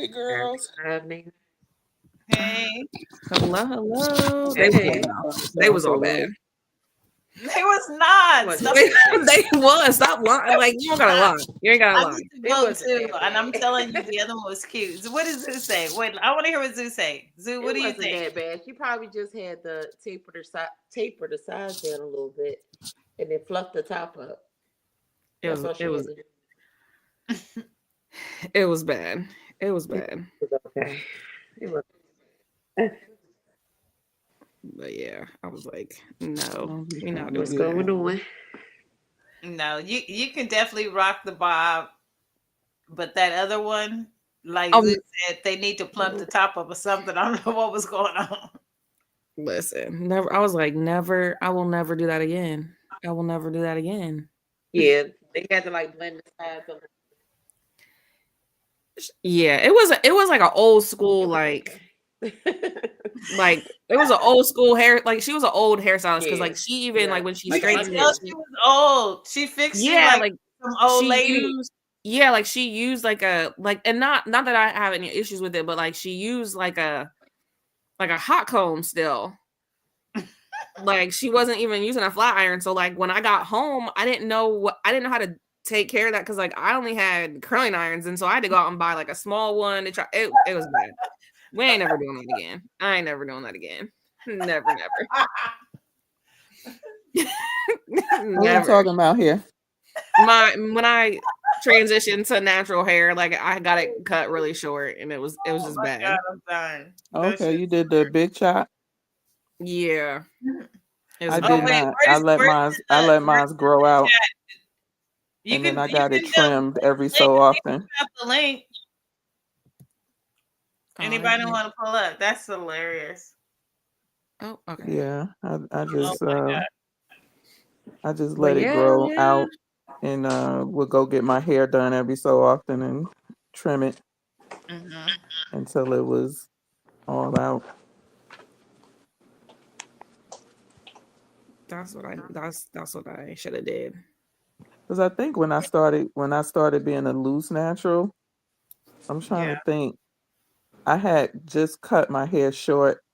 Hey, girls. Hey. Hello. Hey. They was all bad. They was not. They was. Stop lying. Like, you don't gotta lie. You ain't gotta I lie. used to vote too, and I'm telling you, the other one was cute. So what does Zoo say? Wait, I want to hear what Zoo say. Zoo, what do you think? It wasn't that bad. She probably just had the taper the sides down a little bit, and then fluff the top up. That's all she had to do. It was bad. It was bad. It was okay. It was. But yeah, I was like, no, we not What's doing going that. on? No, you can definitely rock the bob, but that other one, like Zoo said, they need to plump the top up or something. I don't know what was going on. Listen, never. I was like, never. I will never do that again. I will never do that again. Yeah, they had to like blend the sides of Yeah, it was like an old school like it was an old school hair, like she was an old hairstylist because like she even like when she straightened it, she was old. She fixed you like some old lady. Like she used like a and not that I have any issues with it, but like she used like a hot comb still. Like she wasn't even using a flat iron. So like when I got home, I didn't know how to take care of that because like I only had curling irons, and so I had to go out and buy like a small one to try. It was bad. We ain't never doing that again. I ain't never doing that again. Never. What are you talking about here? When I transitioned to natural hair, like I got it cut really short, and it was just bad. God, I'm dying. Okay, you did the big chop. Yeah, I did not. I let mine grow out, and then I got it trimmed every so often. The link. Anybody want to pull up? That's hilarious. Oh, okay. Yeah, I just let it grow out, and would go get my hair done every so often and trim it until it was all out. That's what I should have did. Because I think when I started being a loose natural, I'm trying to think. I had just cut my hair short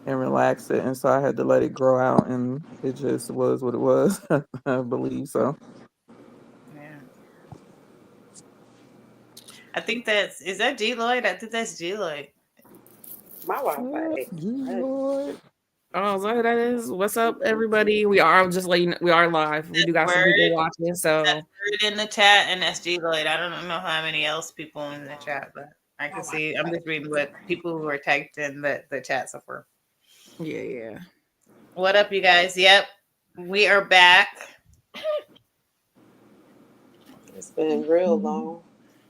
and relaxed it, and so I had to let it grow out, and it just was what it was. I believe so. Yeah. I think is that G Lloyd? I think that's G Lloyd. My Wi-Fi. G Lloyd. Oh, is that who that is? What's up, everybody? We are just letting you know, we are live. We do got some people watching, so that's Bird in the chat, and that's G Lloyd. I don't know how many else people in the chat, but I can see. I'm just reading what people who are typed in the chat so far. Yeah. What up, you guys? Yep, we are back. It's been real long.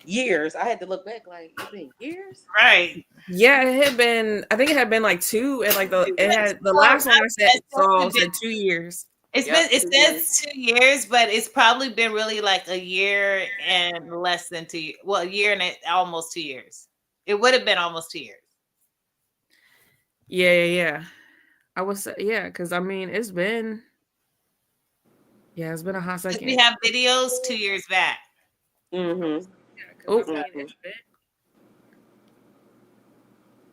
Years. I had to look back like it's been years. Right. Yeah, it had been. I think it had been like 2, and like the last one I said 2 years. It says 2 years, but it's probably been really like a year and less than 2 years. Well, a year and almost 2 years. It would have been almost 2 years. Yeah. I would say because I mean it's been a hot second. We have videos 2 years back.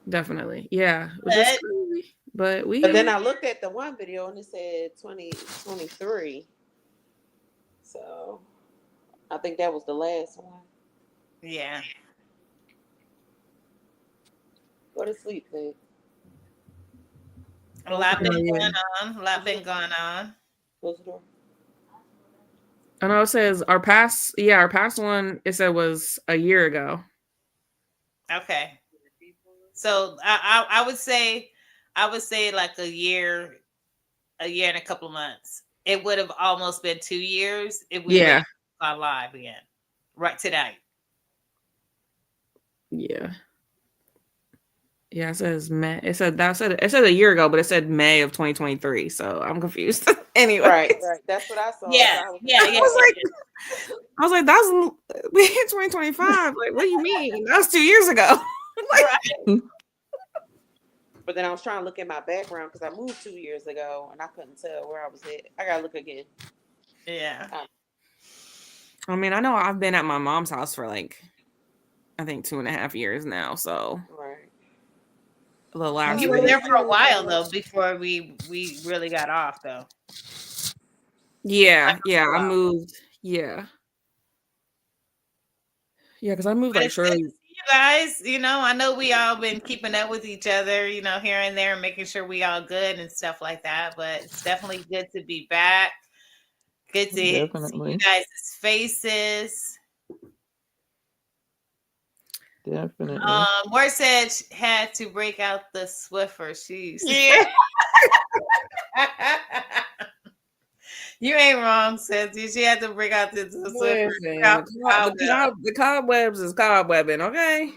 Definitely, yeah. But then I looked at the one video and it said 2023. So I think that was the last one. Yeah. Go to sleep, babe. A lot been going on. Close the door. I know it says our past one, it said was a year ago. Okay. So I would say like a year and a couple of months. It would have almost been 2 years if we would have gone live again. Right tonight. Yeah. Yeah, it says May. It said a year ago, but it said May of 2023. So I'm confused. Anyway, right. That's what I saw. Yeah. I was like, that's we in 2025. Like, what do you mean? That was 2 years ago. Right. But then I was trying to look at my background because I moved 2 years ago and I couldn't tell where I was at. I gotta look again. Yeah. I mean, I know I've been at my mom's house for like I think 2.5 years now. So Right. the last You Oh, were well, there relationship. that's for a really while good. though before we really got off though. Yeah, A I while. moved. Yeah, because I moved But like it's good to shortly. see you guys. I know we all been keeping up with each other, here and there, making sure we all good and stuff like that. But it's definitely good to be back. Good to see you Definitely. guys' faces. Definitely. Moore said she had to break out the Swiffer. She's Yeah. you ain't wrong, sis. She had to break out the Swiffer. Listen, the cobwebs is cobwebbing, okay?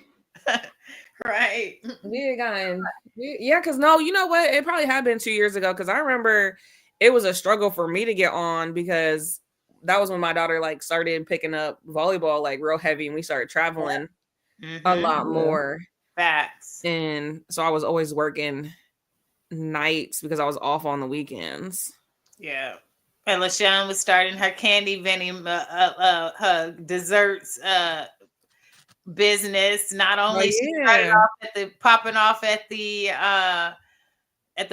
Right. We had gotten, yeah, because no, you know what? It probably had been 2 years ago because I remember it was a struggle for me to get on because that was when my daughter like started picking up volleyball like real heavy and we started traveling a Mm-hmm. lot Yeah. more. Facts. And so I was always working nights because I was off on the weekends. Yeah. And LaShawn was starting her candy vending, her desserts business. Not Oh only she started yeah. off popping off at the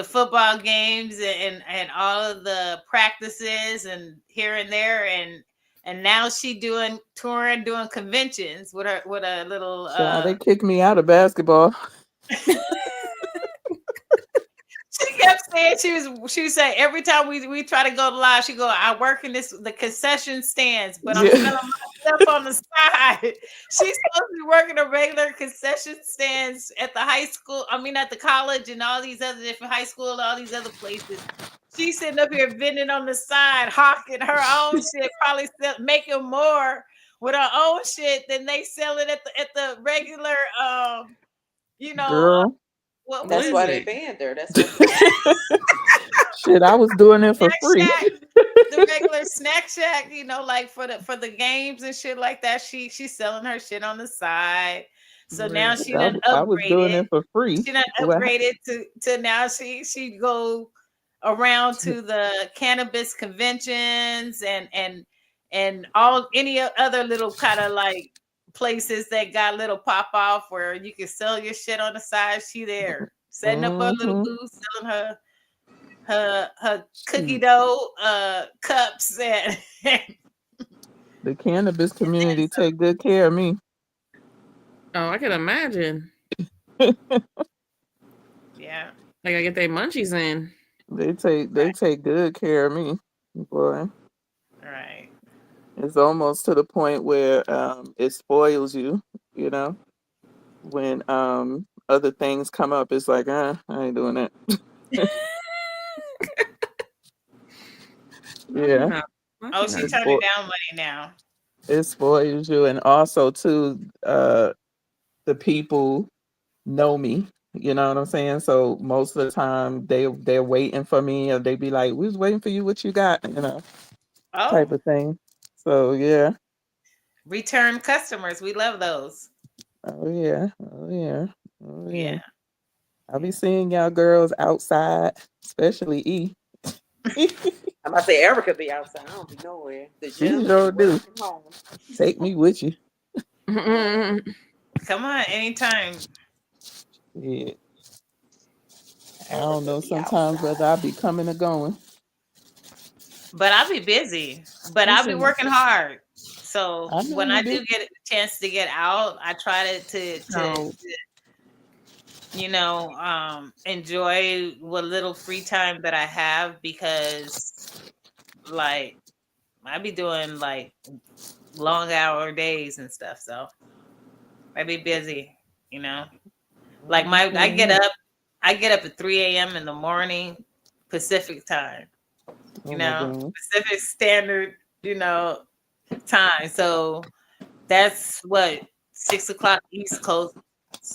football games and all of the practices and here and there and now she doing touring, doing conventions with a little Child, they kicked me out of basketball. she kept saying she would say every time we try to go live, she go, I work in the concession stands, but I'm Yeah. selling my stuff on the side. She's supposed to be working a regular concession stands at the high school, at the college and all these other different high school and all these other places. She's sitting up here vending on the side, hawking her own shit, probably making more with her own shit than they sell it at the regular Girl. what That's is why it? they banned her. That's why she. Shit, I was doing it for Snack free. Shack, the regular Snack Shack, like for the games and shit like that. She's selling her shit on the side. So now Listen. she Shit, done I was doing upgraded. it for free. She done Well, upgraded to now she go around to the cannabis conventions and all any other little kind of like places that got little pop off where you can sell your shit on the side. She there setting up her little mm-hmm. booth, selling her cookie Shoot. dough cups and The cannabis then community some. take good care of me. Oh, I can imagine. Yeah. Like I get their munchies in. They take good care of me, boy. Right. It's almost to the point where it spoils you, you know. When other things come up, it's like, I ain't doing that. I Yeah, cannot. I Oh, she cannot. it, turning spo- down money now. it spoils you, and also too, the people know me. You know what I'm saying? So most of the time they're waiting for me, or they be like, "We was waiting for you. What you got?" Type Oh, of thing. So yeah, return customers. We love those. oh yeah, oh yeah, oh yeah. Yeah. I be Yeah. seeing y'all girls outside, especially E. I'm about to say Erica be outside. I don't be nowhere. The She gym sure and work do. from home. Take me with you. Come on, anytime. Yeah. I don't Erica know be sometimes whether outside. I be coming or going. But I'll be busy. But I'll be Listen, working hard. So I know when you I do. do get a chance to get out, I try to so enjoy what little free time that I have because like I be doing like long hour days and stuff. So I be busy, you know. Like Mhm. I get up at 3 a.m. in the morning Pacific time, Oh my God. Pacific Standard, time. So that's what 6 o'clock East Coast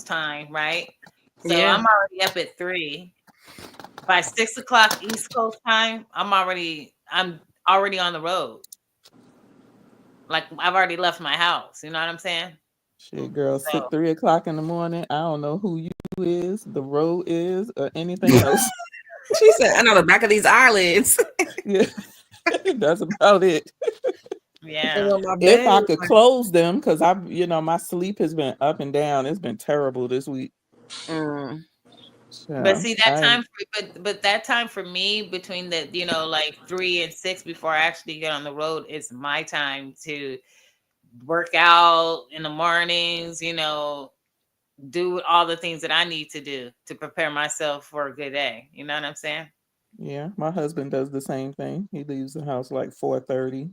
time, right? So yeah. I'm already up at 3. By 6 o'clock East Coast time, I'm already on the road. Like I've already left my house. You know what I'm saying? Shit, girl, So 3 o'clock in the morning. I don't know who you is, the road is, or anything else. She said, I know the back of these eyelids. Yeah, that's about it. Yeah. And on my If bed, I it was could like, close them, because my sleep has been up and down. It's been terrible this week. mm, But Yeah, see that time but that time for me between the like 3 and 6 before I actually get on the road is my time to work out in the mornings, do all the things that I need to do to prepare myself for a good day. You know what I'm saying? yeah. My husband does the same thing. He leaves the house like 4:30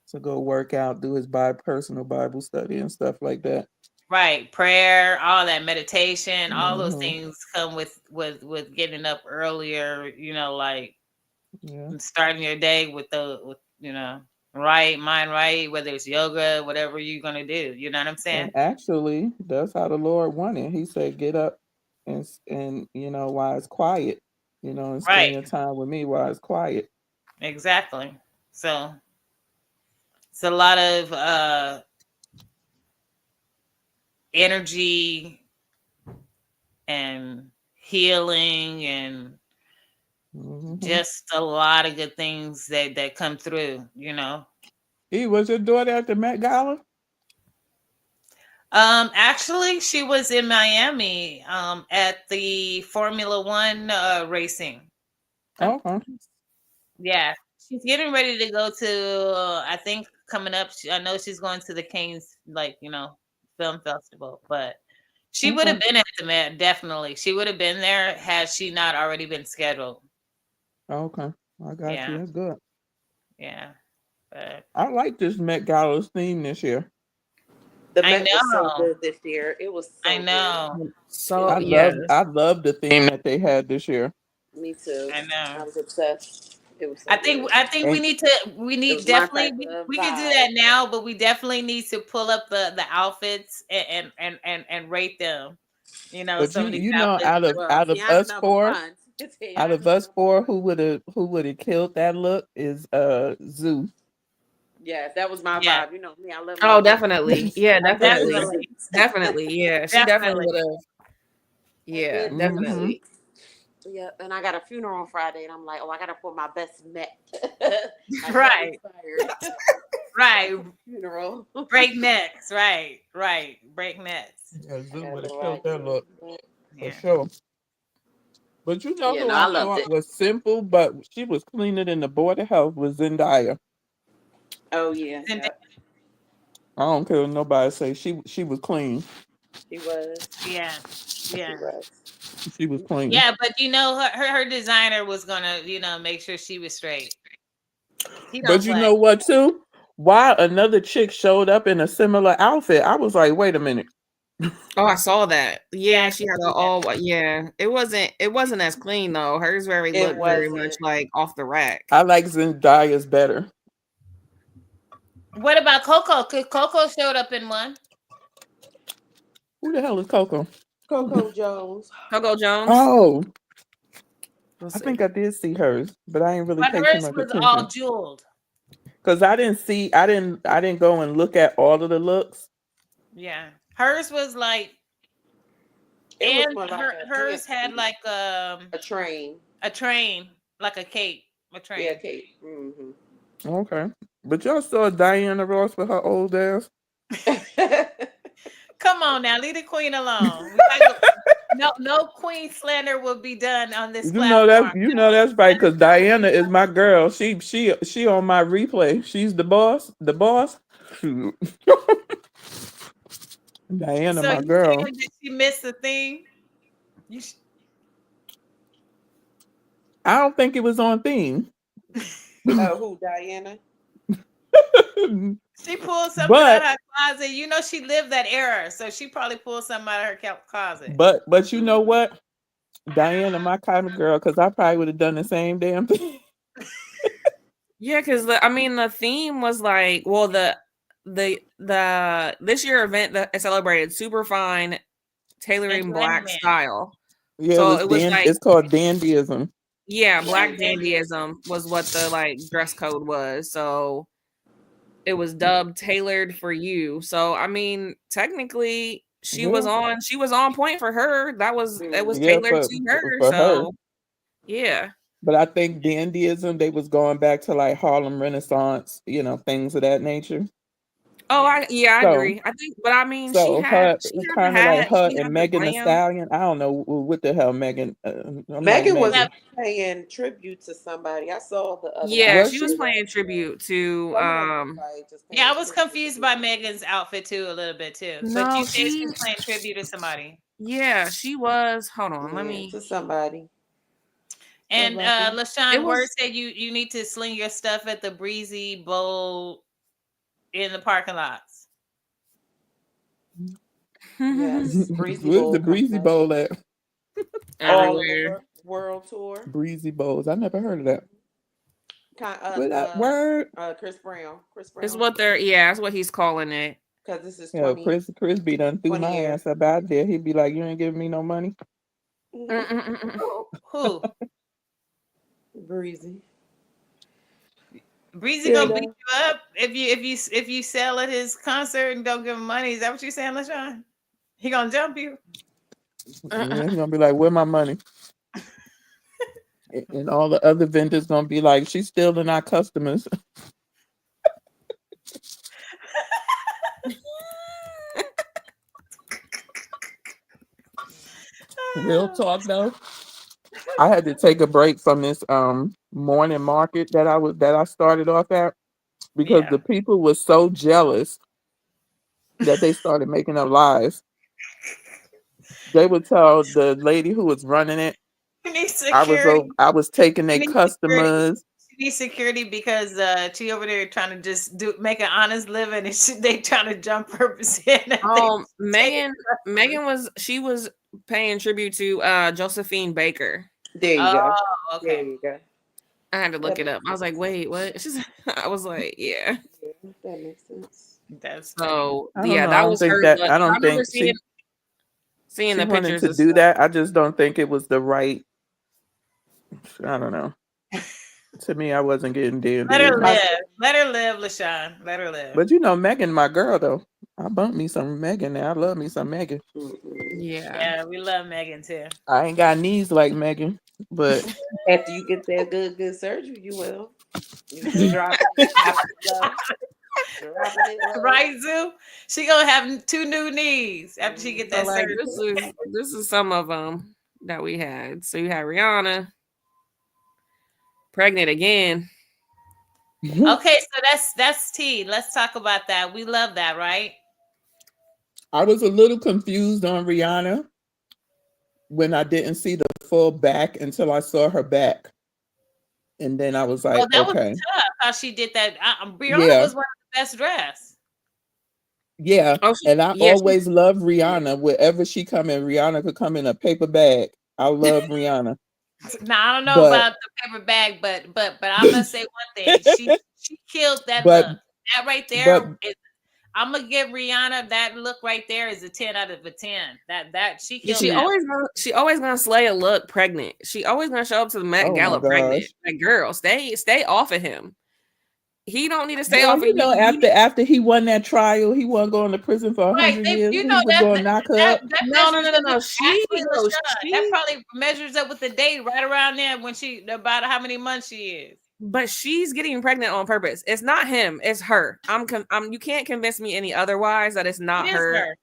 to go work out, do his personal Bible study and stuff like that. Right. Prayer, all that meditation, all those Hmm. things come with getting up earlier, like Yeah. starting your day with right mind, right, whether it's yoga, whatever you're gonna do. You know what I'm And saying? actually, that's how the Lord wanted. He said, "Get up and while it's quiet, and spend Right. your time with me while it's quiet." Exactly. So it's a lot of energy and healing and Hmm. just a lot of good things that come through. Was your daughter at the Met Gala? Actually, she was in Miami at the Formula One racing. Okay. Yeah, she's getting ready to go to. I think coming up. I know she's going to the Cannes, film festival. But she would Okay. have been at the Met. Definitely, she would have been there had she not already been scheduled. Okay. I got you. Yeah, That's good. yeah. But I like this Met Gala's theme this year. The I Met was so know, good this year. It was I so good. know, so It, yes. I love the theme that they had this year. me too. I know. I was obsessed. It was so I think good. I think And we It need was my definitely type of we can do vibe. that now, but we definitely need to pull up the outfits and rate them. but Some of these outfits. Well, out of Tiana us number four, one. Tiana number who would have killed that look is Zoo. Yes, that was my Yeah, vibe. You know me, I love my Oh, zoo. definitely. Yeah, I love the definitely. definitely, suits. Definitely. Yeah. She definitely definitely. would have. A Yeah, good Hmm. definitely. suit. Yeah, and I got a funeral on Friday, and I'm like, oh, I gotta put my best Met, my Met Right, inspired right. funeral. Break necks. Right, right. Break necks. Yeah, I Zoo gotta would put have the killed right that look Met. for Yeah. sure. But you know Yeah, who no, I I loved thought it. was simple, but she was cleaner than the Board of Health was Zendaya. Oh yeah, And yeah, I don't care what nobody say. She was clean. she was, yeah, she yeah, was. She was clean. yeah. But her designer was gonna make sure she was straight. He don't But you play. know what too? Why another chick showed up in a similar outfit? I was like, wait a minute. Oh, I saw that. Yeah, Yeah, I she did had a see that. all yeah. It wasn't as clean though. Hers very It looked very much wasn't. like off the rack. I like Zendaya's better. What about Coco? Cause Coco showed up in one. Who the hell is Coco? Coco Jones. Coco Jones. Oh, Let's I think see. I did see hers, but I didn't really But pay too hers much was all attention jeweled. because I didn't go and look at all of the looks. Yeah. Hers was like, It was and more like a hers had fancy, like a train. a train, like a cape, a Yeah, train. Kate. Mm-hmm. Okay, but y'all saw Diana Ross with her old ass. Come on now, leave the queen alone. No queen slander will be done on this platform. That's right because Diana is my girl. She on my replay. She's the boss. The boss. Shoot. Diana, So my you girl. saying that she missed the thing? You sh- I don't think it was on theme. Oh, who? Diana? she pulled something out but of her closet. You know she lived that era, so she probably pulled something out of her closet. but you know what? Diana, my kind of girl, because I probably would have done the same damn thing. Yeah, because the theme was like, well, the this year event that it celebrated super fine And tailoring Candyman. black style. Yeah, So it was like, it's called dandyism. yeah, Yeah, black Candyman. dandyism was what the like dress code was. So it was dubbed tailored for you. So technically Yeah, she was on point for her. It was Mm-hmm. tailored to for her. her. So yeah. But I think dandyism, they was going back to like Harlem Renaissance, things of that nature. Oh, Yeah. I So, agree. I think, but I mean, so her she kind of like her she had and the Megan the glam. Stallion. I don't know what the hell Megan. I'm like Megan was Megan. paying tribute to somebody. I saw the other Yeah, Was she was she? outfit. playing tribute to Someone was like just Yeah, paying I was tribute to confused by people. Megan's outfit too, a little bit too. But no, you say she's playing tribute to somebody. she was. Hold on, let Yeah, me. to somebody. And Somebody. It LaShawn Word was. said you need to sling your stuff at the Breezy Bowl in the parking lots. Yes, Breezy Where's the Bowl coming Breezy up. Bowl at? All Everywhere. over world tour. Breezy Bowls. I never heard of that. What that Uh, word? Chris Brown. Chris It's Brown. what they're. Yeah, that's what he's calling it. Because this is Chris be done threw 20 my years. ass up out there. He'd be like, "You ain't giving me no money." Who? Breezy. Breezy Yeah, gonna beat you up if you sell at his concert and don't give him money. Is that what you're saying, LaShawn? He gonna jump you? Yeah, he's gonna be like, "Where my money?" And all the other vendors gonna be like, "She's stealing our customers." Real talk though, I had to take a break from this morning market that I started off at because Yeah. the people were so jealous that they started making up lies. They would tell the lady who was running it, You need security. I was taking You their need security. customers. She needs security because she over there trying to just make an honest living, and they trying to jump her percent. Megan was paying tribute to Josephine Baker. There you go. Oh, okay. There you go. I had to look That it up. makes I was like, sense. wait, what? I was like, yeah. Yeah, that makes sense. That's funny. So I don't yeah, know. I that don't was think her that. look. I I don't remember think seeing she the wanted pictures to and do stuff. that. I just don't think it was the right. I don't know. To me, I wasn't getting Let her dandyism. live. Let her live, LaShawn. Let her live. But Megan, my girl though. I bumped me some Megan now. I love me some Megan. Yeah. Yeah, we love Megan too. I ain't got knees like Megan, but After you get that good surgery, you will. You just dropping it low. Dropping it low. Right, Zoo? She gonna have 2 new knees after she get So that like surgery. this is some of them that we had. So you had Rihanna pregnant again. Okay, so that's tea. Let's talk about that. We love that, right? I was a little confused on Rihanna when I didn't see the full back until I saw her back. And then I was Oh, like, that was okay. tough how she did that. Rihanna Yeah. was one of the best dressed. Yeah. Oh, And I always love Rihanna. Wherever she come in, Rihanna could come in a paper bag. I love Rihanna. Now I don't know But about the paper bag, but I must say one thing. She killed that but look. That right but there is, I'm gonna give Rihanna that look right there is a 10 out of a 10. That she killed she that. always gonna slay a look pregnant. She always gonna show up to the Met oh my Gala pregnant. gosh. Like girl, stay off of him. He don't need to stay Girl, off of you. after he won that trial, he wasn't going to prison for Right. 100 years. You He know was going to knock her up. that No. measures up with actually LaShawn. That She probably measures up with the date right around there when she about how many months she is. but she's getting pregnant on purpose. It's not him, it's her. I'm you can't convince me any otherwise that it's not It is her. her.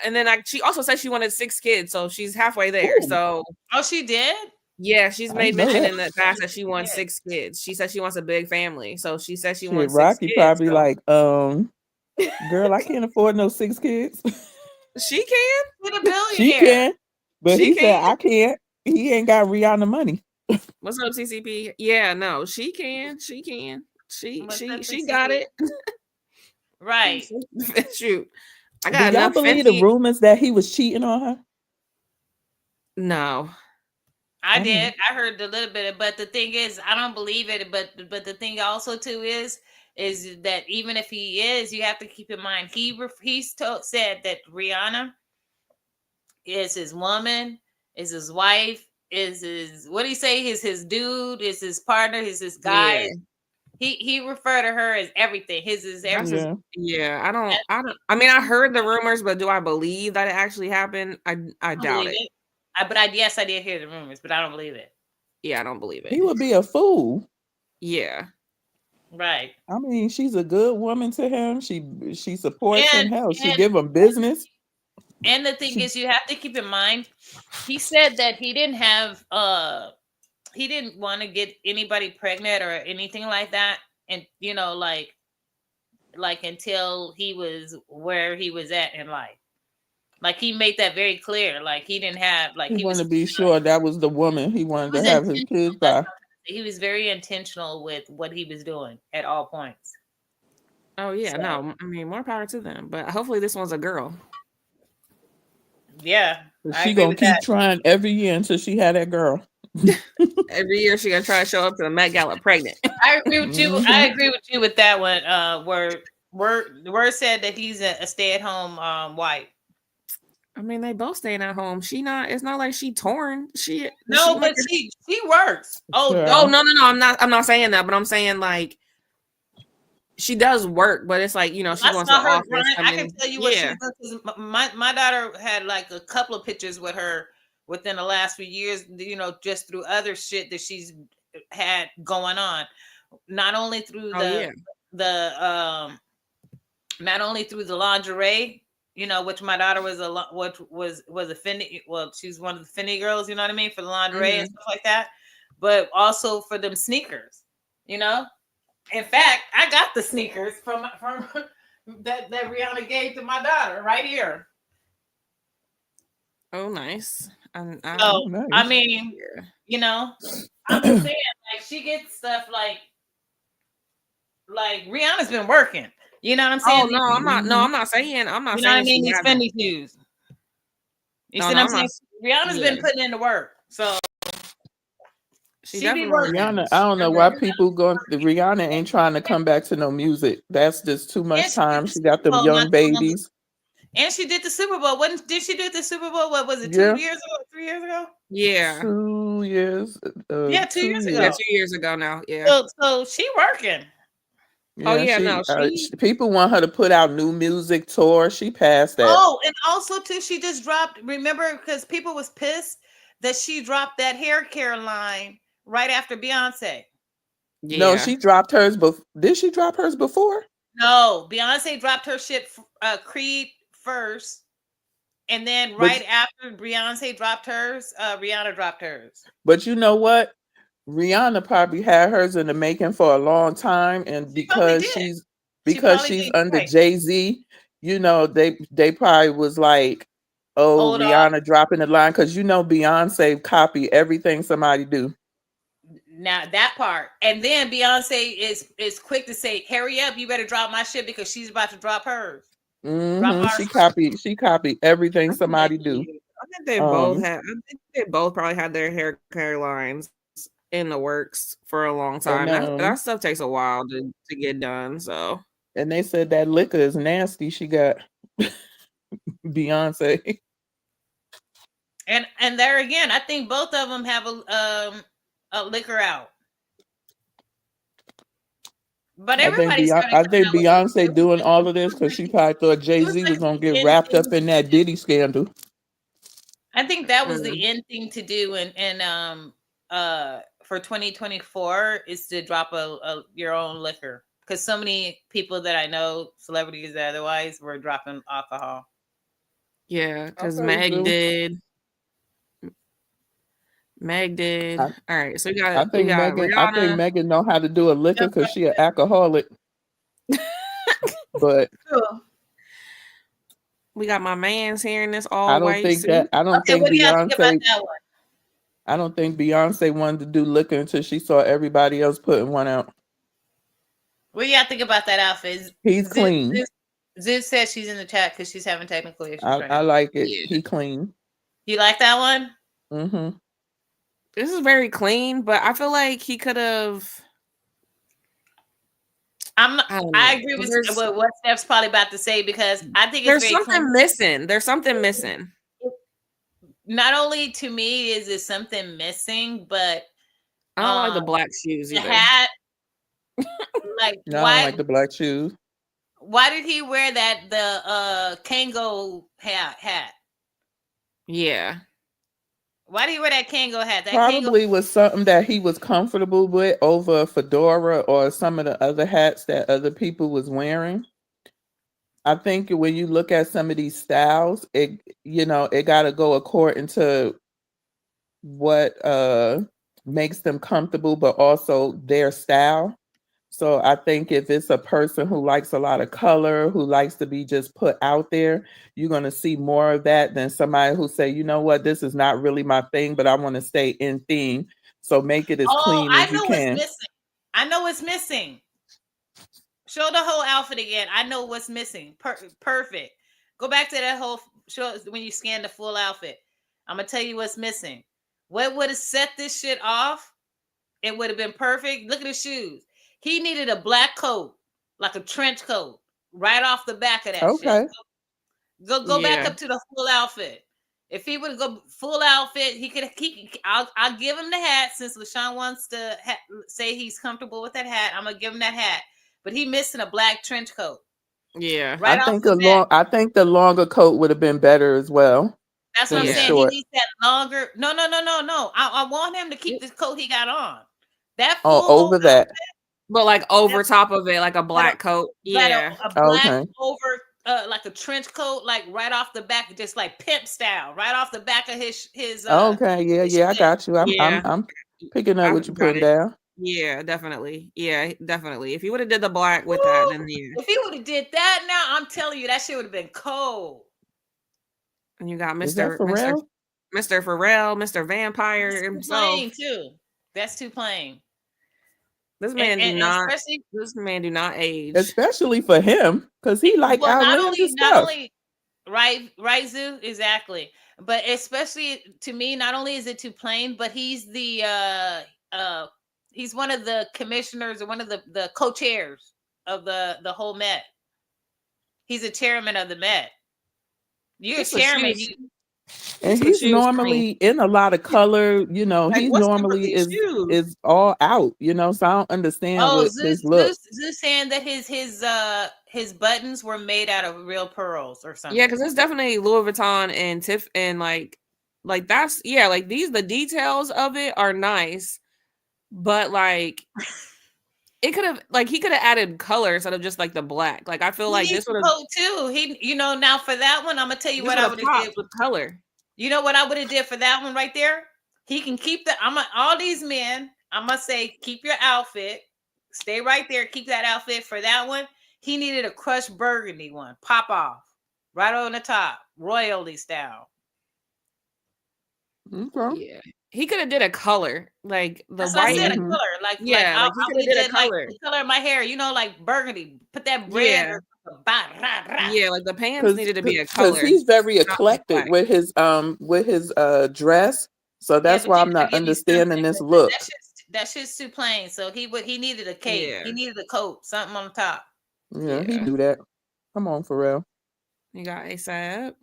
And then she also said she wanted 6 kids, so she's halfway there. Ooh. So Oh, she did? yeah, she's I made didn't know mention that. in the past that she wants 6 kids. She said she wants a big family, so she said she Shit, wants 6 Rocky kids. probably So. like, girl, I can't afford no 6 kids. She can. She's a She billionaire. can, but She he said can. I can't. He ain't got Rihanna money. What's up, CCP? Yeah, no, she can. She can. She got it. Right. Shoot, I Do got y'all enough believe the Fenty. rumors that he was cheating on her? No. I I did. mean- I heard a little bit, but the thing is, I don't believe it. But the thing also too is that even if he is, you have to keep in mind said that Rihanna is his woman, is his wife, is his what do you say? Is his dude, is his partner, is his guy. Yeah. He referred to her as everything. His is everything. Yeah. I don't. I mean, I heard the rumors, but do I believe that it actually happened? I doubt it. Yes, I did hear the rumors, but I don't believe it. Yeah, I don't believe it. He would be a fool. Yeah. Right. I mean, she's a good woman to him. She supports him. Hell, she And give him business. and the thing is, you have to keep in mind, he said that he didn't want to get anybody pregnant or anything like that, and like until he was where he was at in life. Like he made that very clear. Like he didn't have like He he was wanted to be sure that was the woman he wanted to have his kids intentional. by. He was very intentional with what he was doing at all points. Oh yeah, So, no, I mean more power to them. But hopefully this one's a girl. yeah, I She agree gonna with keep that. trying every year until she had that girl. Every year she gonna try to show up to the Met Gala pregnant. I agree with you. Mhm. I agree with you with that one. Where word said that he's a stay-at-home wife. I mean, they both staying at home. She not. It's not like she torn. She No, but like she works. Oh, Sure. oh no. I'm not saying that. But I'm saying like she does work, but it's like she's I going to the saw her office. grind. I I can mean, tell you what yeah, she's done. 'Cause my daughter had like a couple of pictures with her within the last few years. Just through other shit that she's had going on. Not only through oh yeah, not only through the lingerie, which my daughter was a Fendi. Well, she's one of the Fendi girls. You know what I mean, for the lingerie and stuff like that. But also for them sneakers. In fact, I got the sneakers from that Rihanna gave to my daughter right here. oh nice. So Oh, nice. I mean, I'm just saying, like she gets stuff like Rihanna's been working. You know what I'm saying? Oh no, I'm not. No, I'm not saying. I'm not You know what I saying mean? she These hasn't. Fendi shoes. You No, see no, what I'm I'm not. saying? Rihanna's Yeah, been putting in the work, so she she be definitely working. Rihanna, I don't know why people going. Rihanna ain't trying to come back to no music. That's just too much And she did time. the She got Super them Bowl not young too long ago. babies. And she did the Super Bowl. Did she do the Super Bowl? What was it? Yeah. 2 years ago? 3 years ago? yeah, 2 years. Yeah, 2 2 years years. yeah. ago. 2 years ago now. Yeah. So she working. Oh Yeah, yeah, no, she. people want her to put out new music tour. She passed that. Oh, and also too, she just dropped. Remember, because people was pissed that she dropped that hair care line right after Beyonce. No, Yeah. she dropped hers. Did she drop hers before? No, Beyonce dropped her shit, Creed first, and then But right after Beyonce dropped hers, Rihanna dropped hers. but you know what? Rihanna probably had hers in the making for a long time, and She probably because did. she's She probably she's did. under Right. Jay-Z, they probably was like, oh, Hold on. Rihanna dropping the line, because Beyonce copy everything somebody do. Now that part, and then Beyonce is quick to say, "Hurry up! You better drop my shit because she's about to drop hers." Drop ours. She copied everything I think somebody they do. did. I think they both had. I think they both probably had their hair care lines in the works for a long time. That stuff takes a while to get done. So. And they said that liquor is nasty. She got Beyonce. And there again, I think both of them have a liquor out. But I think everybody's Beyonce doing all of this because she probably thought Jay-Z was gonna get wrapped up in that Diddy scandal. I think that was the end thing to do, and for 2024 is to drop your own liquor, because so many people that I know, celebrities that otherwise, were dropping alcohol. Yeah, because Meg did. All right, so we got Megan. Rihanna. I think Megan know how to do a liquor because she an alcoholic. But we got my man's here in this all I don't white think suit. that. I don't think what do y'all think about Beyonce. that one? I don't think Beyonce wanted to do liquor until she saw everybody else putting one out. What do y'all think about that outfit? He's clean. Zeus says she's in the chat because she's having technical issues. I like it. Yeah. He clean. You like that one? Mm-hmm. This is very clean, but I feel like he could have. I agree with what Steph's probably about to say, because I think there's something missing. There's something missing. Not only to me is it something missing, but I don't like the black shoes either. The hat. Like no, I don't like the black shoes. Why did he wear the Kango hat? Yeah. Why do you wear that Kango hat? That Kango. Probably was something that he was comfortable with over a fedora or some of the other hats that other people was wearing. I think when you look at some of these styles, it got to go according to what makes them comfortable, but also their style. So I think if it's a person who likes a lot of color, who likes to be just put out there, you're going to see more of that than somebody who say, you know what, this is not really my thing, but I want to stay in theme. So make it as Oh, clean I as you know what's can. missing. I know what's missing. Show the whole outfit again. I know what's missing. Perfect. Go back to that whole show when you scan the full outfit. I'm gonna tell you what's missing. What would have set this shit off? It would have been perfect. Look at his shoes. He needed a black coat, like a trench coat, right off the back of that shit. Okay. Go back Yeah. up to the full outfit. If he would go full outfit, he could. I'll give him the hat since LaShawn wants to say he's comfortable with that hat. I'm gonna give him that hat, but he missing a black trench coat. Yeah. Right off the bat. I think the longer coat would have been better as well. That's what than I'm the saying. He short. needs that longer. No. I want him to keep the coat he got on. That Oh, full whole over that. But like over top of it, like a black coat. Yeah. a black Okay. over like a trench coat, like right off the back, just like pimp style, right off the back of his Okay. Yeah. his Yeah. I shit. got you. Yeah. I'm picking up I what you're got putting it. down. Yeah, definitely. Yeah, definitely. If you would have did the black with that, then yeah. If he would have did that now, I'm telling you, that shit would have been cold. And you got Is that Mr. Pharrell? Pharrell, Mr. Vampire That's too himself. plain too. That's too plain. This man And especially this man do not age. Especially for him, because he like well, outlandish not stuff. only right, Zoo, exactly. But especially to me, not only is it too plain, but he's the he's one of the commissioners or one of the co-chairs of the whole Met. He's a chairman of the Met. You're a chairman. And he's normally in a lot of color, Like, he what's up with normally these shoes? is all out, so I don't understand Oh, what his look. Zeus saying that his buttons were made out of real pearls or something. Yeah, because it's definitely Louis Vuitton and Tiff and like that's like the details of it are nice, but like it could have he could have added color instead of just like the black. Like I feel like this would have too. He now for that one, I'm gonna tell you what I would have did with color. You know what I would have did for that one right there? He can keep all these men. I must say, keep your outfit. Stay right there. Keep that outfit for that one. He needed a crushed burgundy one. Pop off. Right on the top. Royalty style. Okay. Yeah. He could have did a color. Like the That's white. What I said, a color. Like, yeah, like, he could have did a color. Like the color of my hair, like burgundy. Put that red or yeah, like the pants needed to be a color. Because he's very eclectic with his dress. So that's why I'm not understanding this look. That shit's too plain. So he needed a cape. Yeah. He needed a coat, something on top. Yeah, he do that. Come on, Pharrell. You got ASAP.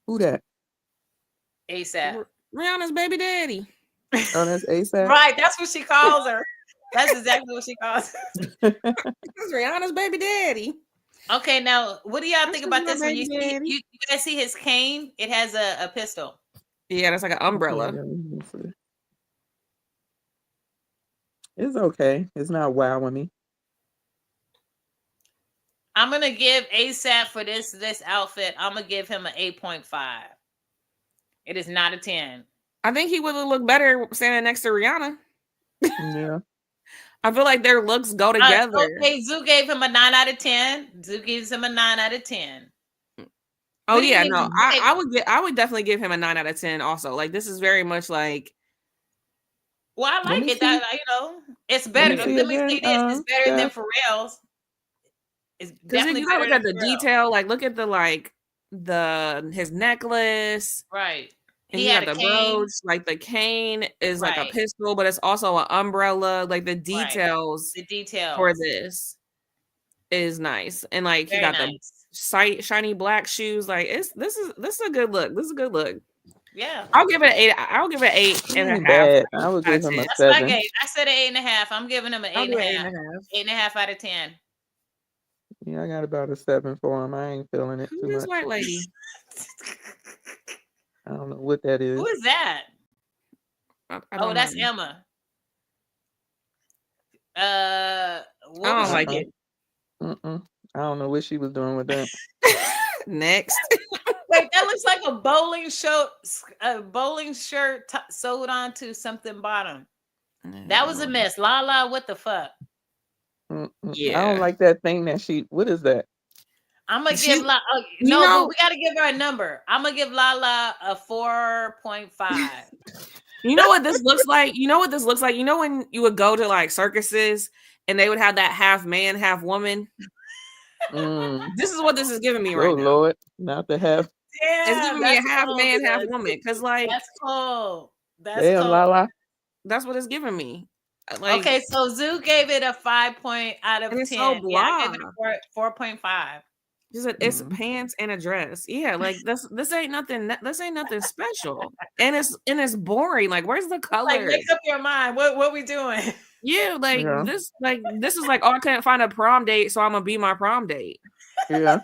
Who that? ASAP. Rihanna's baby daddy. Oh, that's ASAP. Right, that's what she calls her. That's exactly what she calls her. That's Rihanna's baby daddy. Okay, now what do y'all think about this? When you guys see his cane, it has a pistol. Yeah, that's like an umbrella. It's okay. It's not wowing me. I'm gonna give ASAP for this outfit. I'm gonna give him an 8.5. It is not a 10. I think he would have looked better standing next to Rihanna. Yeah. I feel like their looks go together. Okay, Zoo gave him a 9 out of 10. Zoo gives him a 9 out of 10. Oh yeah, no, I would definitely give him a 9 out of 10. Also, like this is very much like. Well, I like it. That it's better. Let me say this: it's better than Pharrell's. It's definitely better. Look at the detail. Like, look at his necklace. Right. And he had the brooch. Like the cane is like a pistol, but it's also an umbrella. Like the details. The details for this is nice, and like he got the shiny black shoes. Like this is a good look. This is a good look. Yeah, I'll give it an 8. I'll give it 8.5. Bad. I would give him a 7. That's what I gave. I said an 8.5. I'm giving him an 8.5. 8.5 out of 10. Yeah, I got about a 7 for him. I ain't feeling it too much. This white lady. I don't know what that Who is. is that? I Oh, don't that's know. Emma. I What don't was like she? it. Mm-mm. I don't know what she was doing with that. Next. Wait, that looks like a bowling shirt sewed onto something bottom. That was a mess. Lala, what the fuck? Mm-mm. I Yeah. don't like that thing that she. What is that? I'm gonna She- give Lala. you No, know- but we gotta give her a number. I'm gonna give Lala a 4.5. You know what this looks like? You know what this looks like? You know when you would go to like circuses and they would have that half man, half woman? Mm. This is what this is giving me Oh right now. Lord, not to have. It's Damn, giving me a that's half cold, man, half because woman. Because like that's cold. That's Damn, cold. Lala. that's what it's giving me. Like, Okay, so Zoo gave it a 5 point out of and 10. it's so Yeah, I gave it blah. a 4.5. She said it's Mm. pants and a dress. Yeah, like this ain't nothing. This ain't nothing special. And it's boring. Like, where's the Like, color? make up your mind. What we doing? Yeah, Yeah. this is like, oh, I couldn't find a prom date, so I'm gonna be my prom date. Yeah,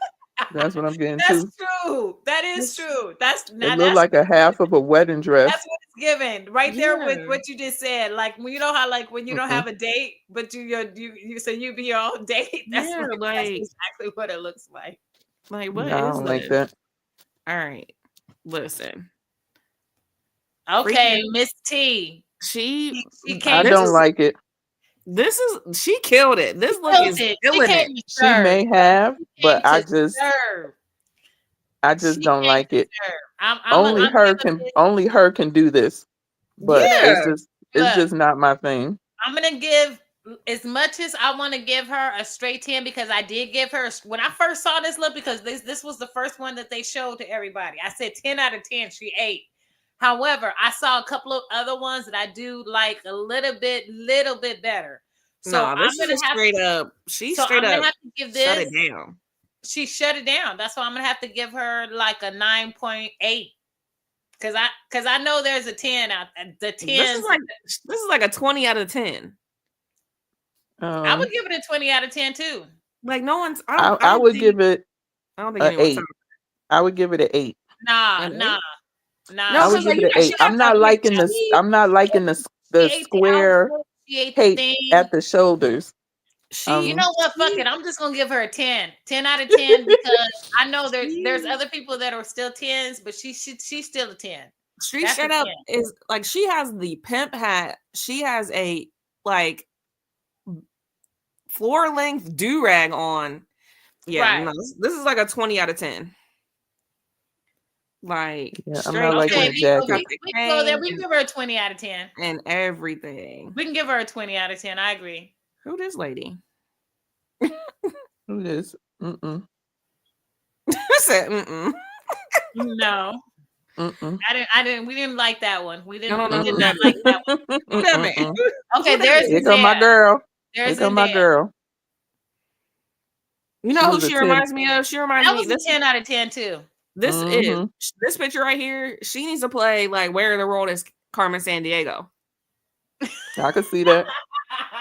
that's what I'm getting That's to. true. That is true. That's It now looked that's like a half of a wedding dress. that's what it's given right there with Yeah. what you just said. Like, when you know how, like, when you don't Mm-mm. have a date, but you so you be your own date. That's Yeah, that's like exactly what it looks like. what No, is I don't like this? that. All right, listen. Okay, Freaking- Miss T. She She I came. don't like it. she killed it. This look killed is it. She killing came it. to She serve. may have, She but came I to just serve. She don't came like to it. serve. I'm Only giving this. only her can do this. But Yeah. it's Look, just not my thing. I'm gonna give, as much as I want to give her a straight 10, because I did give her, when I first saw this look, because this was the first one that they showed to everybody. I said 10 out of 10. She ate. However, I saw a couple of other ones that I do like a little bit better. So No, this I'm is gonna a have straight up. She so straight I'm up gonna have to give shut this. it down. She shut it down. That's why I'm gonna have to give her like a 9.8. Cause I know there's a 10 out. The 10. This is like a 20 out of 10. I would give it a 20 out of 10 too. Like no one's. I would give it I don't think an anyone's 8. I would give it an 8. Nah. An No, I would because give like it an 8. I'm not liking this. I'm not liking the she ate the square outfit, she ate the cape thing. at the shoulders. You know what? Fuck it. I'm just gonna give her a 10. 10 out of 10, because I know there's other people that are still 10s, but she's still a 10. She That's straight a up 10. is like, she has the pimp hat. She has a like floor length do rag on. Yeah, Right. no, this is like a 20 out of 10. Like, Yeah, I'm straight not liking Okay, the jacket. we can go there. We can give her a 20 out of 10. and everything. We can give her a 20 out of 10. I agree. Who this lady? Who this? Mm-mm. I said, mm-mm. No, Mm-mm. I didn't. We didn't like that one. We didn't. No, We no, did no, not no. like that one. Who that man? Mm-mm. Okay, Who that there's Here come my Zendaya. girl. Here There's come my Zendaya. girl. You She know who was a she 10. reminds me of? She reminds That me. was a 10 out of 10 too. This Mhm. is this picture right here. She needs to play like Where in the World is Carmen Sandiego? I could see that.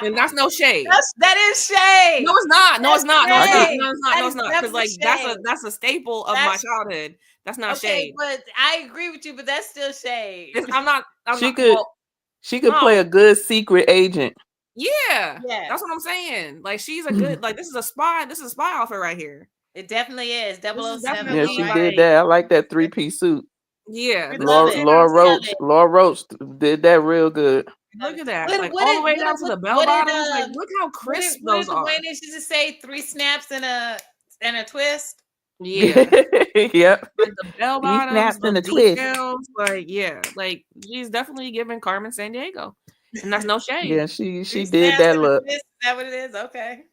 And that's no shade. That is shade. No, it's not. No, it's not. No, it's not. shade. No, it's not. No, it's That not. is Because like definitely that's a staple of my childhood. That's not Okay, shade. but I agree with you, but that's still shade. I'm not. She not, could well, she could play a good secret agent. yeah, Yes. that's what I'm saying. Like she's a good. Like this is a spy. This is a spy outfit right here. It definitely is. 007. definitely Yeah, she like- did that. I like that 3-piece suit. Yeah, We this love is it. 10 out of 10. Laura Roach did that real good. Look at that. What- Like what all did- the way what- down to the what- bell what did, bottoms. Like look how crisp those are. Wayne used to say 3 snaps and a twist. Yeah. Yep. Like the bell 3 bottoms, snaps the and a twist. details, like yeah, like she's definitely giving Carmen Sandiego, and that's no shade. Yeah, she 3 did snaps that and a look. twist. Is that what it is? Okay.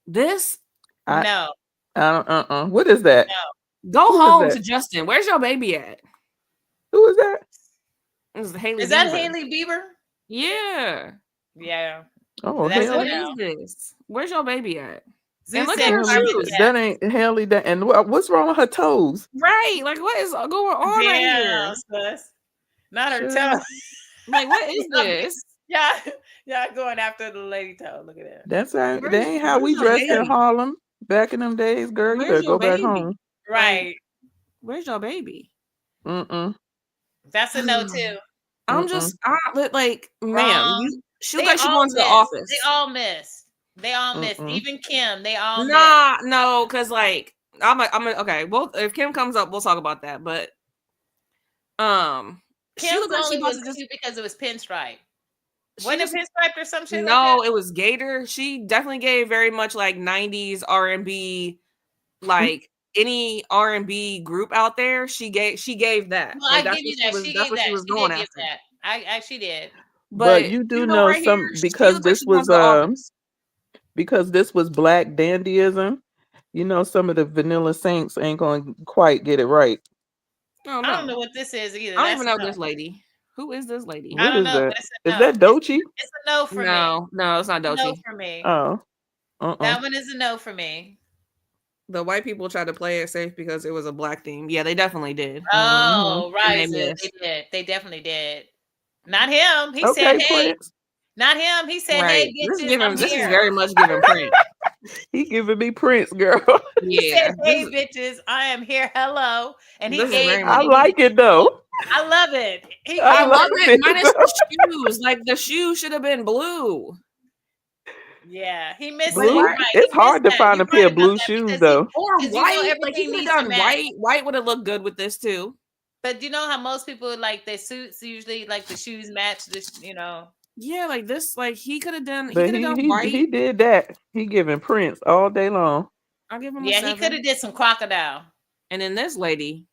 This No. What is that? go Who is home that? to Justin. Where's your baby at? Who is that? This is Haley. Is that Bieber. Haley Bieber? Yeah. Yeah. Oh, That's hell. What it. is this? Where's your baby at? Zeus And look said at her Carmen shoes. Jackson. That ain't Haley. That and what's wrong with her toes? Right. Like what is going on right here? Damn, sus. Not her Sure. toe. Like what is this? Yeah, going after the lady toe. Look at that. That's how. Where's- That ain't how we where's your dressed in baby? Harlem back in them days, girl. You Where's better your go back baby? home. Right. Where's your baby? Mm-mm. That's a no too. I'm just like, ma'am, Wrong. she They looked like she all going to the missed. office. They all missed. They all missed. Even Kim, they all missed. Nah, no, because like I'm okay. Well, if Kim comes up, we'll talk about that. But she Kim's looked like she only about was to just cute because it was pinstripe. she Wasn't just it pinstripe or some shit like no, that? it was Gator. She definitely gave very much like 90s R&B, like any R&B group out there. She gave that. Well, Like I give you that. She that's gave what she that. was She going did give after. that. I she did. But But you do you know, know right here, some she because looked like this she going was to the office. because this was Black dandyism. You know, some of the Vanilla Saints ain't gonna quite get it right. Oh I don't no, know what this is either. I don't That's even a know no. this lady. Who is this lady? I What don't is know, that? but it's a Is no. that Doechii? It's a no for me. No, it's not No Doechii. for me. Oh, That one is a no for me. The white people tried to play it safe because it was a Black theme. Yeah, they definitely did. Oh, And they Riza. They missed. did. They definitely did. Not him. He Okay, said, hey. Prince. Not him. He said, Right. hey, bitches, I'm This is here. very much giving Prince. He giving me Prince, girl. He Yeah. said, hey, bitches, I am here. Hello. And he This is gave very what I much. he needed like to it know. though. I love it. He I I gave love love what it. it. Minus the shoes. Like the shoes should have been blue. Yeah, he missed Like it. You're Blue. why? right. He It's missed hard to that. find You're a pair right of about blue that shoes because though. Or you know white. Like he everything could have needs to done match. white. White would have looked good with this too. But you know how most people like their suits usually like the shoes match this, Yeah, like this. Like he could have done. He But could have done he white. he did that. He giving Prince all day long. I'll give him a Yeah, he could 7. have did some crocodile. And then this lady,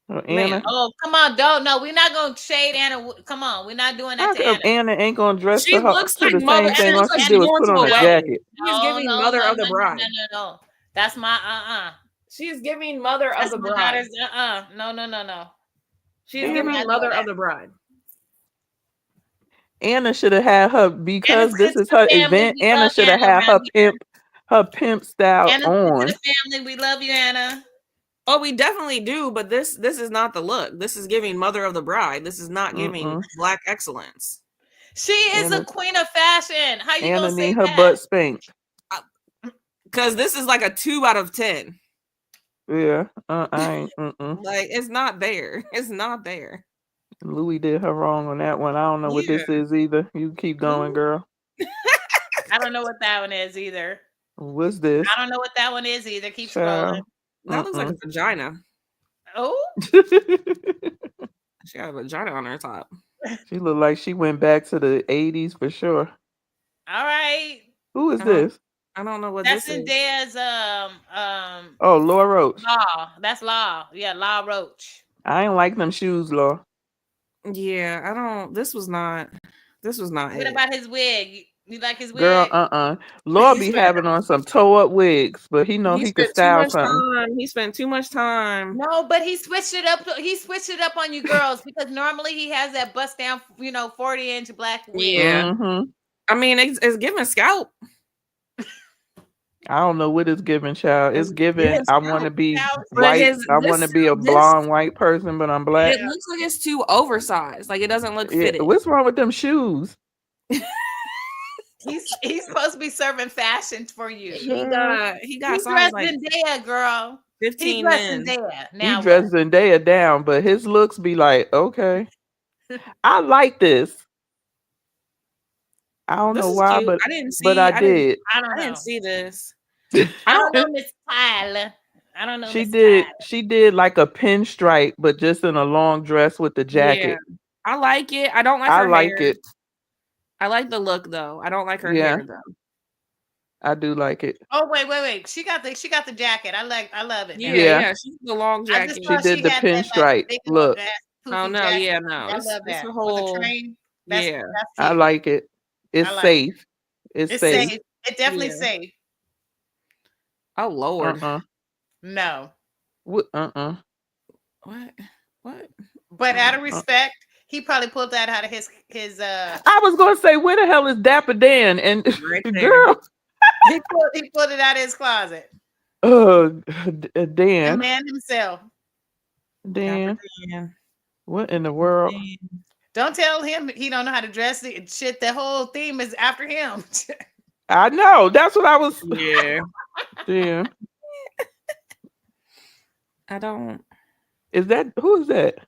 Anna. man, Oh, come on, don't. No, we're not gonna shade Anna. Come on, we're not doing that How to come Anna. Anna ain't gonna dress she looks to like the mother. same She thing? All looks she like did she's was going put to on a a No, wedding. jacket. She is giving no, mother no, of no, the bride. no. That's my She is giving mother of That's the my bride. daughter's No. She is We're giving not Anna. doing mother of that. the bride. Anna should have had her Anna's because good this to is the her family. event. We Anna love should have Anna had around here. her pimp style Anna's good to on. the family. We love you, Anna. Oh, we definitely do, but this is not the look. This is giving mother of the bride. This is not giving Black excellence. She is a queen of fashion. How you Anna gonna say need her that? butt spanked. Because this is like a 2 out of 10. Yeah, I ain't. Like it's not there. It's not there. Louis did her wrong on that one. I don't know what Yeah. this is either. You keep going, girl. I don't know what that one is either. What's this? I don't know what that one is either. Keep Child. scrolling. That looks like a vagina. Oh, She got a vagina on her top. She looked like she went back to the 80s for sure. all right. Who is this? I don't know what That's this is. Zendaya's Oh, Laura Roach. Law. That's Law. Yeah, Law Roach. I ain't like them shoes, Laura. Yeah, I don't. This was not What it. about his wig? You like his wig? Girl, Laura be having on some toe up wigs, but he know He he could spent too style much something. time. He spent too much time. No, but he switched it up. He switched it up on you girls because normally he has that bust down, 40-inch black wig. Yeah. Mm-hmm. I mean, it's giving scalp. I don't know what it's giving, child. It's giving. I want to be But white. I want to be a blonde white person, but I'm black. It looks like it's too oversized. Like it doesn't look Yeah, fitted. what's wrong with them shoes? He's supposed to be serving fashion for you. He got He size dressed like Zendaya, girl. 15 He dressed men. Zendaya. He Now dressed Zendaya down, but his looks be like, okay, I like this. I don't This know is why, cute. but I didn't see. but I did. I don't know. I didn't see this. I don't know Miss Tyler. I don't know. She Miss did. Tyler. She did like a pinstripe, but just in a long dress with the jacket. Yeah, I like it. I don't like I her like hair. it. I like the look though. I don't like her Yeah. hair though. I do like it. Oh wait. She got the jacket. I love it. now. Yeah. She's the long I jacket. just She thought did the had that, pinstripe big look. Oh no, jacket. yeah, no. I love It's that. a With whole. the train. That's Yeah, I cute. like it. It's I like safe. It's It's safe. safe. It's definitely Yeah. safe. oh Lord. No. What? What? But out of respect, he probably pulled that out of his I was gonna say, where the hell is Dapper Dan? And Right there. girl, he pulled it out of his closet. The Dan, man himself. Dan, Dan. what in the world? Don't tell him he don't know how to dress it. Shit, the whole theme is after him. I know. That's what I was. Yeah. Yeah. I don't. Is that who is that?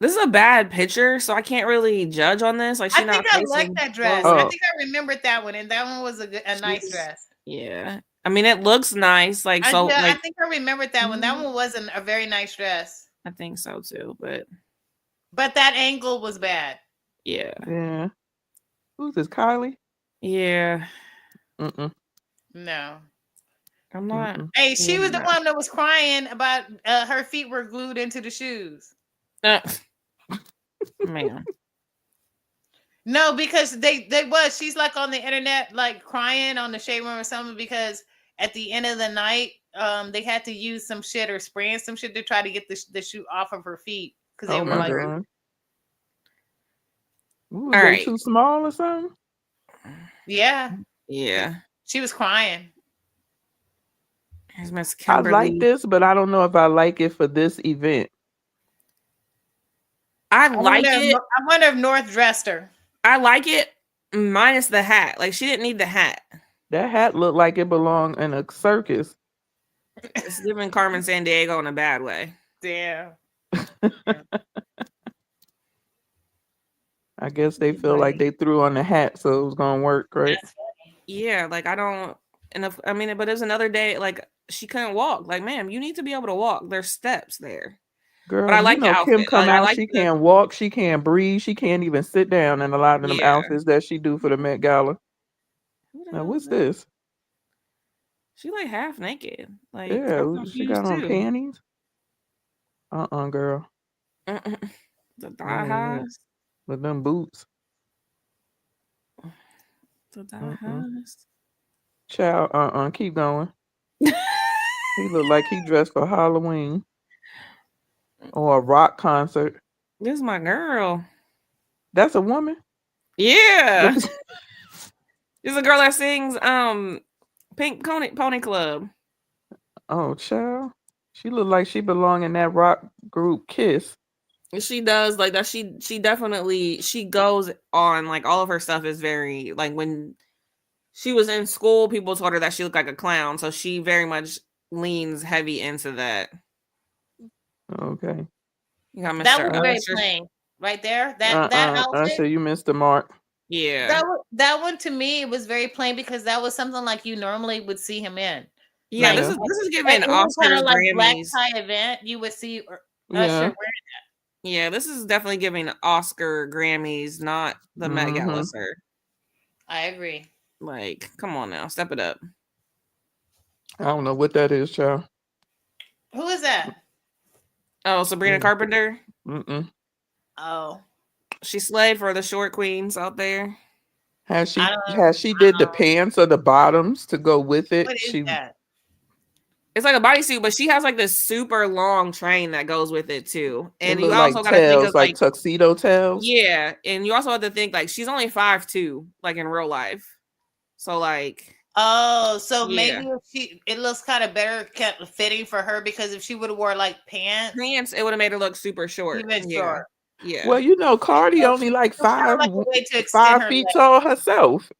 This is a bad picture, so I can't really judge on this. Like, I think I like that dress. Oh. I think I remembered that one, and that one was a nice dress. Yeah, I mean, it looks nice. Like, so, I like, think I remembered that one. That one wasn't a very nice dress. I think so too, but that angle was bad. Yeah. Who's this, Kylie? Yeah. No. I'm not. Hey, she was the one that was crying about her feet were glued into the shoes. Man. No, because she's like on the internet, like crying on the shade room or something, because at the end of the night, they had to use some shit or spraying some shit to try to get the shoe off of her feet because they were like, God. Ooh, All they right. too small or something? Yeah. She was crying. Here's Miss I Kimberly. like this, but I don't know if I like it for this event. I like it. I wonder if North dressed her. I like it minus the hat. Like, she didn't need the hat. That hat looked like it belonged in a circus. It's giving Carmen Sandiego in a bad way. Damn. I guess they feel like they threw on the hat, so it was gonna work, right? Yeah, like I don't. And if, I mean, but it was another day. Like, she couldn't walk. Like, ma'am, you need to be able to walk. There's steps there. Girl, but I like the outfit. Kim come like, out, she can't walk, she can't breathe, she can't even sit down in a lot of them outfits that she do for the Met Gala. Now, what's this? She like half naked. Like, yeah, she got on panties. Girl. The thigh highs. With them boots. The thigh highs. Child, keep going. He look like he dressed for Halloween or a rock concert. This is my girl. That's a woman? Yeah. This is a girl that sings Pink Pony Club. Oh, child. She look like she belong in that rock group Kiss. She does like that. She definitely goes on, like, all of her stuff is very, like, when she was in school, people told her that she looked like a clown, so she very much leans heavy into that. Okay. You got Mr. That was very plain right there. That outfit. So you missed the mark. Yeah. That one to me, it was very plain because that was something like you normally would see him in. Yeah, like, this is giving Oscars, like Grammys. black tie event. You would see Usher wearing that. Yeah, this is definitely giving Oscar, Grammys, not the Met Gala, sir. I agree. Like, come on now, step it up. I don't know what that is, child. Who is that? Oh, Sabrina Carpenter. Oh, she slayed for the short queens out there. Has she did the pants or the bottoms to go with it? What is that? It's like a bodysuit, but she has like this super long train that goes with it too. And you also like got to think of like tuxedo tails. Yeah, and you also have to think like she's only 5'2", like in real life. So like, so maybe it looks kind of better kept fitting for her, because if she would have wore like pants, it would have made her look super short. Even short. Yeah. Well, you know, Cardi only like 5 feet tall herself.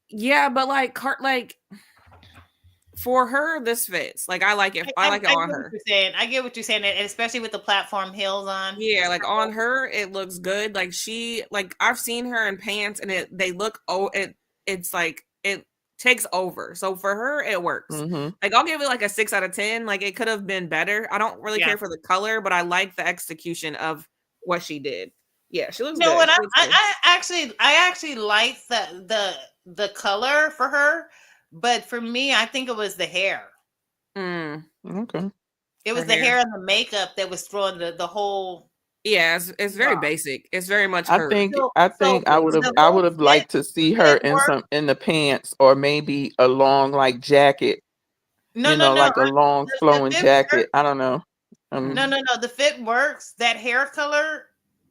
Yeah, but like for her, this fits. Like, I like it. I like it on her. I get what you're saying, and especially with the platform heels on. Yeah, like on her, it looks good. Like I've seen her in pants, and they look. It's like it takes over. So for her, it works. Like, I'll give it like a 6 out of 10. Like, it could have been better. I don't really care for the color, but I like the execution of what she did. Yeah, she looks. You know good. what? I actually like the color for her. But for me, I think it was the hair. Okay. It was the hair and the makeup that was throwing the whole. Yeah, it's very basic. It's very much her. I think I would have liked to see her in the pants, or maybe a long like jacket. Like a long flowing jacket. I don't know. No. The fit works. That hair color,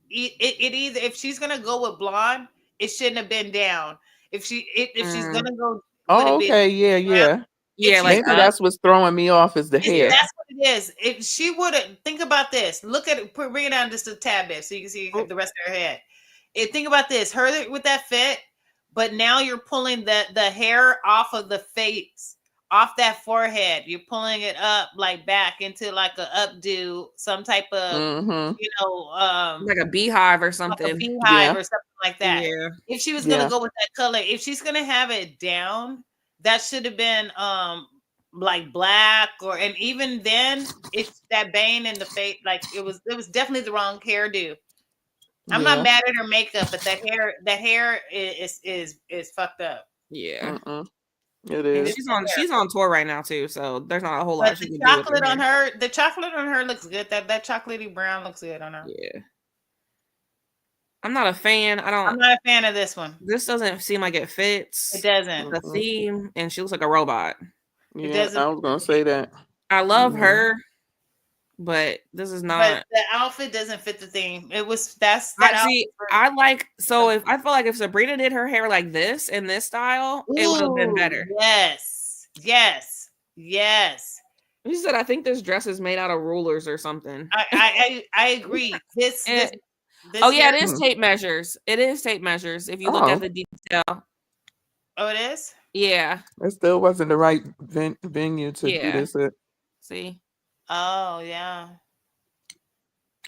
it either, if she's gonna go with blonde, it shouldn't have been down. If she's gonna go. Oh, okay. Yeah. Like maybe that's what's throwing me off is the hair. That's what it is. If she would have, think about this. Look at it. Bring it down just a tad bit so you can see the rest of her head. Think about this. Her with that fit, but now you're pulling the hair off of the face, off that forehead. You're pulling it up like back into like a updo, some type of like a beehive or like a something. beehive or something like that. Yeah. If she was gonna go with that color, if she's gonna have it down, that should have been like black and even then it's that bane in the face. Like it was definitely the wrong hairdo. I'm not mad at her makeup, but that hair is fucked up. Yeah. It is. She's on tour right now too, so there's not a whole lot she can do with chocolate on her. The chocolate on her looks good. That chocolatey brown looks good on her. Yeah. I'm not a fan. I'm not a fan of this one. This doesn't seem like it fits. It doesn't. The theme, and she looks like a robot. Yeah, it doesn't. I was gonna say that. I love her, but this is not. But the outfit doesn't fit the theme. It was that's that. I like so if I feel like if Sabrina did her hair like this in this style, it would have been better. Yes. She said, "I think this dress is made out of rulers or something." I agree. This oh yeah, it is tape measures. It is tape measures. If you look at the detail. Oh, it is? Yeah. It still wasn't the right venue to do this at. See? Oh, yeah.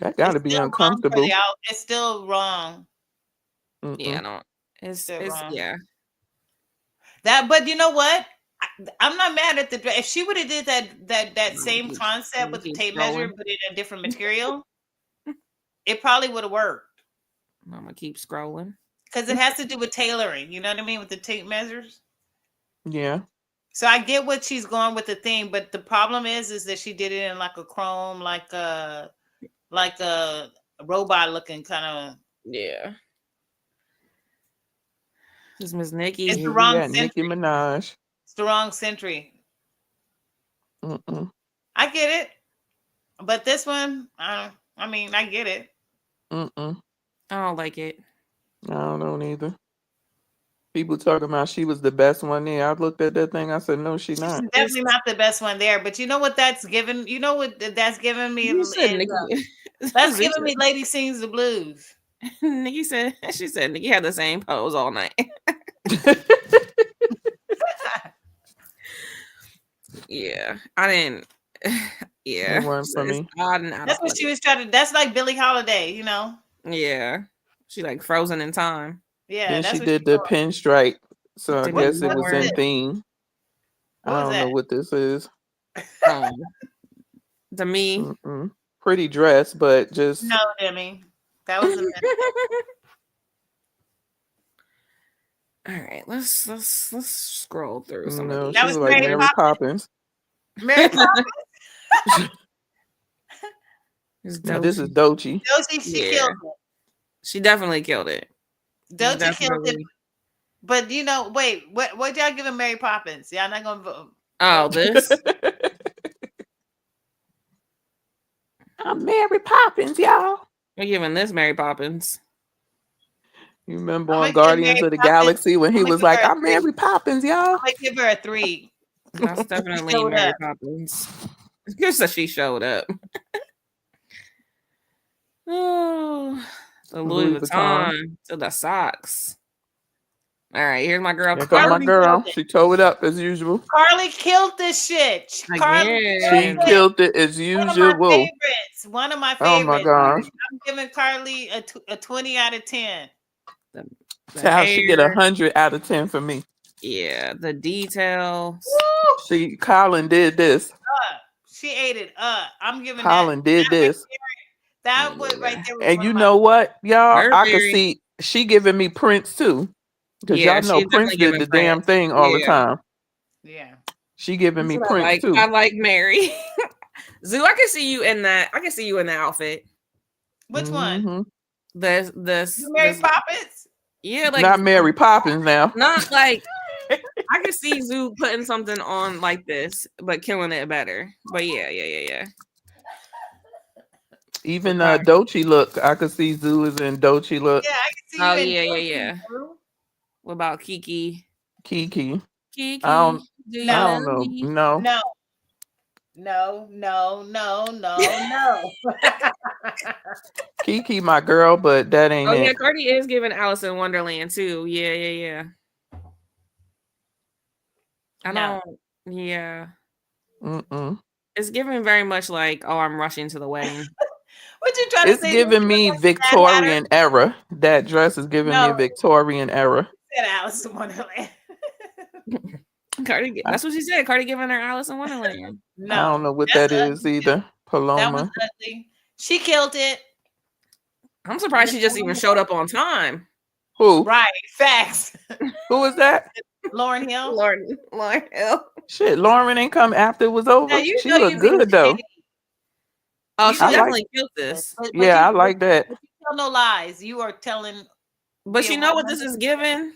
That got to be uncomfortable. It's still wrong. Yeah, no. It's wrong. Yeah. But you know what? I'm not mad at the dress. If she would have did that same concept with the tape measure, but in a different material, it probably would have worked. I'm gonna keep scrolling because it has to do with tailoring. You know what I mean with the tape measures. Yeah. So I get what she's going with the thing, but the problem is that she did it in like a chrome, like a robot looking kind of. Yeah. This is Miss Nicki. It's the wrong century. Nicki Minaj. It's the wrong century. I get it, but this one, I get it. I don't like it. I don't know neither. People talking about she was the best one there. I looked at that thing. I said, no, she's not. She's definitely not the best one there. But you know what that's given? You know what that's given me? That's giving me Lady Sings the Blues. Nicki said, she said Nicki had the same pose all night. Yeah, I didn't. Yeah, it wasn't for me. That's what she was trying to. That's like Billie Holiday, you know. Yeah, she like frozen in time. Yeah, then she did the pinstripe, so I guess it was in theme. I don't know what this is. To me, pretty dress, but just no, Demi. That was a all right, let's scroll through some of these. That was like Mary Poppins. Mary Poppins. Now this is Doechii. Doechii, she killed it. She definitely killed it. Doechii killed it. But you know, wait, what y'all giving Mary Poppins? Y'all not gonna vote? Oh, this. I'm Mary Poppins, y'all. We're giving this Mary Poppins. You remember on Guardians of the Galaxy when he was like, I'm Mary Poppins, y'all? I give her a 3. That's definitely Mary Poppins. Just that she showed up. Oh, the Louis Vuitton to the socks. All right, here's my girl. Here comes my girl. She tore it up as usual. Carly killed this shit. She killed it as usual. One of my favorites. Oh my gosh. I'm giving Carly a 20 out of 10. Child, she get 100 out of 10 for me. Yeah, the details. Colin did this. She ate it up. I'm giving Colin did this. That was right there. And you know what, y'all? I could see she giving me Prince too. Because y'all know Prince did the damn thing all the time. Yeah. She giving me Prince too. I like Mary. Zoo, I can see you in that. I can see you in the outfit. Which one? This Mary Poppins? Yeah, like not Mary Poppins now. Not like I can see Zoo putting something on like this, but killing it better. But yeah. Even Doechii look. I could see Zoo is in Doechii look. Yeah, I can see you yeah. What about Kiki? Kiki. I don't know. No. Kiki, my girl, but that ain't it. Yeah, Cardi is giving Alice in Wonderland too. Yeah. I Yeah. Mm-mm. It's giving very much like, oh, I'm rushing to the wedding. What you trying to It's say? giving me Victorian era. That dress is giving me a No, Victorian era. said Alice in Wonderland. Cardi, that's what she said. Cardi giving her Alice in Wonderland. I don't No, know what that's that is ugly too. either. That was Paloma. ugly. She killed it. I'm surprised she just even showed up on time. Who? Right. Facts. Who is that? Lauren Hill. Lauren Hill. Shit, Lauren ain't come after it was Now over. you She know look you being good though. shady. Oh, You she I being like. definitely killed this. but Yeah, I you like that. but you tell no lies. You are telling But you being know what this is giving?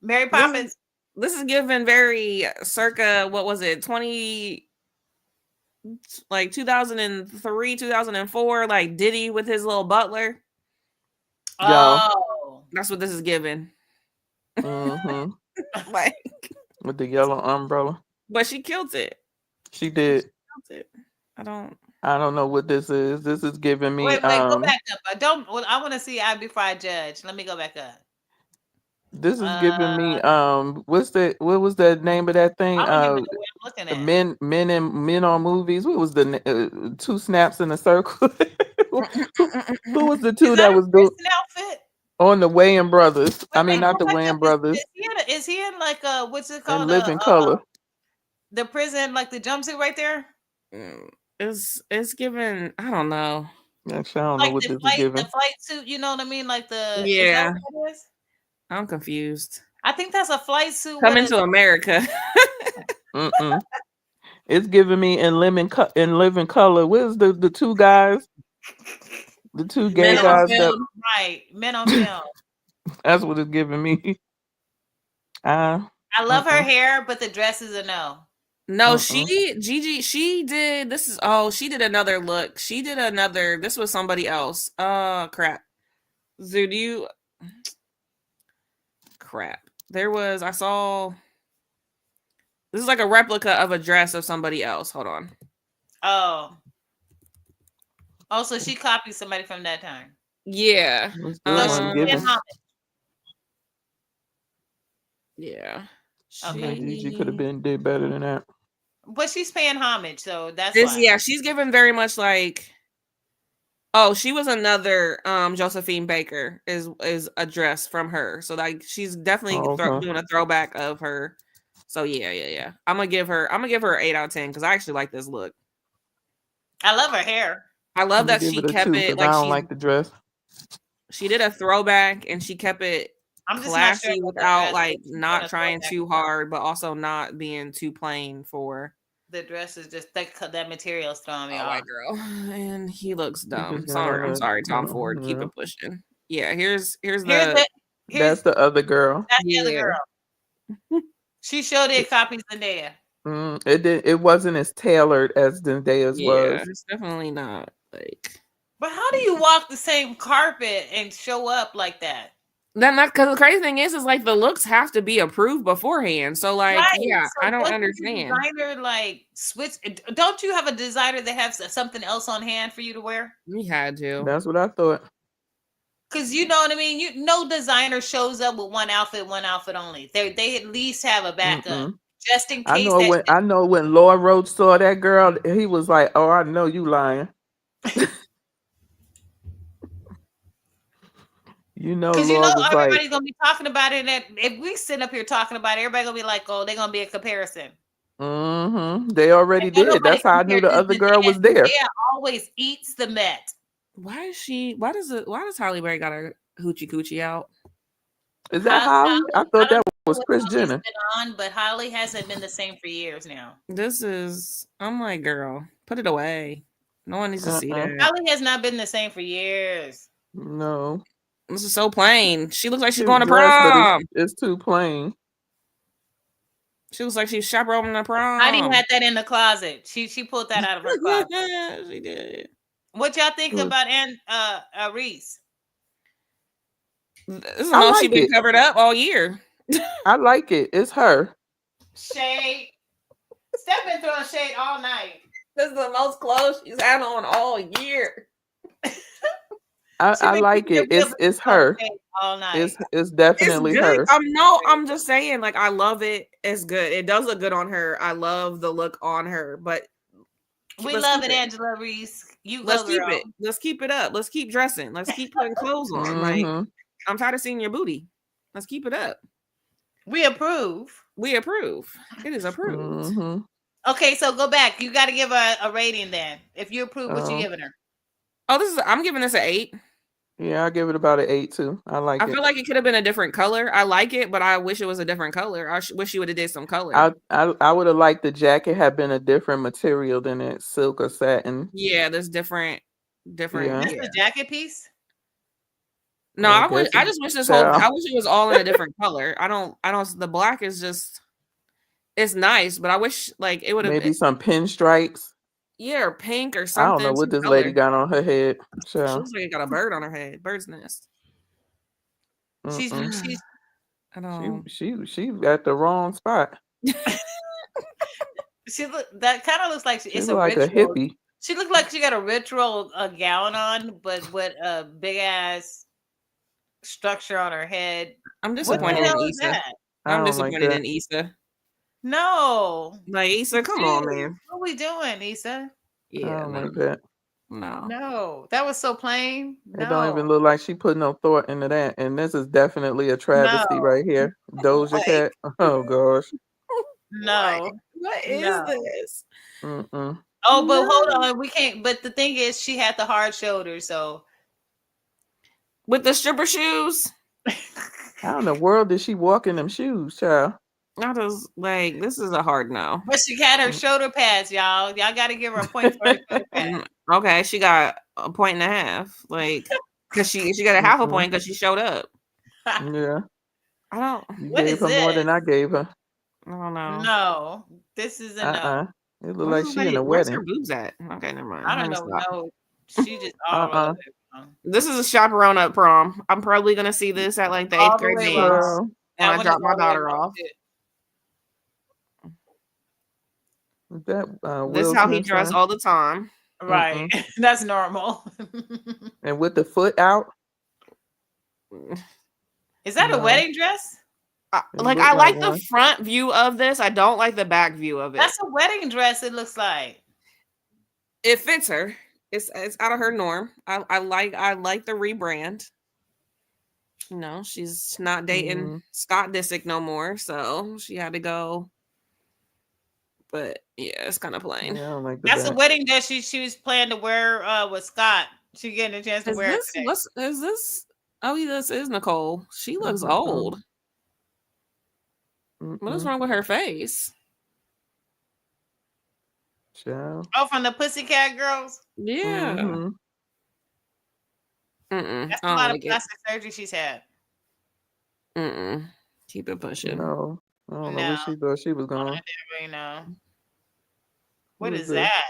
Mary This Poppins. this is given very circa, what was it, 2003, 2004, like Diddy with his little butler. Yo. Oh. That's what this is given. Mm-hmm. Like, With the yellow umbrella. but she killed it. She did. Killed it. I don't know what this is. This is giving me Wait, go back up. I want to see before I judge. Let me go back up. this is giving me what was the name of that thing? I don't even know what I'm looking at. Men on movies. What was the two snaps in a circle? who was the two Is that that a was doing Kristen outfit? on the Wayans brothers? I mean, Wait, not go the back up. Wayans brothers. Is he in like what's it In called? Living Color. The prison, like the jumpsuit right there? it's given, I don't know. Actually, I don't know Like what this is the giving. flight suit, you know what I mean? Like is that Yeah. what that is? I'm confused. I think that's a flight suit. Coming to America. Mm-mm. It's giving me in Living Color. Where's the two guys? The two gay Men on guys that film. Right, men on film. that's what it's giving me. I love her hair, but the dress is a no. No, Gigi, she did she did another look. This was somebody else. Crap. Crap. I saw this is like a replica of a dress of somebody else. Hold on. Oh. Also, she copied somebody from that time. Yeah. Yeah. Gigi could have did better than that. But she's paying homage, so that's why. Yeah, she's given very much like. Oh, she was another Josephine Baker is a dress from her. So like she's definitely doing a throwback of her. So yeah. I'm gonna give her an 8 out of 10 because I actually like this look. I love her hair. I love that she kept it like I don't like the dress. She did a throwback and she kept it classy without like not trying too hard, but also not being too plain for. The dress is just that material is throwing me off. White girl, and he looks dumb. I'm sorry, Tom Ford. Keep it pushing. Yeah, here's that's the other girl. That's the other girl. She showed it copies Zendaya. It wasn't as tailored as Zendaya's was. It's definitely not like. But how do you walk the same carpet and show up like that? Because the crazy thing is like the looks have to be approved beforehand. So like, so I don't understand. Designer like switch. Don't you have a designer that has something else on hand for you to wear? We had to. That's what I thought. Because you know what I mean. No designer shows up with one outfit only. They at least have a backup just in case. I know when Lloyd Roach saw that girl, he was like, "Oh, I know you lying." Because everybody's gonna be talking about it, and if we sit up here talking about it, everybody's gonna be like, "Oh, they're gonna be a comparison." They already did. That's how I knew the other girl was there. Yeah, always eats the Met. Why does Halle Berry got her hoochie coochie out? Is that Holly? I thought that was Kris Jenner. But Holly hasn't been the same for years now. I'm like, girl, put it away. No one needs to see that. Holly has not been the same for years. No. This is so plain. She looks like she's going to prom. It's too plain. She looks like she's chaperoning the prom. Heidi had that in the closet. She pulled that out of her closet. She did. What y'all think about Reese? This is how she's been covered up all year. I like it. It's her. Shade. Steph been throwing shade all night. This is the most clothes she's had on all year. She I been like keeping it. it real It's on her. tape all night. It's It's definitely good. her. I'm just saying, like, I love it. It's good. It does look good on her. I love the look on her, but We let's love keep it, it. Angela Reese. You Let's go, keep girl. it. Let's keep it up. Let's keep dressing. Let's keep putting clothes on. Like, Mm-hmm. I'm tired of seeing your booty. Let's keep it up. We approve. We approve. It is approved. Mm-hmm. Okay, so go back. You got to give her a rating then. If you approve, what you giving her? Oh, I'm giving this an 8. Yeah, I give it about an 8 too. I like I it. feel like it could have been a different color. I like it, but I wish it was a different color. I wish you would have did some color. I would have liked the jacket had been a different material than it, silk or satin. Yeah, there's different. Yeah. This is a jacket piece? No, I guess I just wish child. I wish it was all in a different color. I don't the black is just it's nice, but I wish like it would have Maybe some pinstripes. yeah, or pink or I don't something. know what Some this color. lady got on her head. She Child. looks like it got a bird on her head, bird's nest. She's I don't She got the wrong spot. she look that kind of looks like She it's look a like a ritual. hippie. She looked like she got a ritual gown on, but with a big ass structure on her head. I'm What the disappointed in hell is Issa. that? I I'm don't like disappointed that. in Issa. No. Like Issa, come on, man. What we doing, Issa? I Yeah, don't no. like that. No. No. That was so plain. It don't even No. look like she put no thought into that. And this is definitely a travesty No. right here. Doja Like, Cat. Oh gosh. No. What is No. this? Mm-mm. Oh, but hold No. on. We can't. But the thing is, she had the hard shoulder. So With the stripper shoes? How in the world did she walk in them shoes, child? I just like this is a hard no. But she had her shoulder pads, y'all. Y'all got to give her a point for her shoulder pads. Okay, she got a point and a half. Like because she got a half a Mm-mm. point because she showed up. Yeah. I don't You What gave is her more this? than I gave her. know. No, this is a no. It looked like she in a Where's her wedding. boobs at? Okay, never mind. I Let don't me know. stop. No, she just all Uh-uh. over it. This is a chaperone at prom. I'm probably gonna see this at like the 8th All the grade way dance wrong. Girl, when That I one drop is my all the way daughter wrong, off. too. is that This is Will how he Smith's dressed son? all the time. Right. That's normal. And with the foot out? Is that a No. wedding dress? It Like looked I like like the one. front view of this. I don't like the back view of it. That's a wedding dress, it looks like. It fits her. It's out of her norm. I like the rebrand. You know, she's not dating Scott Disick no more, so she had to go. But yeah, it's kind of plain. Yeah, I don't like the That's a back. wedding dress she was planning to wear with Scott. She getting a chance to wear it today. Is this? Oh, yeah, this is Nicole. She looks Mhm. old. What is Mm-mm. wrong with her face? Child. Oh, from the Pussycat Girls? Yeah. Mhm. That's I a lot don't of like it. plastic surgery she's had. Keep it pushing. No. I don't know No. where she thought she was I going. didn't really know. What Who is this? that?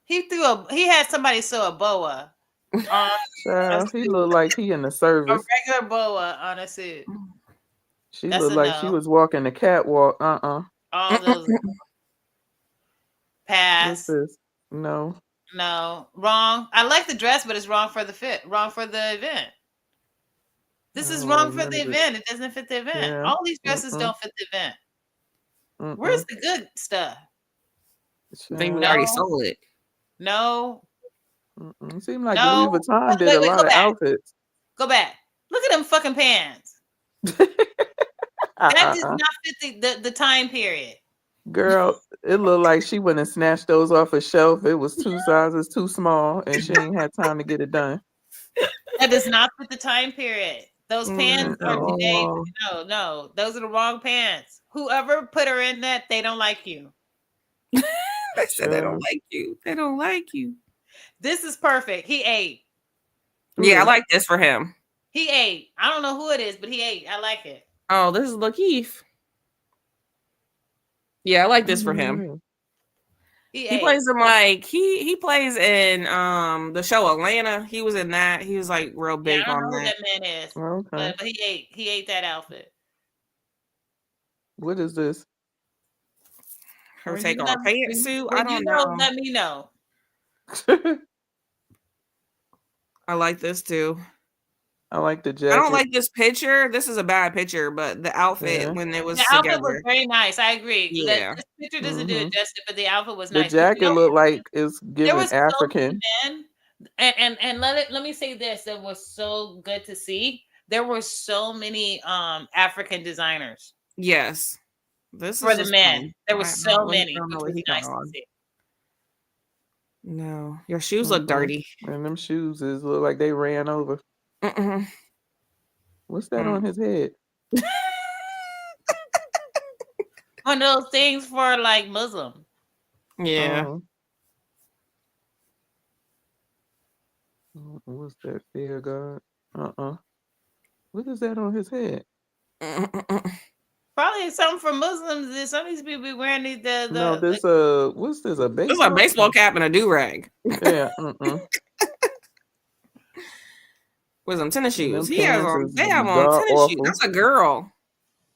He had somebody sew a boa on Child, he looked like he in the a service. regular boa on a suit. She That's looked a like no. she was walking the catwalk. All those What's pass. this? No. No, wrong. I like the dress, but it's wrong for the fit. Wrong for the event. This is I don't wrong like for none the of it. event. It doesn't fit the event. Yeah. All these dresses Mm-mm. don't fit the event. Mm-mm. Where's the good stuff? They Child. already No. sold it. No. Mm-mm. It seemed like No. Louis Vuitton did a Wait, lot go of back. outfits. Go back. Look at them fucking pants. That does not fit the time period. Girl, it looked like she went and snatched those off a shelf. It was 2 sizes too small, and she ain't had time to get it done. That does not fit the time period. Those pants are today. Oh. No. Those are the wrong pants. Whoever put her in that, they don't like you. They said they don't like you. They don't like you. This is perfect. He ate. Yeah, I like this for him. He ate. I don't know who it is, but he ate. I like it. Oh, this is Lakeith. Yeah, I like this for him. He plays in like he plays in the show Atlanta. He was in that. He was like real big I don't on know who that. that man is. Okay. But he ate. He ate that outfit. What is this? Her take off pantsuit. I don't know. Let me know. I like this too. I like the jacket. I don't like this picture. This is a bad picture, but the outfit when it was the together. outfit was very nice. I agree. Yeah. This picture doesn't do it justice, but the outfit was The nice. jacket looked like it's There giving was African. so many men, and let me say this, that was so good to see. There were so many African designers. Yes. This for is the just men. fun. There were so many, I don't know which what was he got nice to on. see. No, your shoes look dirty. And them shoes look like they ran over. What's that on his head? One of those things for like Muslim. Yeah. What's that? Fear God. What is that on his head? Probably something for Muslims. Some of these people be wearing the No, this what's this? A baseball? This is a baseball cap and a do rag. Yeah. With some tennis And them shoes. He has on. pants They is have on god tennis shoes. awful. That's a girl.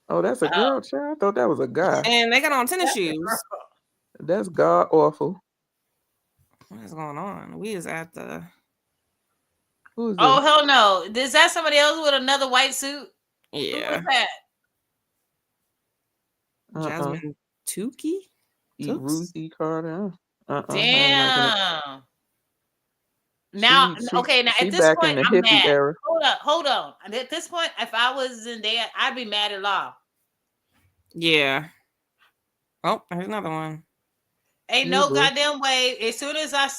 Oh, that's a girl, child. I thought that was a guy. And they got on tennis shoes. That's god awful. What is going on? We is at the. Who is Oh this? hell no! Is that somebody else with another white suit? Yeah. Who was that? Jasmine Tukey? Ruthie Carter. Damn. Now, okay. Now she at this back point, in the I'm hippie mad. era. Hold on. At this point, if I was Zendaya, I'd be mad at Law. Yeah. Oh, there's another one. Ain't no goddamn way. As soon as I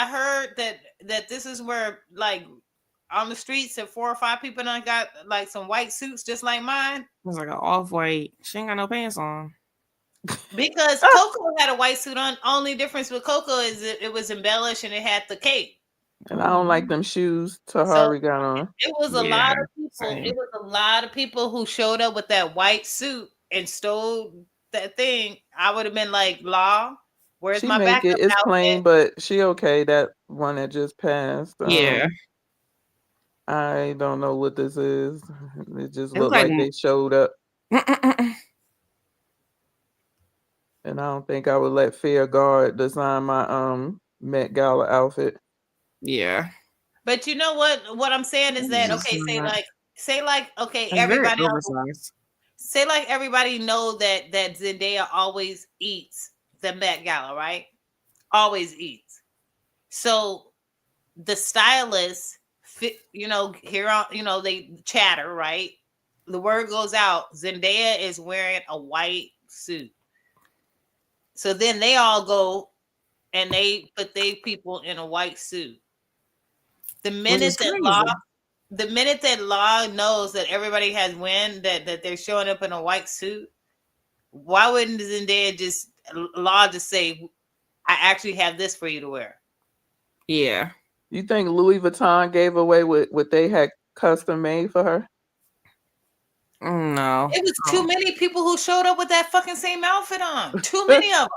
heard that this is where like on the streets that 4 or 5 people done got like some white suits just like mine. It was like an off-white. She ain't got no pants on. Because Coco had a white suit on. Only difference with Coco is it was embellished and it had the cape. And I don't like them shoes Tahari got on. It was a lot of people. Same. It was a lot of people who showed up with that white suit and stole that thing. I would have been like, Law, where's She my make backup it. It's outfit? plain, but she okay. That one that just passed. Yeah. I don't know what this is. It just looked like they showed up. And I don't think I would let Fear God design my Met Gala outfit. Yeah. But you know what I'm saying is that okay, say like okay, everybody say like everybody know that Zendaya always eats the Met Gala, right? Always eats. So the stylists here on they chatter, right? The word goes out, Zendaya is wearing a white suit. So then they all go and they put their people in a white suit. The minute that Law knows that everybody has wind that they're showing up in a white suit, why wouldn't Zendaya just say, I actually have this for you to wear? Yeah. You think Louis Vuitton gave away what they had custom made for her? No. It was too many people who showed up with that fucking same outfit on. Too many of them.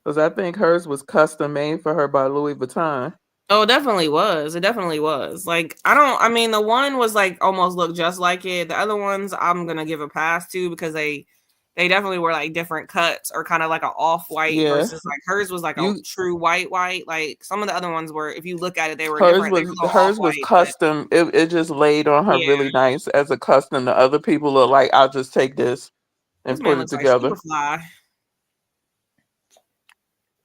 Because I think hers was custom made for her by Louis Vuitton. Oh, it definitely was. It definitely was. Like, I mean, the one was like almost looked just like it. The other ones I'm going to give a pass to because they definitely were like different cuts or kind of like an off-white versus like hers was like a true white. Like some of the other ones were, if you look at it, they were different. Hers was custom. It just laid on her really nice as a custom. The other people look like, I'll just take this and put it together. Like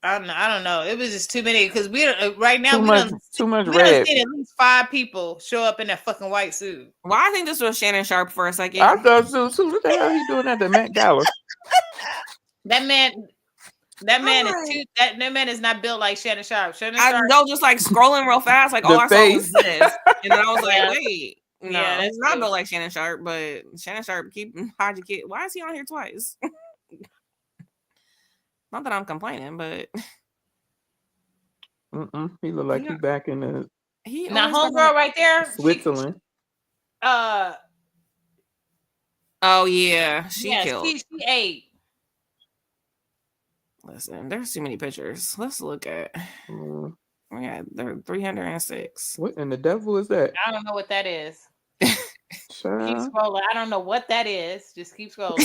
I don't know. It was just too many because we right now too much red. Seen at least 5 people show up in that fucking white suit. Well, I think this was Shannon Sharp for a second. I thought so too. What the hell he doing at the Met Gala? That man is not built like Shannon Sharp. I know, just like scrolling real fast, like all I saw was this, and then I was like, wait, no, it's not built like Shannon Sharp, but Shannon Sharp hide your kid. Why is he on here twice? Not that I'm complaining, but he look like he back in the now homegirl right there, Switzerland. Oh yeah, she killed. She ate. Listen, there's too many pictures. Let's look at. Yeah, they're 306. What in the devil is that? I don't know what that is. Keep scrolling. I don't know what that is. Just keep scrolling.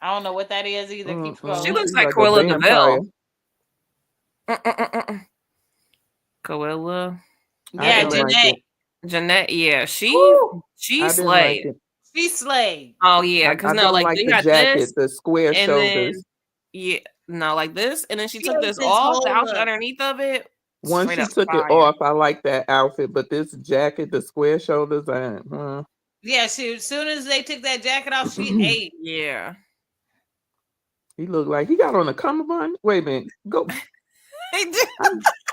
I don't know what that is either. Keep scrolling. She looks like Cruella de Vil. Coella. Yeah, Janae. Jeanette, yeah, she I didn't like slayed. it. She slayed. Oh yeah, because I no, don't like like they the had jacket, this, the square and shoulders. then yeah, no, like this, and then she She took ate this this off, whole the outfit look. underneath of it, Once straight she up took it fire. off, I like that outfit, but this jacket, the square shoulders, Yeah, she as soon as they took that jacket off, she ate. Yeah. he looked like he got on a cummerbund. Wait a minute, go. He did.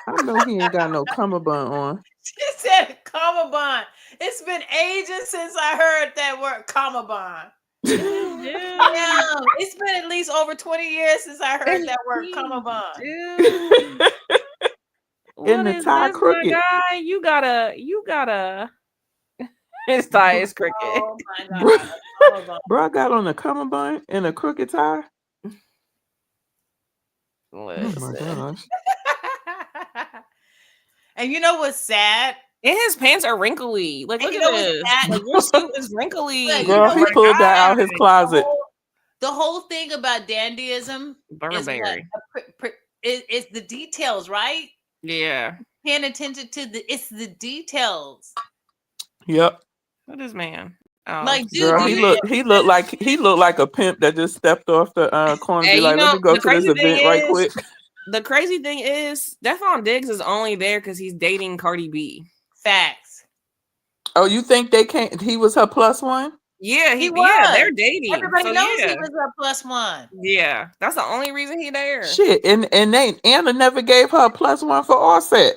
I know he ain't got no cummerbund on. She said cummerbund. It's been ages since I heard that word cummerbund. Yeah, it's been at least over 20 years since I heard that word cummerbund. In What the is tie this, my crooked. guy? You gotta. His tie is crooked. Oh my god, cummerbund. Bro got on a cummerbund and a crooked tie. Oh my gosh. And you know what's sad? And his pants are wrinkly. Like, look You at know what's this. sad? Like, your suit is wrinkly. But you Girl, know he what? pulled that out his closet. The whole thing about dandyism is what Burberry. it's the details, right? Yeah. Paying attention to it's the details. Yep. What is man? Oh, Like, dude, Girl, he looked like a pimp that just stepped off the corner. Hey, Be like, let me go the to this crazy thing event right is- quick. The crazy thing is, Stephon Diggs is only there because he's dating Cardi B. Facts. Oh, you think they can't? He was her plus one? Yeah, He yeah, was. they're dating. Everybody So, knows yeah. he was a +1. Yeah, that's the only reason he there. Shit, and Anna never gave her a plus one for Offset.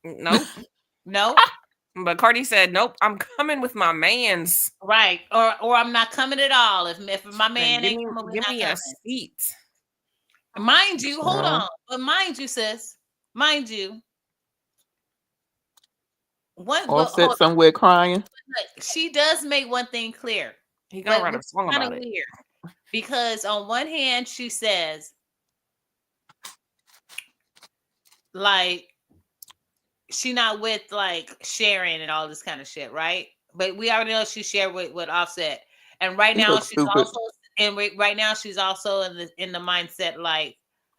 Nope. Nope. But Cardi said, "Nope, I'm coming with my mans." Right. Or I'm not coming at all. If my man Give ain't me, coming, we're give not me a coming. seat. Mind you, hold Wow. on. But mind you, sis, mind you, Offset somewhere crying. she does make one thing clear. He gonna write a which is song kinda about it. weird, because on one hand she says, like, she not with like Sharon and all this kind of shit, right? But we already know she shared with Offset, and right He now looks she's stupid. also right now she's also in the mindset like,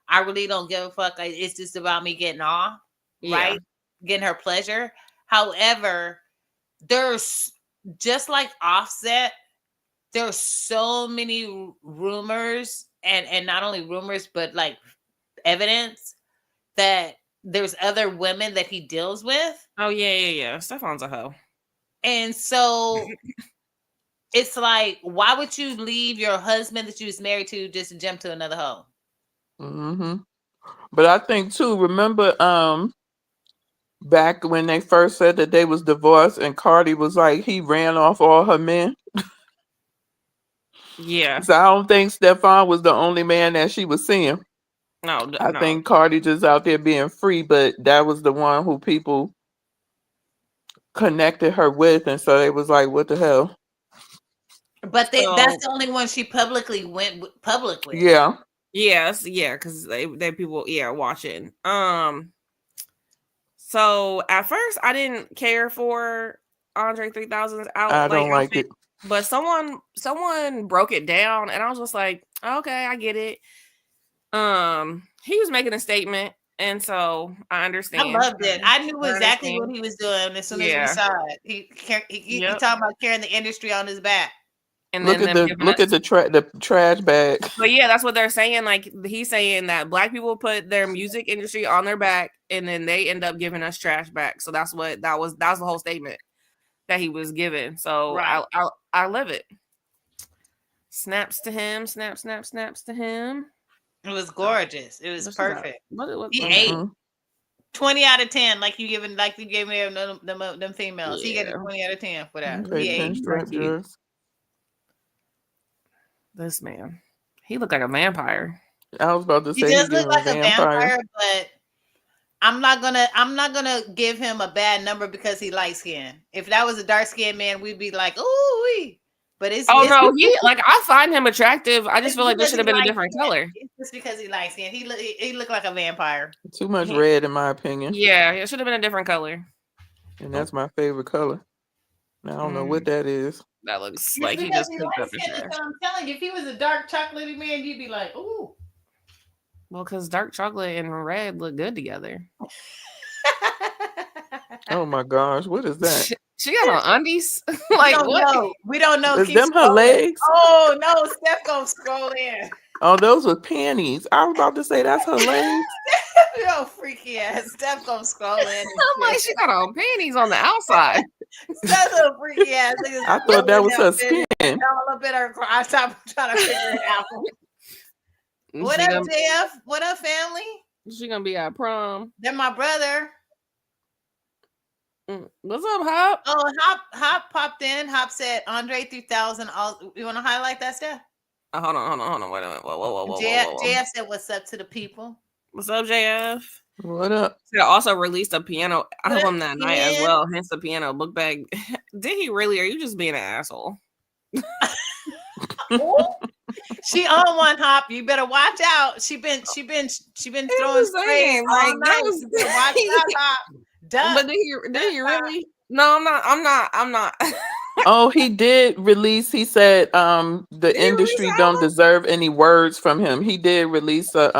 I really don't give a fuck. Like, it's just about me getting off, right? Getting her pleasure. However, there's just like Offset, there's so many rumors and not only rumors but like evidence that there's other women that he deals with. Oh yeah. Stephon's a hoe. And so it's like, why would you leave your husband that you was married to just to jump to another hoe? Mm-hmm. But I think too, remember back when they first said that they was divorced and Cardi was like, he ran off all her men. Yeah. So I don't think Stephon was the only man that she was seeing. No. I think Cardi just out there being free, but that was the one who people connected her with, and so they was like, what the hell? But that's the only one she publicly went public with. Yeah. Yes, yeah, because they people watching. So at first I didn't care for Andre 3000's I don't like outfit, it. but someone broke it down, and I was just like, okay, I get it. He was making a statement, and so I understand. I loved it. I knew exactly what he was doing as soon as we saw it. He talking about carrying the industry on his back. And look at the trash bag. But yeah, that's what they're saying. Like, he's saying that Black people put their music industry on their back, and then they end up giving us trash back. So that was the whole statement that he was given. So right. I love it. Snaps to him. Snaps to him. It was gorgeous. It was perfect. He ate 20 out of 10, like you gave me them females. He gave it 20 out of 10 for that. He ate. This man, he looked like a vampire. I was about to say he does look like a vampire, but I'm not gonna give him a bad number because he light skinned. If that was a dark skinned man, we'd be like, ooh. But no, I find him attractive. I just feel like this should have been a different color. It's just because he light skinned. He looked like a vampire. Too much red, in my opinion. Yeah, it should have been a different color. And that's my favorite color. Now, I don't know what that is. That looks like he just picked up his trash. I'm telling you, if he was a dark chocolatey man, you'd be like, ooh. Well, because dark chocolate and red look good together. Oh my gosh, what is that? She got on undies. We Like don't what? know. We don't know. Is Keep them her scrolling. legs? Oh no, Steph gonna scroll in. Oh, those were panties. I was about to say that's her legs. Yo, freaky ass. Steph gonna scroll in. I'm like, she got on panties on the outside. Steph's a freaky ass. I thought that was her skin. All up in her. I'm trying to figure it out. What up, JF? What up, family? She gonna be at prom. They're my brother. What's up, Hop? Oh, Hop popped in. Hop said Andre 3000. You want to highlight that stuff? Hold on. Wait a minute. Whoa. JF said, "What's up to the people?" What's up, JF? What up? She also released a piano album that night as well. Hence the piano book bag. Did he really? Are you just being an asshole? She on one, Hop. You better watch out. She been throwing sprays all night. You better watch out, Hop. Duh. But did he really? No, I'm not. Oh, he did release. He said the industry don't deserve any words from him. He did release a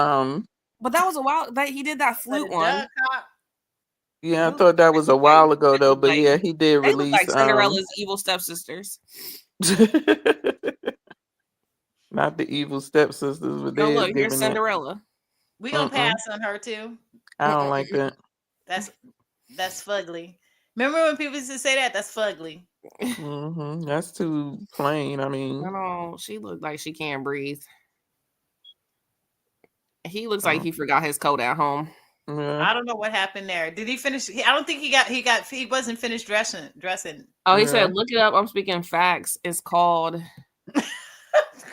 But that was a while that he did that flute one. Yeah, I thought that was a while ago though. But yeah, he did They look release like Cinderella's evil stepsisters. Not the evil stepsisters, but No, they look, here's Cinderella. We gonna pass on her too. I don't like that. That's fugly. Remember when people used to say that? That's fugly. That's too plain. I mean, no, she looked like she can't breathe. He looks like he forgot his coat at home. Yeah. I don't know what happened there. Did he finish? I don't think he wasn't finished dressing. Oh, he said, look it up. I'm speaking facts. It's called.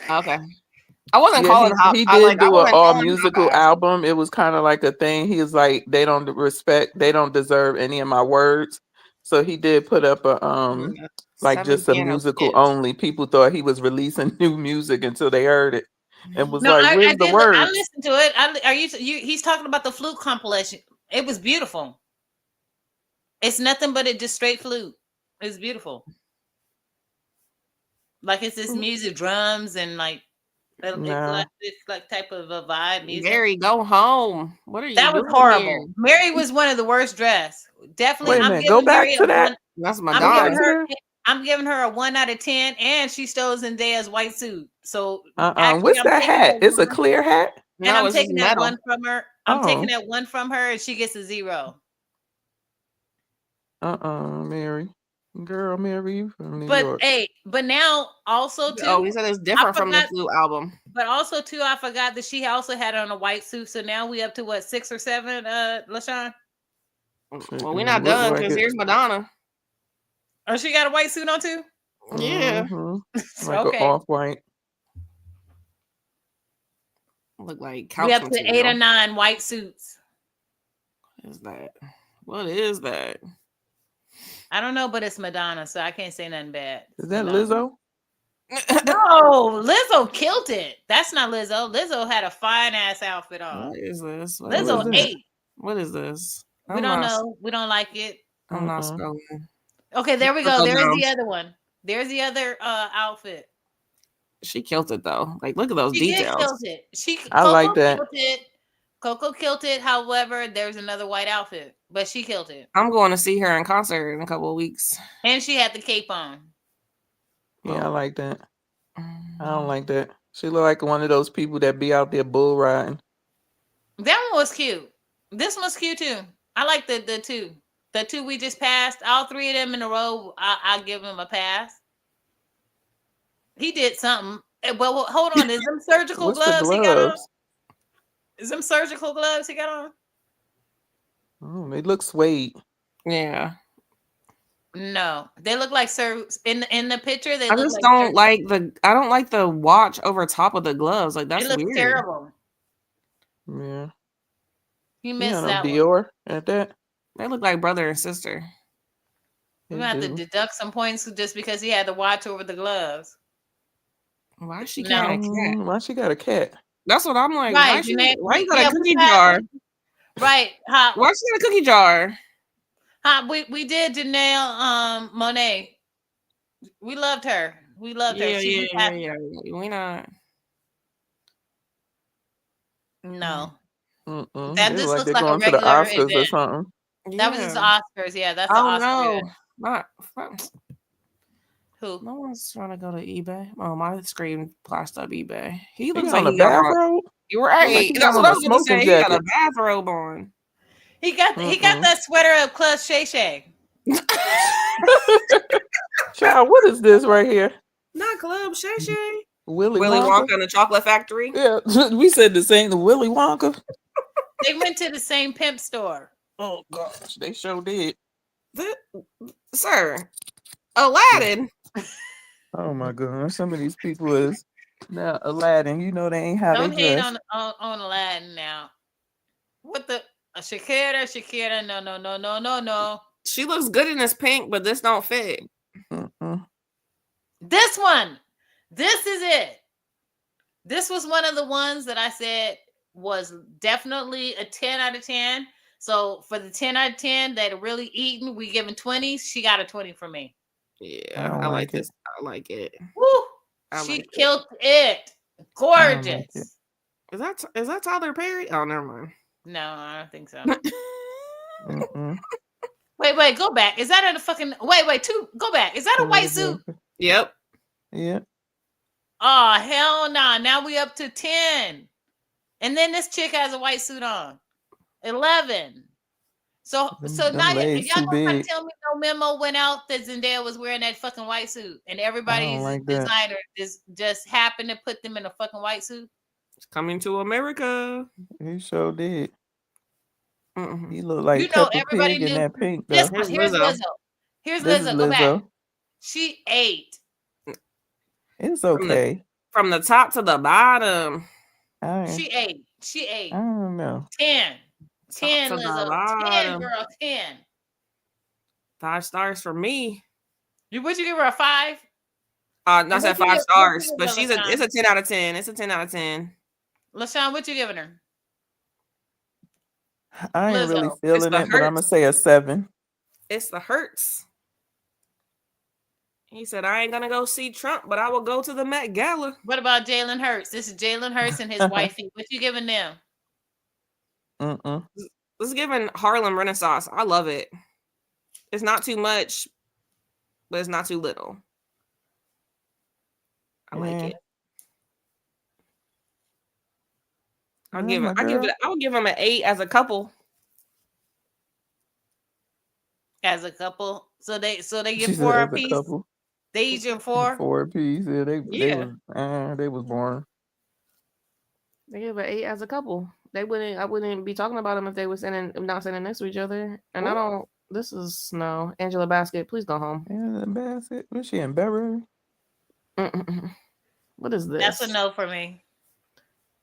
Okay. I wasn't calling Hop. He did do an all musical album. It was kind of like a thing. He was like, they don't deserve any of my words. So he did put up a like just a musical only. People thought he was releasing new music until they heard it. And was like, where's the words? I listened to it. He's talking about the flute compilation. It was beautiful. It's nothing but just straight flute. It's beautiful. Like it's this music, drums, and like it's like this like type of a vibe music. Mary, go home. What are you doing? That was horrible. Here? Mary was one of the worst dressed. Definitely. Wait a minute. Go back to that. That's Madonna. I'm giving her a 1 out of 10, and she stole Zendaya's white suit. So what's that hat? It's a clear hat. And I'm taking that one from her. I'm taking that one from her, and she gets a 0. Mary. Girl, Mary, you from New York. But now also too. Oh, he said it's different from the flute album. But also too, I forgot that she also had on a white suit. So now we up to what, 6 or 7, LaShawn? Well, we're not done because here's Madonna. Oh, she got a white suit on too? Yeah. Like an off-white. Look like we up to 8 or 9 white suits. What is that? What is that? I don't know, but it's Madonna, so I can't say nothing bad. Is that Lizzo? No, Lizzo killed it. That's not Lizzo. Lizzo had a fine ass outfit on. What is this? Lizzo 8. What is this? We don't know. We don't like it. I'm not scrolling. Okay, there we go. There's the other one. There's the other outfit. She killed it though. Like, look at those details. I like that. Coco killed it. However, there's another white outfit, but she killed it. I'm going to see her in concert in a couple of weeks. And she had the cape on. Yeah, I like that. I don't like that. She look like one of those people that be out there bull riding. That one was cute. This one's cute too. I like the two. The 2 we just passed. All 3 of them in a row. I'll give him a pass. He did something. Well, hold on. Is them surgical gloves he got on? Is them surgical gloves he got on? Oh, they look suede. Yeah. No, they look like in the picture. They I look just like I don't like the watch over top of the gloves. Like that's weird. Terrible. Yeah. You missed that Dior at that. They look like brother and sister. We're gonna have to deduct some points just because he had the watch over the gloves. Why she got a cat? Why she got a cat? That's what I'm like. Right, why you got a cookie jar? Right. Why she got a cookie jar? We did Janelle Monáe. We loved her. We loved her. Yeah. We not. No. That It's just like looks they're like a going to the regular Oscars or event. something. That was his Yeah. Oscars. Yeah, that's the Oh Oscar no. event. Who? No one's trying to go to eBay. Oh, my screen flashed up eBay. He He looks on like a he got on. bathrobe. You're Look like right. he got That's what on I a was going to smoking say. He got a jacket. bathrobe on. He got that sweater of Club Shay Shay. Child, what is this right here? Not Club Shay Shay. Willy Willy Wonka? Wonka and the Chocolate Factory. Yeah, we said the same. The Willy Wonka. They went to the same pimp store. Oh gosh, they sure did. Sir, Aladdin. Oh my goodness, some of these people is now Aladdin. You know they ain't how Don't they hate dress. on Aladdin now. What the Shakira? No. She looks good in this pink, but this don't fit. This one. This is it. This was one of the ones that I said was definitely a 10 out of 10. So for the 10 out of 10 that are really eating, we giving 20s. She got a 20 from me. Yeah, I like this. I like it. Woo! She killed it. Gorgeous. Is that Tyler Perry? Oh, never mind. No, I don't think so. Wait, go back. Is that a fucking go back. Is that a white suit? Yep. Yeah. Oh, hell nah. Now we up to 10. And then this chick has a white suit on. 11. So now y'all gonna tell me no memo went out that Zendaya was wearing that fucking white suit and everybody's designer just happened to put them in a fucking white suit? It's coming to America. He sure did. He looked like Peppa Pig in that pink. Here's Lizzo. Here's Lizzo. Go back. She ate. It's okay. From the top to the bottom. She ate. I don't know. 10. 10, Lizzo. 10, girl. 10. 5 stars for me. Would you give her a 5? I said 5 stars, but it's a 10 out of 10. It's a 10 out of 10. LaShawn, what you giving her? I ain't really feeling it, but I'm gonna say a 7. It's the hurts. He said, I ain't gonna go see Trump, but I will go to the Met Gala. What about Jalen Hurts? This is Jalen Hurts and his wifey. What you giving them? Let's give in Harlem Renaissance. I love it. It's not too much, but it's not too little. I like it. I would give them an 8 as a couple. As a couple, so they get 4 a piece. They each get 4. 4 a piece. Yeah, they was born. They give an 8 as a couple. I wouldn't be talking about them if they were not sending this to each other. And I don't. This is no Angela Bassett. Please go home. Angela Bassett. Was she in Beverly? What is this? That's a no for me.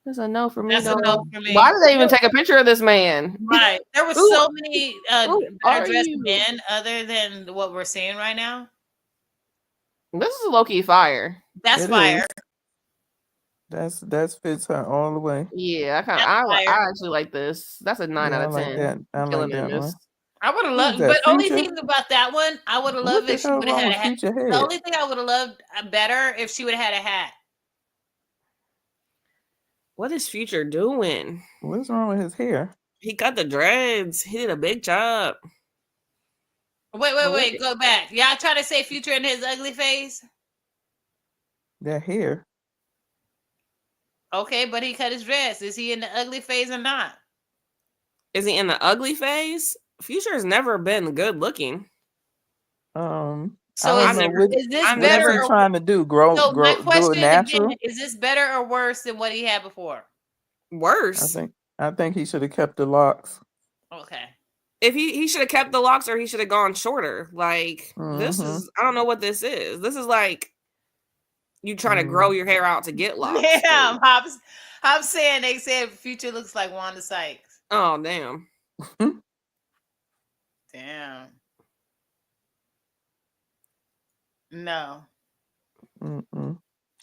That's a no for me. That's a no for me. Why did they even take a picture of this man? Right. There were so many better dressed men other than what we're seeing right now. This is low-key fire. That's fire. That fits her all the way. Yeah, I actually like this. That's a 9 out of 10. I like that one. I would have loved, but only thing about that one, I would have loved if she would have had a hat. The only thing I would have loved better if she would have had a hat. What is Future doing? What's wrong with his hair? He cut the dreads. He did a big job. Wait. Go back. Y'all try to say Future in his ugly face? That hair. Okay, but he cut his dress. Is he in the ugly phase or not? Is he in the ugly phase? Future has never been good looking. So is this better? What is he trying to do? Grow it natural? Again, is this better or worse than what he had before? Worse. I think he should have kept the locks. Okay. If he should have kept the locks, or he should have gone shorter. Like this is, I don't know what this is. This is like you trying to grow your hair out to get locks. Yeah, I'm saying they said Future looks like Wanda Sykes. Oh damn. Damn. No.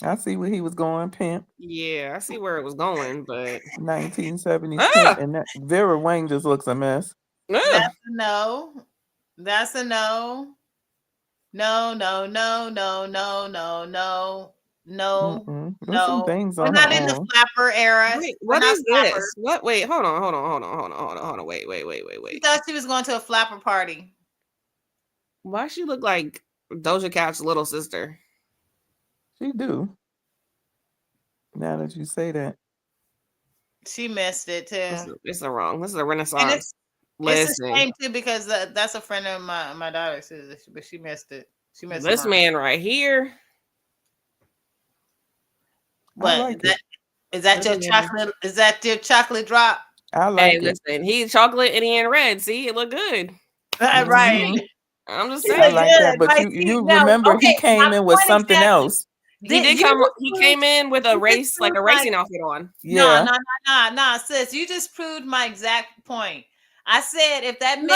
I see where he was going, pimp. Yeah, I see where it was going, but 1970s and that Vera Wang just looks a mess. That's a no. That's a no. No. No, There's some no. things We're on her not in the arm. flapper era. Wait, We're what not is flappers. this? What? Wait, hold on. Wait. She thought she was going to a flapper party. Why she look like Doja Cat's little sister? She do. Now that you say that. She missed it too. It's wrong. This is a And Renaissance. it's a shame too because that's a friend of my daughter's, but she missed it. She missed This man right here. What like is that your chocolate? Is that your chocolate drop? I like it. Listen, he's chocolate and he in red. See, it look good. Right. I'm just He saying. I like that, but right, you remember he came in with something else. He did come. He came in with a racing outfit on. Yeah. No, sis. You just proved my exact point. I said if that man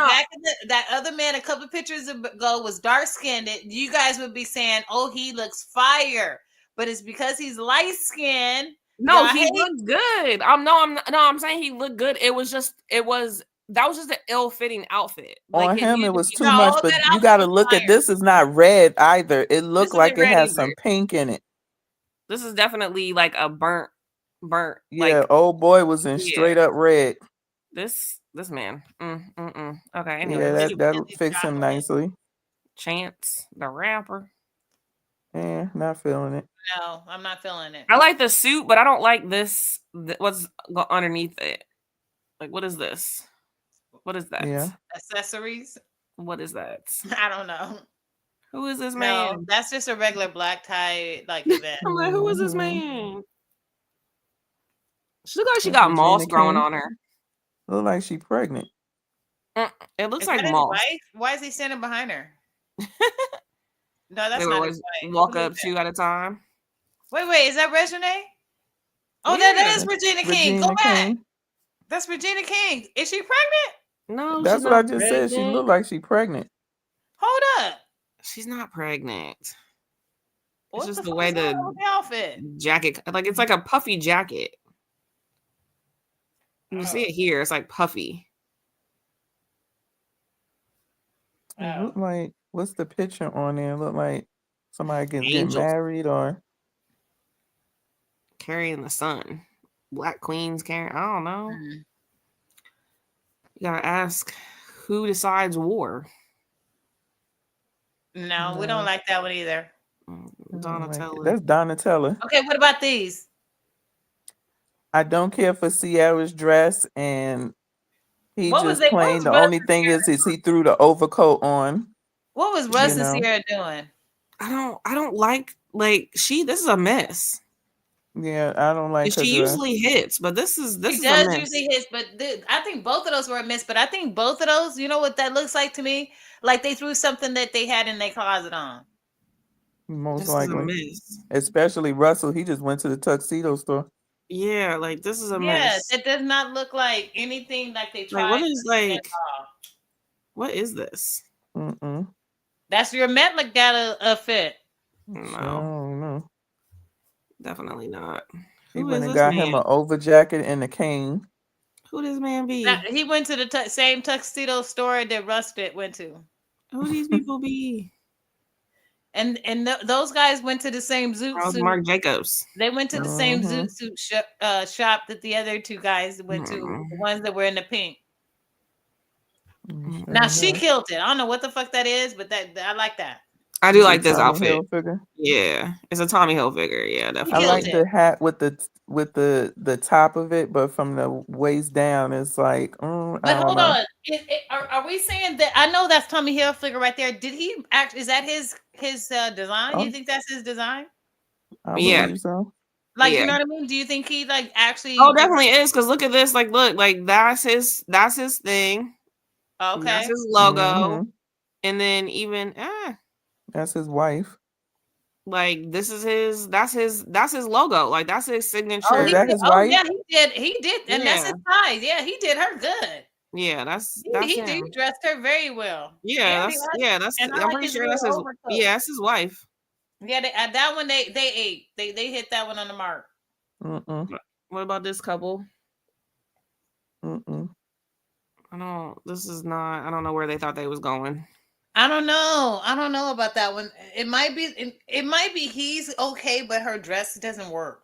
back in that other man a couple of pictures ago was dark skinned, you guys would be saying, "Oh, he looks fire," but it's because he's light skinned. No, he looked good. I'm saying he looked good. That was just an ill-fitting outfit. Like on him, it was too much, but you got to look at this. Is not red either. It looked like it has some pink in it. This is definitely like a burnt. Yeah, old boy was in straight up red. This man. Okay. Anyway, yeah, that'll fix him nicely. Chance the Rapper. Yeah, not feeling it. No, I'm not feeling it. I like the suit, but I don't like this. What's underneath it? Like, what is this? What is that? Yeah. Accessories. What is that? I don't know. Who is this man? No, that's just a regular black tie event. I'm like, who is this man? She looks like she got moss growing on her. Look like she pregnant. It looks like moss. Why is he standing behind her? No, that's they not his wife. Walk up two at a time. Wait, is that Regina? Oh, yeah, that is Regina King. Go back. That's Regina King. Is she pregnant? No, that's what I just said. She looked like she pregnant. Hold up. She's not pregnant. It's just the way the outfit jacket, like it's like a puffy jacket. You see it here. It's like puffy. It look like, what's the picture on there? Look like somebody getting married or carrying the sun. Black queens carrying. I don't know. You gotta ask who decides war. No, we don't like that one either. Donatella. That's Donatella. Okay, what about these? I don't care for Sierra's dress, and he just plain. The only thing is he threw the overcoat on. What was Russ and Sierra doing? I don't like this is a mess. Yeah, I don't like. She usually hits, but this is she does usually hits, but I think both of those were a miss. But I think both of those, you know what that looks like to me? Like they threw something that they had in their closet on. Most likely, especially Russell. He just went to the tuxedo store. Yeah, like this is a mess. Yeah, it does not look like anything like they tried. Like, what is this? That's your Met Gala fit. No, definitely not. He went and got him an over jacket and a cane. Who this man be? He went to the same tuxedo store that Rusted went to. Who these people be? And those guys went to the same zoot suit. Marc Jacobs. They went to the same zoot suit shop that the other two guys went to. The ones that were in the pink. Now she killed it. I don't know what the fuck that is, but I like that. I do like this outfit. Yeah, it's a Tommy Hilfiger. Yeah, definitely. I like the hat with the top of it, but from the waist down, it's like. But hold on, are we saying that? I know that's Tommy Hilfiger right there. Did he act? Is that his design? Do you think that's his design? I believe so. Like, you know what I mean? Do you think he like actually? Oh, definitely is. Because look at this. Like, look, like that's his thing. Okay, that's his logo, and then even that's his wife. Like this is his. That's his logo. Like that's his signature. Oh, is that his wife? Yeah, he did, and that's his size. Yeah, he did her good. Yeah, that's he dressed her very well. Yeah, that's. I'm pretty sure that's his. Yeah, that's his wife. Yeah, that one they ate. They hit that one on the mark. What about this couple? This is not. I don't know where they thought they was going. I don't know. I don't know about that one. It might be. It might be he's okay, but her dress doesn't work.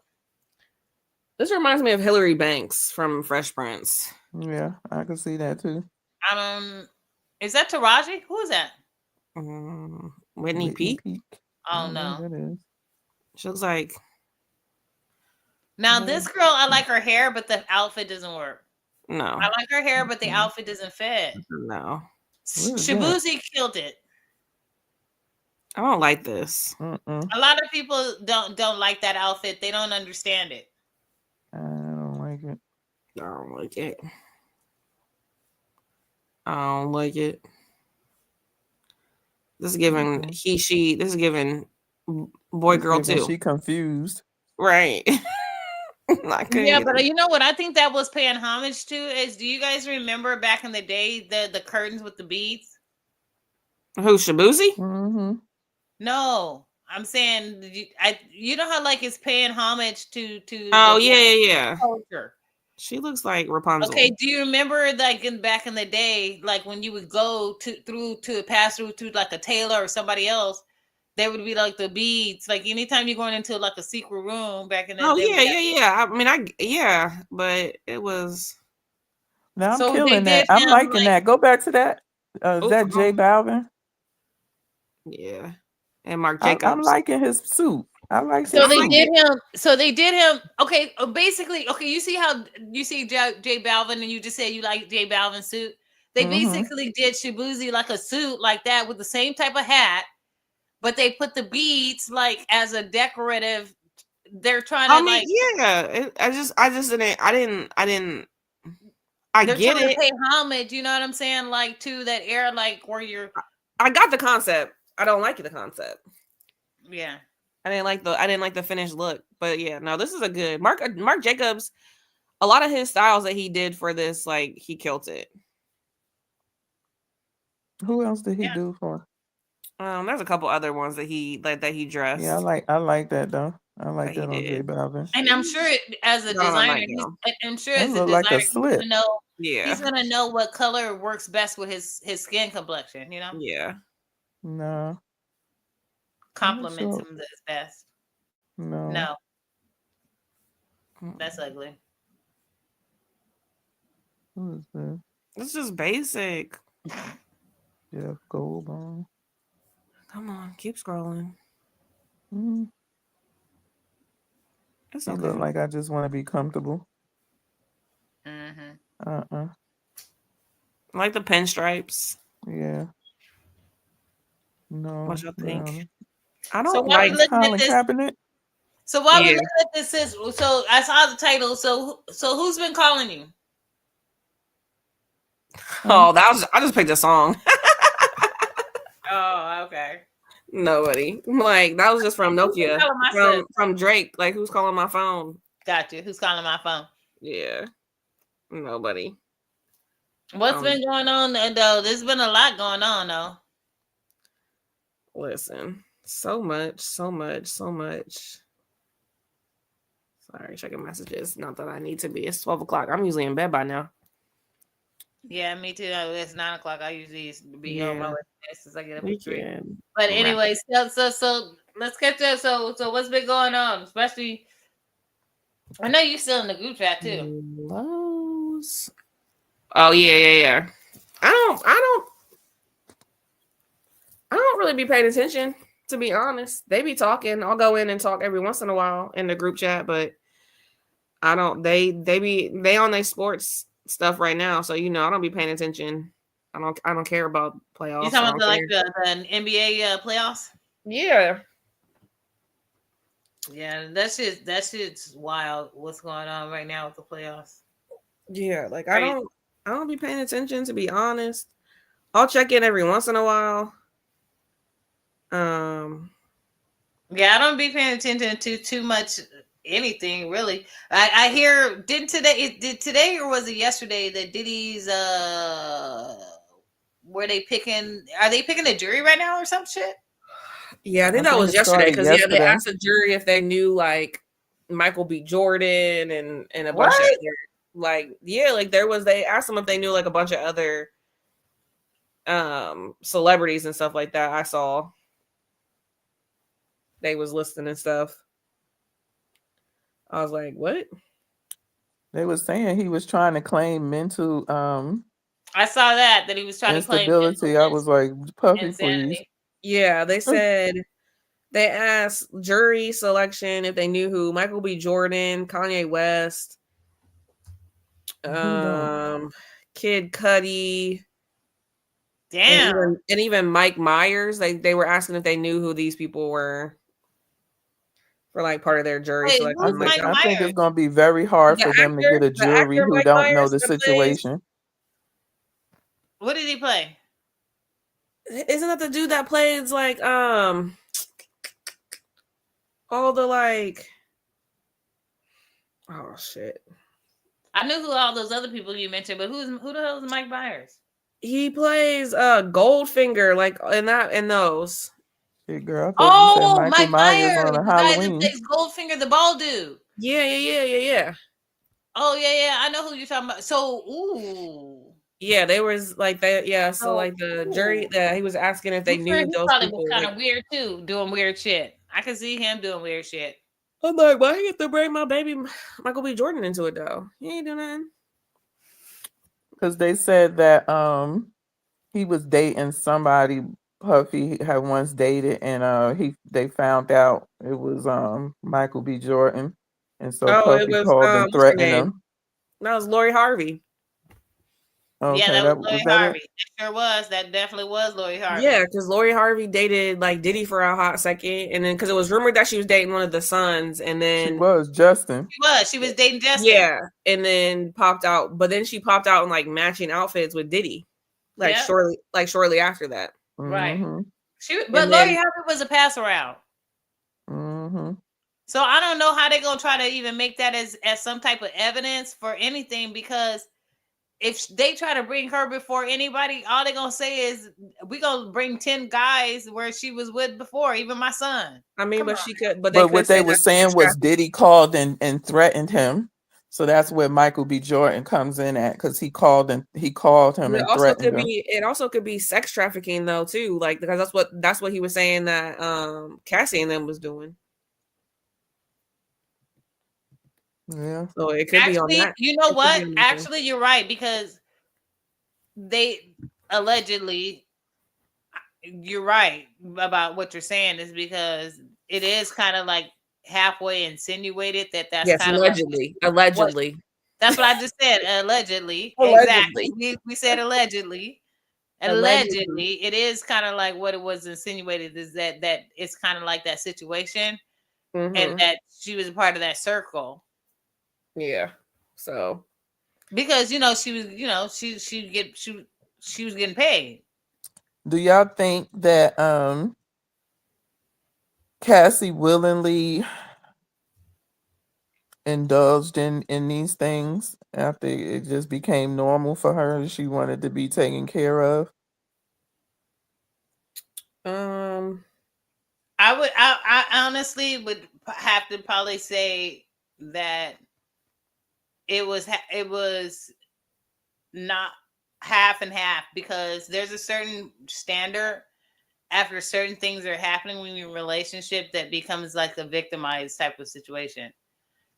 This reminds me of Hillary Banks from Fresh Prince. Yeah, I can see that too. I don't. Is that Taraji? Who is that? Whitney Peak. Oh no. That is. She looks like. Now this girl, I like her hair, but the outfit doesn't work. No. I like her hair, but the outfit doesn't fit. No. Shabuzi killed it. I don't like this. A lot of people don't like that outfit. They don't understand it. I don't like it. I don't like it. I don't like it. This is giving he, she. This is giving boy, girl too. She confused. Right. Yeah, but you know what I think that was paying homage to is, do you guys remember back in the day the curtains with the beads? Who, Shabuzi? Mm-hmm. No, I'm saying you know how like it's paying homage to oh yeah culture. She looks like Rapunzel. Okay, do you remember like back in the day, like when you would go pass through to like a tailor or somebody else, there would be like the beads. Like anytime you're going into like a secret room back in the day. Yeah. I mean, but it was. Now I'm killing that. I'm liking that. Go back to that. Is that J Balvin? Yeah, and Marc Jacobs. I'm liking his suit. I like. So they did him. So they did him. Okay, basically, okay. You see how you see J Balvin, and you just said you like J Balvin's suit. They basically did Shabuzi like a suit like that with the same type of hat, but they put the beads like as a decorative. They're trying to yeah. I just didn't. I they're get trying it. to pay homage. You know what I'm saying? Like to that era, like where you're. I got the concept. I don't like the concept. Yeah. I didn't like the finished look, but yeah, no, this is a good Marc Jacobs. A lot of his styles that he did for this, like he killed it. Who else did he do for? There's a couple other ones that he dressed. Yeah, I like that though. I like that on J Balvin. And I'm sure as a designer, like a slip. He's gonna know what color works best with his skin complexion. You know. Yeah. No. Compliments him as best. No. That's ugly. Who is this? It's just basic. Jeff Goldblum. Come on, keep scrolling. It's okay. Look like I just want to be comfortable. I like the pinstripes. Yeah. No. What y'all think? No. I don't like Colin Kaepernick. So while we look at this, so I saw the title. So who's been calling you? Oh, I just picked a song. Oh, okay. Nobody. Like that was just from Nokia. From Drake. Like who's calling my phone? Gotcha. Who's calling my phone? Yeah. Nobody. What's been going on though? There's been a lot going on though. Listen, so much. Sorry, checking messages. Not that I need to be. It's 12 o'clock. I'm usually in bed by now. Yeah, me too. It's 9 o'clock. I usually be on my way since I get up at 3. Can. But anyway, so let's get to so what's been going on, especially. I know you still in the group chat too. Lowe's. Oh yeah. I don't really be paying attention, to be honest. They be talking. I'll go in and talk every once in a while in the group chat, but I don't. They on their sports stuff right now, so I don't be paying attention. I don't care about playoffs. You talking about the NBA playoffs? Yeah. Yeah, that shit's wild. What's going on right now with the playoffs? Yeah, like I don't be paying attention, to be honest. I'll check in every once in a while. Yeah, I don't be paying attention to too much anything really. I hear did today or was it yesterday that Diddy's are they picking the jury right now or some shit? Yeah, I think that was yesterday because they asked the jury if they knew like Michael B. Jordan and a bunch of other, they asked them if they knew like a bunch of other celebrities and stuff like that. I saw they was listing and stuff. I was like, what? They was saying he was trying to claim mental I saw that he was trying to claim instability. I was like, Puffy, please. insanity. Yeah, they said they asked jury selection if they knew who Michael B. Jordan, Kanye West, Kid Cudi, Damn. and even Mike Myers. They were asking if they knew who these people were for like part of their jury Wait, selection. who's Mike I think Myers? it's gonna be very hard for them to get a jury who Mike don't know Myers the that plays- situation. What did he play? Isn't that the dude that plays like all the like? Oh shit! I knew who all those other people you mentioned, but who the hell is Mike Myers? He plays Goldfinger, like in those. Hey, girl, I thought you said Michael Mike Myers Myers, on a the guy that Halloween. plays Goldfinger, the bald dude. Yeah. Oh yeah. I know who you're talking about. So, ooh. Yeah, they was like that. Yeah, so like the jury that he was asking if they knew He those probably people. was kind Like, of weird too, doing weird shit. I can see him doing weird shit. I'm like, why you have to bring my baby Michael B. Jordan into it though? He ain't doing nothing. Because they said that he was dating somebody Puffy had once dated, and they found out it was Michael B. Jordan, and so It Puffy was called and what's her threatened name? him. That was Lori Harvey. Okay, Yeah, that was Lori that Harvey. it? That sure was. That definitely was Lori Harvey. Yeah, because Lori Harvey dated like Diddy for a hot second, and then because it was rumored that she was dating one of the sons, and then She was Justin. She was dating Justin. Yeah, and then popped out, but then she popped out in like matching outfits with Diddy, like shortly after that. Right. Mm-hmm. But Lori Harvey was a pass around. Mm-hmm. So I don't know how they're gonna try to even make that as some type of evidence for anything, because if they try to bring her before anybody, all they're gonna say is we gonna bring 10 guys where she was with before, even my son. I mean, but she could, but But what they were saying was Diddy called and threatened him. So that's where Michael B. Jordan comes in at, because he called him and threatened him. It also could be sex trafficking though too, like because that's what he was saying that Cassie and them was doing. Yeah. So it could be on that. You know what? Actually, you're right, because they allegedly, you're right about what you're saying, is because it is kind of like halfway insinuated that's kind of allegedly. That's what I just said. Allegedly. Exactly. We said allegedly. Allegedly, it is kind of like what it was insinuated, is that it's kind of like that situation, and that she was a part of that circle. Yeah. So because she was, she was getting paid. Do y'all think that Cassie willingly indulged in these things after it just became normal for her and she wanted to be taken care of? I honestly would have to probably say that it was not half and half, because there's a certain standard after certain things are happening when you're in a relationship that becomes like a victimized type of situation.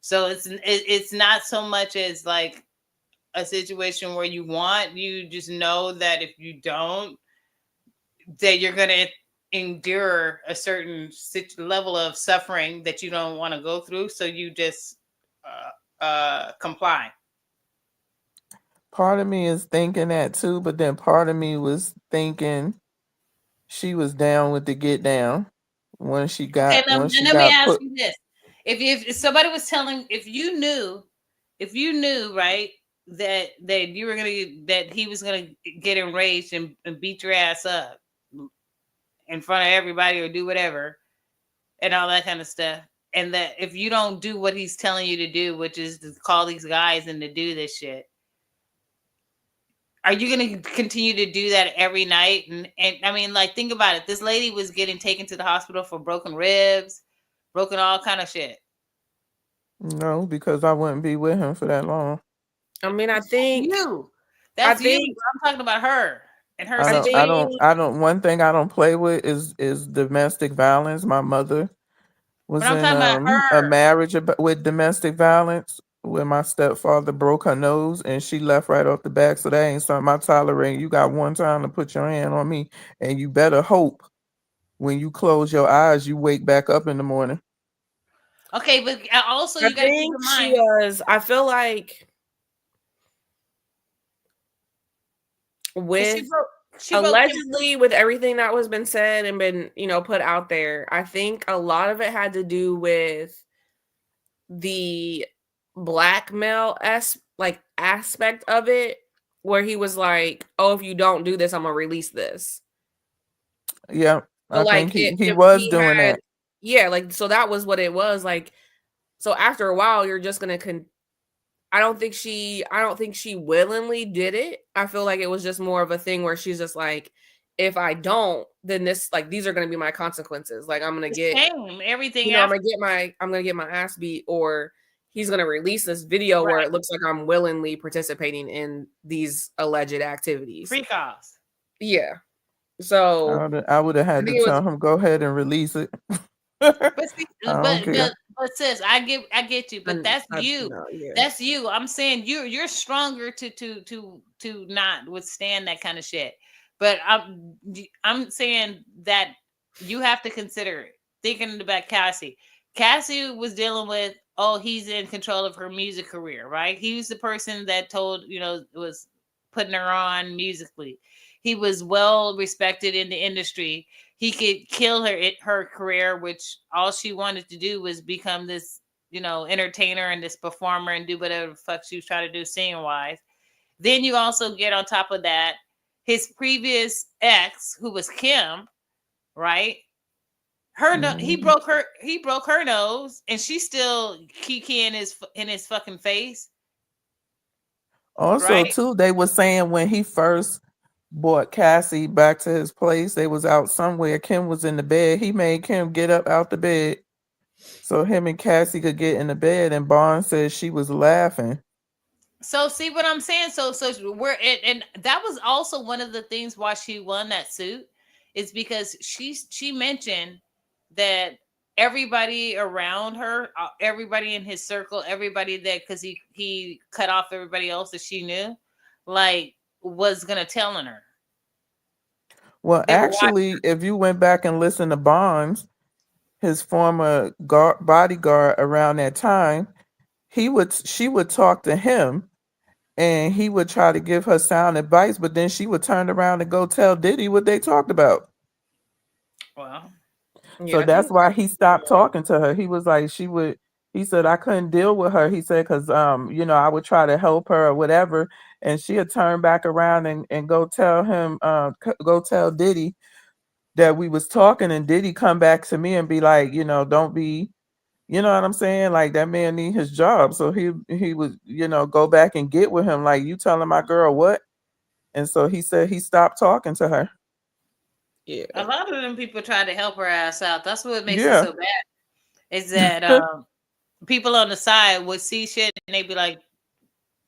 So it's not so much as like a situation where you just know that if you don't, that you're going to endure a certain level of suffering that you don't want to go through. So you just comply. Part of me is thinking that too, but then part of me was thinking she was down with the get down when she got. Let me ask you this: if somebody was telling, if you knew, right, that you were that he was gonna get enraged and beat your ass up in front of everybody or do whatever and all that kind of stuff, and that if you don't do what he's telling you to do, which is to call these guys and to do this shit, are you going to continue to do that every night? And I mean, like, think about it. This lady was getting taken to the hospital for broken ribs, broken all kind of shit. No, because I wouldn't be with him for that long. I mean, I think that's you. I'm talking about her. in her I don't, think I situation. don't, I don't. One thing I don't play with is domestic violence. My mother But was I'm in talking about a her. marriage with domestic violence where my stepfather broke her nose and she left right off the back. So that ain't something I tolerate. You got one time to put your hand on me, and you better hope when you close your eyes, you wake back up in the morning. Okay, but also I you got to keep think in she mind was. I feel like because with she broke Kim. allegedly with everything that was been said and been put out there, I think a lot of it had to do with the blackmail aspect of it, where he was like, "Oh, if you don't do this, I'm gonna release this." Yeah, So I like think he if was he doing had, that. yeah, like so that was what it was like. So after a while, you're just gonna I don't think she willingly did it. I feel like it was just more of a thing where she's just like, if I don't, then these are gonna be my consequences. Like I'm gonna The get, shame, everything after. I'm gonna get my ass beat, or he's gonna release this video where Right. it looks like I'm willingly participating in these alleged activities. Free calls. Yeah. So I would have I had to think it was tell him go ahead and release it. I But see, don't care. but sis, I get you. But that's you. no, yeah. That's you. I'm saying you're stronger to not withstand that kind of shit. But I'm saying that you have to consider it. Thinking about Cassie. Cassie was dealing with, oh, he's in control of her music career, right? He was the person that told, was putting her on musically. He was well respected in the industry. He could kill her career, which all she wanted to do was become this, entertainer and this performer and do whatever the fuck she was trying to do singing wise. Then you also get on top of that his previous ex, who was Kim, right? Mhm. He broke her nose, and she still kiki in his fucking face, Also, right? too, they were saying when he first brought Cassie back to his place, they was out somewhere. Kim was in the bed. He made Kim get up out the bed so him and Cassie could get in the bed. And Bond said she was laughing. So see what I'm saying? So we're and that was also one of the things why she won that suit is because she mentioned that everybody around her, everybody in his circle, everybody that because he cut off everybody else that she knew, like was gonna tell on her. Well, They were watching. actually, if you went back and listened to Bonds, his former bodyguard around that time, she would talk to him and he would try to give her sound advice, but then she would turn around and go tell Diddy what they talked about. Well, So Yeah, I that's think why he stopped talking to her. He was like, he said, I couldn't deal with her. He said, because, I would try to help her or whatever. And she'd turn back around and go tell him, go tell Diddy that we was talking. And Diddy come back to me and be like, don't be, you know what I'm saying? Like that man need his job. So he would, go back and get with him. Like, you telling my girl what? And so he said he stopped talking to her. a yeah. lot of them people tried to help her ass out. That's what makes it Yeah. so bad. Is that people on the side would see shit and they'd be like,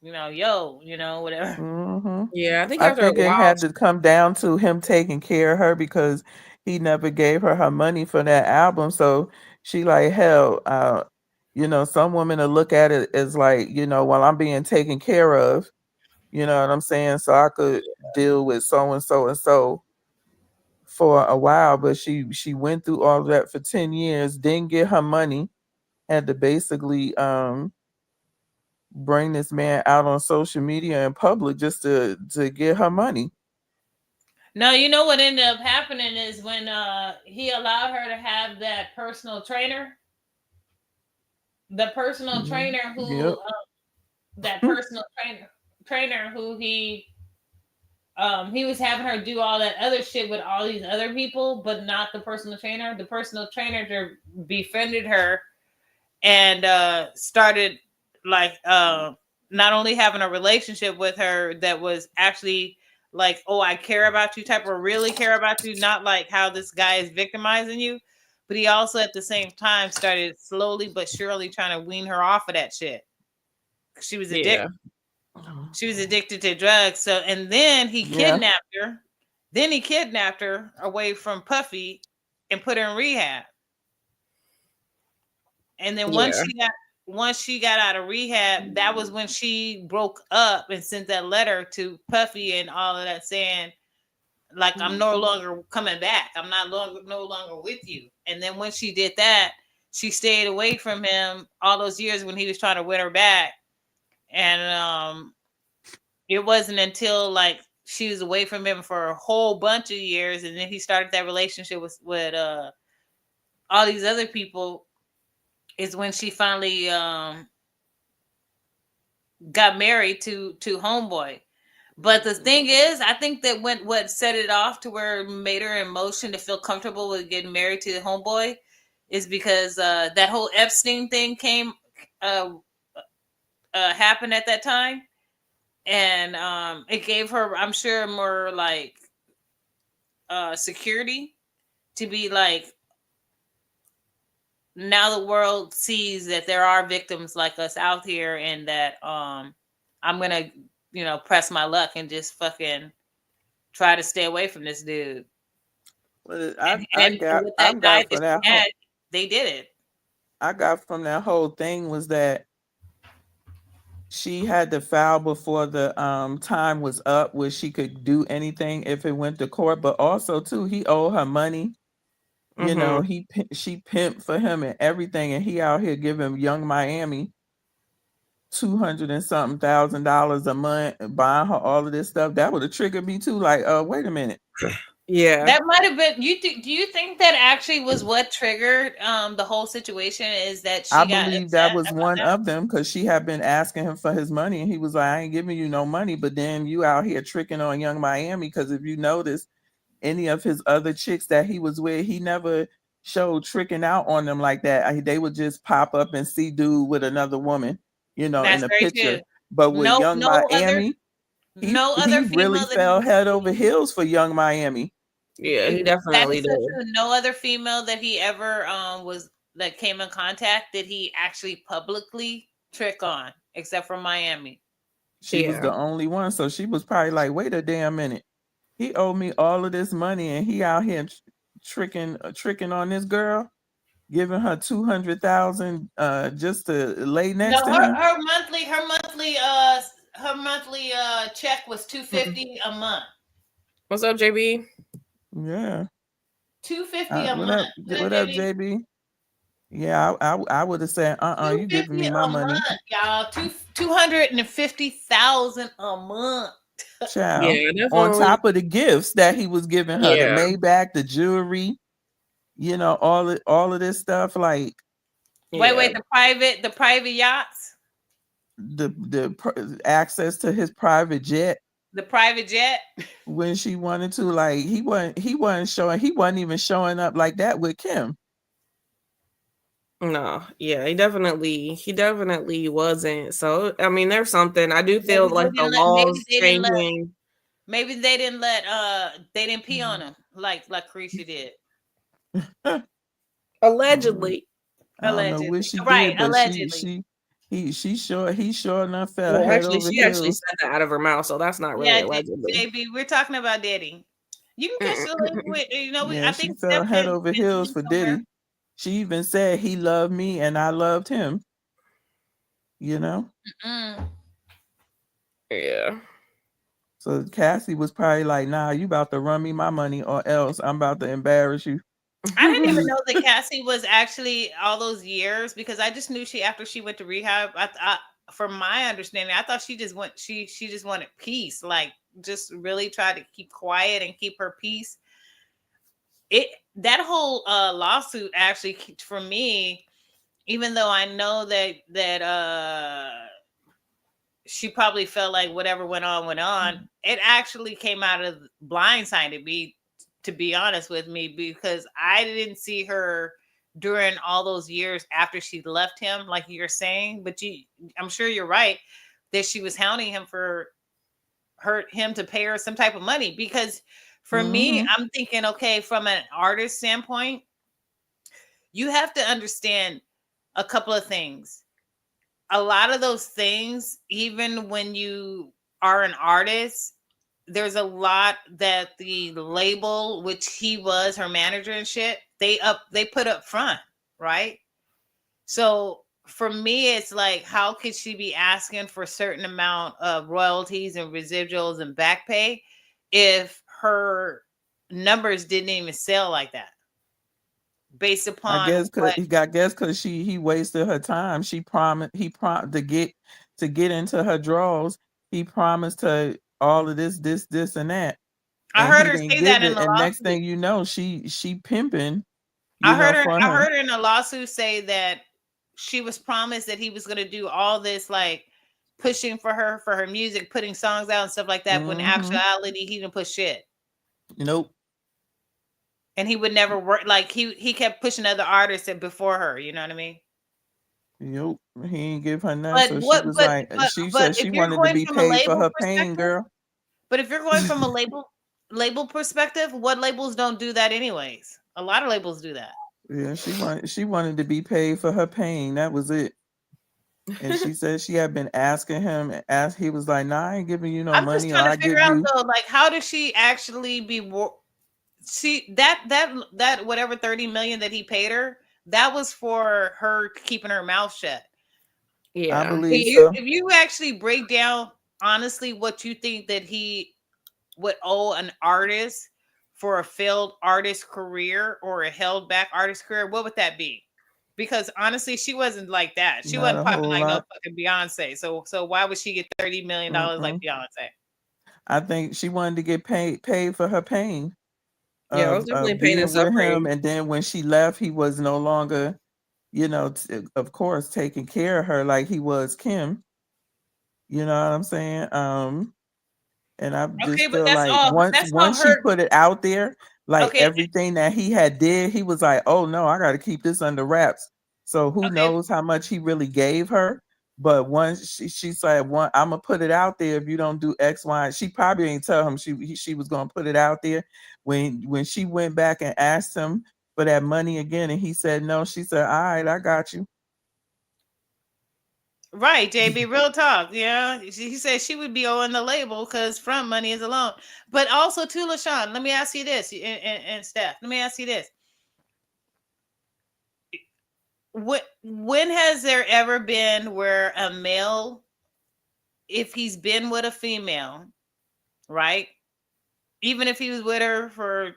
yo, whatever. hmm Yeah, I think I after a think it while had to come down to him taking care of her because he never gave her money for that album. So she like, hell, some women will look at it as like, well, I'm being taken care of, you know what I'm saying? So I could deal with so and so and so for a while, but she went through all that for 10 years, didn't get her money, had to basically bring this man out on social media in public just to get her money. No, you know what ended up happening is when he allowed her to have that personal trainer, the personal Mhm. trainer who Yep. that personal trainer who he was having her do all that other shit with all these other people, but not the personal trainer. The personal trainer befriended her and started like not only having a relationship with her that was actually like, oh, I care about you type of really care about you, not like how this guy is victimizing you. But he also at the same time started slowly but surely trying to wean her off of that shit. She was addicted. yeah. She was addicted to drugs. So and then he Yeah. kidnapped her Then he kidnapped her away from Puffy and put her in rehab. And then Yeah. once she got out of rehab, that was when she broke up and sent that letter to Puffy and all of that saying, like, I'm no longer coming back. I'm no longer with you. And then when she did that, she stayed away from him all those years when he was trying to win her back. And it wasn't until like she was away from him for a whole bunch of years, and then he started that relationship with all these other people, is when she finally got married to Homeboy. But the thing is, I think that what set it off to where it made her in motion to feel comfortable with getting married to the Homeboy is because that whole Epstein thing happened at that time, and it gave her, I'm sure, more like security to be like, now the world sees that there are victims like us out here, and that I'm gonna, press my luck and just fucking try to stay away from this dude. Well, And with that guy got that from she that had, whole they did it. I got from that whole thing was that she had to file before the time was up where she could do anything if it went to court. But also too, he owed her money. You know, she pimped for him and everything, and he out here giving Young Miami $200 and something thousand a month, buying her all of this stuff. That would have triggered me too. Like, wait a minute. Yeah. That might have been do you think that actually was what triggered the whole situation, is that I she got believe that upset was about one that? of them because she had been asking him for his money, and he was like, I ain't giving you no money. But then you out here tricking on Young Miami, because if you notice, any of his other chicks that he was with, he never showed tricking out on them like that. They would just pop up and see dude with another woman, in That's a very true. picture. But with No, Young Miami, no he other really female that fell head over heels for Young Miami. Yeah, he that definitely is so did. true. No other female that he ever was that came in contact did he actually publicly trick on, except for Miami. She was Yeah. the only one, so she was probably like, wait a damn minute. He owed me all of this money, and he out here tricking on this girl, giving her 200,000 just to lay No, next to him. her monthly check was $250 a month. What's up, JB? Yeah. $250 a What month. up? What up, JB? Yeah, I would have said, Two you giving fifty me a my money, month, y'all. 250,000 a month. child. Yeah, On definitely. top of the gifts that he was giving her, the Yeah. Maybach, the jewelry, all of this stuff, like Yeah. Wait, the private yachts, the access to his private jet the private jet. when she wanted to. Like he wasn't even showing up like that with Kim. No, yeah, he definitely wasn't. So I mean, there's something. I do feel Maybe like they the didn't let. laws changing. Maybe they didn't let. They didn't pee on him like Carisha did. Allegedly. I don't know what Allegedly, she right? did, but Allegedly. he sure enough fell Well, head actually, over she actually heels. said that out of her mouth, so that's not really Yeah, allegedly. JB, we're talking about dating. You can catch the link with. Yeah, I she think fell Steph head can over pin the heels link for somewhere. Diddy. She even said he loved me and I loved him. Mm. Yeah. So Cassie was probably like, nah, you about to run me my money or else I'm about to embarrass you. I didn't even know that Cassie was actually all those years, because I just knew after she went to rehab. From my understanding, I thought she just wanted peace, like just really try to keep quiet and keep her peace. That whole lawsuit actually, for me, even though I know that she probably felt like whatever went on, it actually came out of blindsided me, to be honest with me, because I didn't see her during all those years after she left him, like you're saying. But I'm sure you're right that she was hounding him for him to pay her some type of money, because for me, I'm thinking, okay, from an artist standpoint, you have to understand a couple of things. A lot of those things, even when you are an artist, there's a lot that the label, which he was her manager and shit, they put up front, right? So for me, it's like, how could she be asking for a certain amount of royalties and residuals and back pay if her numbers didn't even sell like that, based I upon guess what? because he wasted her time. He promised to get into her drawers. He promised her all of this and that, I and heard he her didn't say that give in it. the And next lawsuit. thing you know, she pimping, you know, for I him. heard her in a lawsuit say that she was promised that he was going to do all this, like pushing for her music, putting songs out and stuff like that. When in Mm-hmm. actuality, he didn't push shit, Nope. and he would never work. Like he kept pushing other artists before her. You know what I mean? Nope. He ain't give her none. But So she what? was like, she But said if she you're wanted to going be from a paid for label her pain, perspective, girl. but if you're going from a label perspective, what labels don't do that anyways? A lot of labels do that. Yeah, she wanted to be paid for her pain. That was it. And she said she had been asking him, he was like, "Nah, I ain't giving you no I'm just money, or trying to I figure give out you." though, like, how does she actually be? See that whatever 30 million that he paid her, that was for her keeping her mouth shut. I Yeah. believe so. If you actually break down honestly what you think that he would owe an artist for a failed artist career or a held back artist career, what would that be? Because honestly, she wasn't like that. She Not wasn't a popping whole like no lot. fucking Beyonce. So why would she get $30 million like Mm-mm. Beyonce? I think she wanted to get paid for her pain Yeah, it was definitely of pain and being with him, suffering. and then when she left, he was no longer, of course, taking care of her like he was Kim. You know what I'm saying? And I Okay, just but feel like that's all once she her. put it out there, like Okay, everything that he had did, he was like, "Oh no, I got to keep this under wraps." So who okay, knows how much he really gave her? But once she said, "One, I'm gonna put it out there. If you don't do X, Y," she probably ain't tell him she was gonna put it out there. When she went back and asked him for that money again, and he said no, she said, "All right, I got you." right, JB, real talk. Yeah, he said she would be owing the label because front money is alone. But also, too, LaShawn, let me ask you this, and Steph, let me ask you this: when has there ever been where a male, if he's been with a female, right? Even if he was with her for,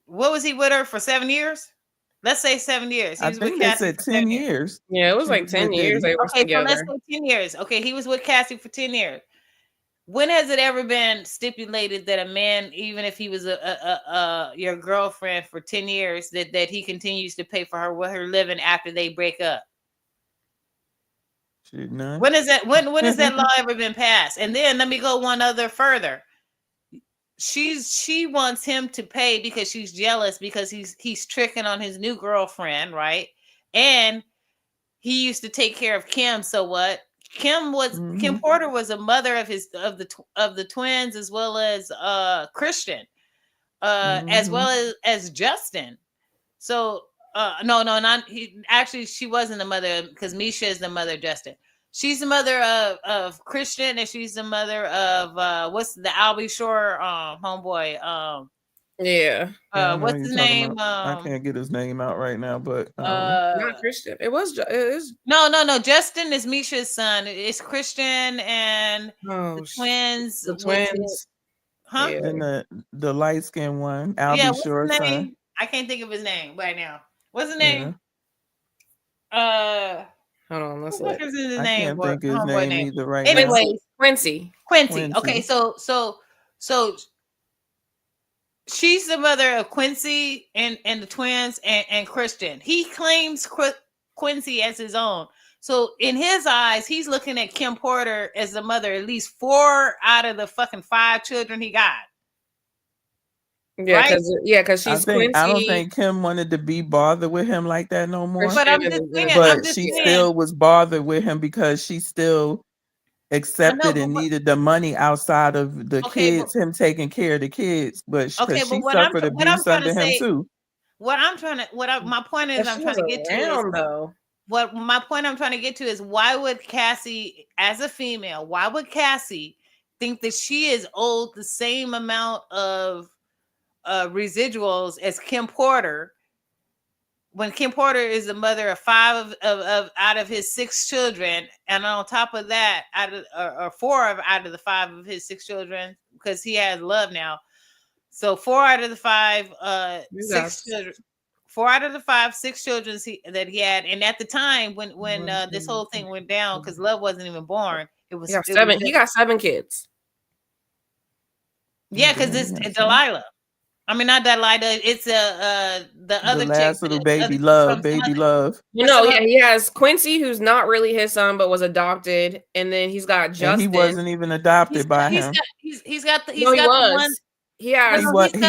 what was he with her for, 7 years? Let's say 7 years. He I was with think they Cassie said for 10 7 years. years. Yeah, it was She like was 10 with years Diddy. they was Okay, so let's together. say 10 years. Okay, he was with Cassie for 10 years. When has it ever been stipulated that a man, even if he was your girlfriend for 10 years, that he continues to pay for her with her living after they break up? Shit, none. When is that when has that law ever been passed? And then let me go one other further. She wants him to pay because she's jealous because he's tricking on his new girlfriend, right? And he used to take care of Kim. So what? Kim Hmm. Porter was a mother of the twins, as well as Christian, as Hmm. well as Justin. So no, not he. Actually, she wasn't the mother because Misha is the mother of Justin. She's the mother of Christian, and she's the mother of what's the Albie Shore homeboy. Yeah. Yeah, I know who What's you're his talking name? about. I can't get his name out right now, but Not Christian. It was it is no. Justin is Misha's son. It's Christian and the twins. the What's it? twins. Huh? Yeah. then the light skinned one, Yeah. Albie What's his Short's son. name? I can't think of his name right now. What's his Yeah, name? Uh, Hold on, let's what the look. fuck is his I name? can't Boy, think of his homeboy name name. either right now. Anyways, Quincy. Quincy. Okay, Quincy. so she's the mother of Quincy and the twins and Christian. He claims Quincy as his own. So in his eyes, he's looking at Kim Porter as the mother, at least 4 out of the fucking 5 children he got. Yeah, Right? because she's I don't Quincy, think Kim wanted to be bothered with him like that no more. But Christian, I'm just saying, But she still was bothered with him because she still I know, accepted and needed the money outside of the okay, but kids, him taking care of the kids. But okay, because but she suffered what I'm abuse trying to under him say, too. my point is but I'm she trying was to get to is around though. what my point I'm trying to get to is why would Cassie, as a female, why would Cassie think that she is owed the same amount of residuals as Kim Porter, when Kim Porter is the mother of five of out of his six children, and on top of that, out of or four out of the five of his six children, because he has Love now. So four out of the five, six children. Four out of the five, six children that he had, and at the time when this whole thing went down, because Love wasn't even born, it was seven. He got 7 kids. Yeah, because it's Delilah. I mean, not Delilah. It's the other last chick, little baby Love, baby Love. No, yeah, he has Quincy, who's not really his son, but was adopted, and then he's got Justin. And he wasn't even adopted by him. He's got the one. He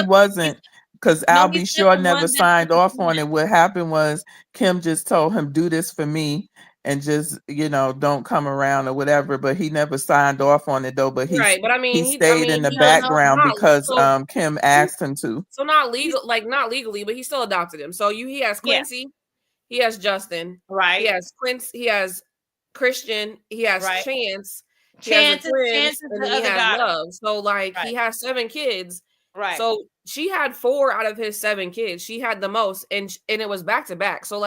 wasn't, because I'll be sure never signed off on it. What happened was Kim just told him, do this for me and just, don't come around or whatever, but he never signed off on it though. But he stayed in the background because Kim asked him to. So not legally, but he still adopted him. So he has Quincy, he has Justin, right? He has Quincy, he has Christian, he has Chance, he has the twins, and then he has Love. So he has 7 kids. Right. So she had 4 out of his 7 kids. She had the most, and it was back to back. So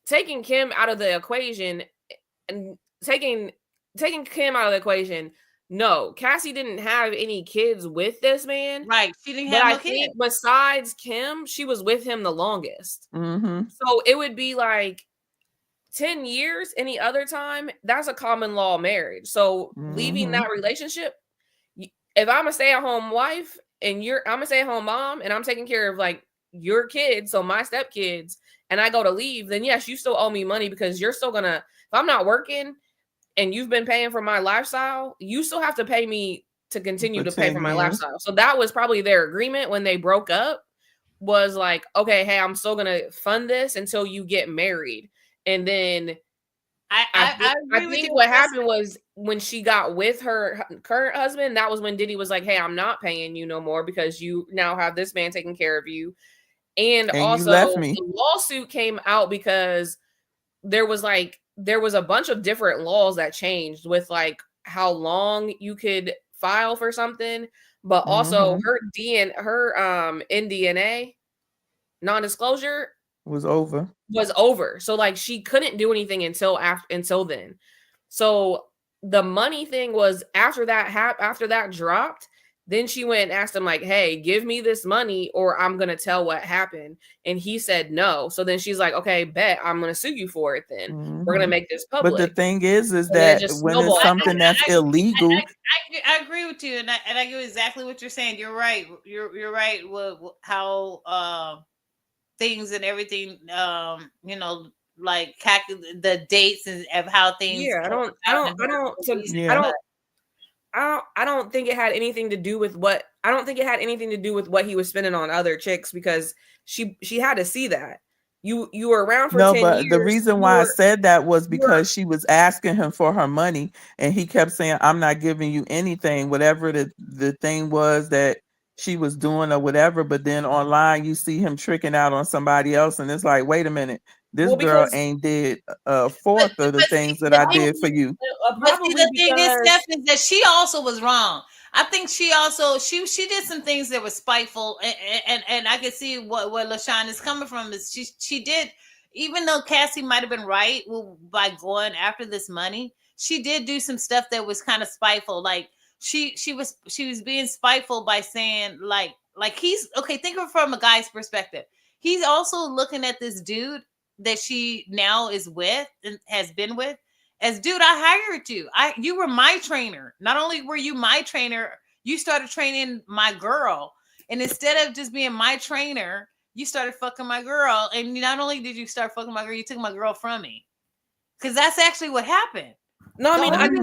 taking Kim out of the equation and taking Kim out of the equation. No, Cassie didn't have any kids with this man. Right. She didn't have no kids. Besides Kim, she was with him the longest. Mm-hmm. So it would be 10 years any other time. That's a common law marriage. So leaving that relationship, if I'm a stay-at-home wife and I'm a stay-at-home mom and I'm taking care of your kids, so my stepkids, and I go to leave, then yes, you still owe me money because you're still gonna, if I'm not working and you've been paying for my lifestyle, you still have to pay me to continue to pay for my lifestyle. So that was probably their agreement when they broke up, was okay, hey, I'm still gonna fund this until you get married. And then I think what happened was when she got with her current husband, that was when Diddy was like, hey, I'm not paying you no more because you now have this man taking care of you. And also the lawsuit came out because there was a bunch of different laws that changed with how long you could file for something, but also her NDNA non-disclosure was over. So she couldn't do anything until then. So the money thing was after that dropped, then she went and asked him hey, give me this money or I'm going to tell what happened. And he said no. So then she's like, okay, bet, I'm going to sue you for it then. We're going to make this public. But the thing is that when it's something that's illegal. I agree with you. And I get exactly what you're saying. You're right. You're right. How things and everything, the dates and of how things. Yeah, I don't think it had anything to do with what he was spending on other chicks, because she had to see that. You were around for 10 years. The reason why I said that was because she was asking him for her money and he kept saying, I'm not giving you anything, whatever the thing was that she was doing or whatever. But then online you see him tricking out on somebody else and it's like, wait a minute, this girl ain't did a fourth of the things that I did for you. But see, the thing is, Steph, is that she also was wrong. I think she also she did some things that were spiteful, and I can see where LaShawn is coming from. Is she did, even though Cassie might have been right by going after this money, she did do some stuff that was kind of spiteful. She was being spiteful by saying he's okay. Think of it from a guy's perspective. He's also looking at this dude that she now is with and has been with as, dude, I hired you. You were my trainer. Not only were you my trainer, you started training my girl. And instead of just being my trainer, you started fucking my girl. And not only did you start fucking my girl, you took my girl from me. Because that's actually what happened. No, I mean, I'm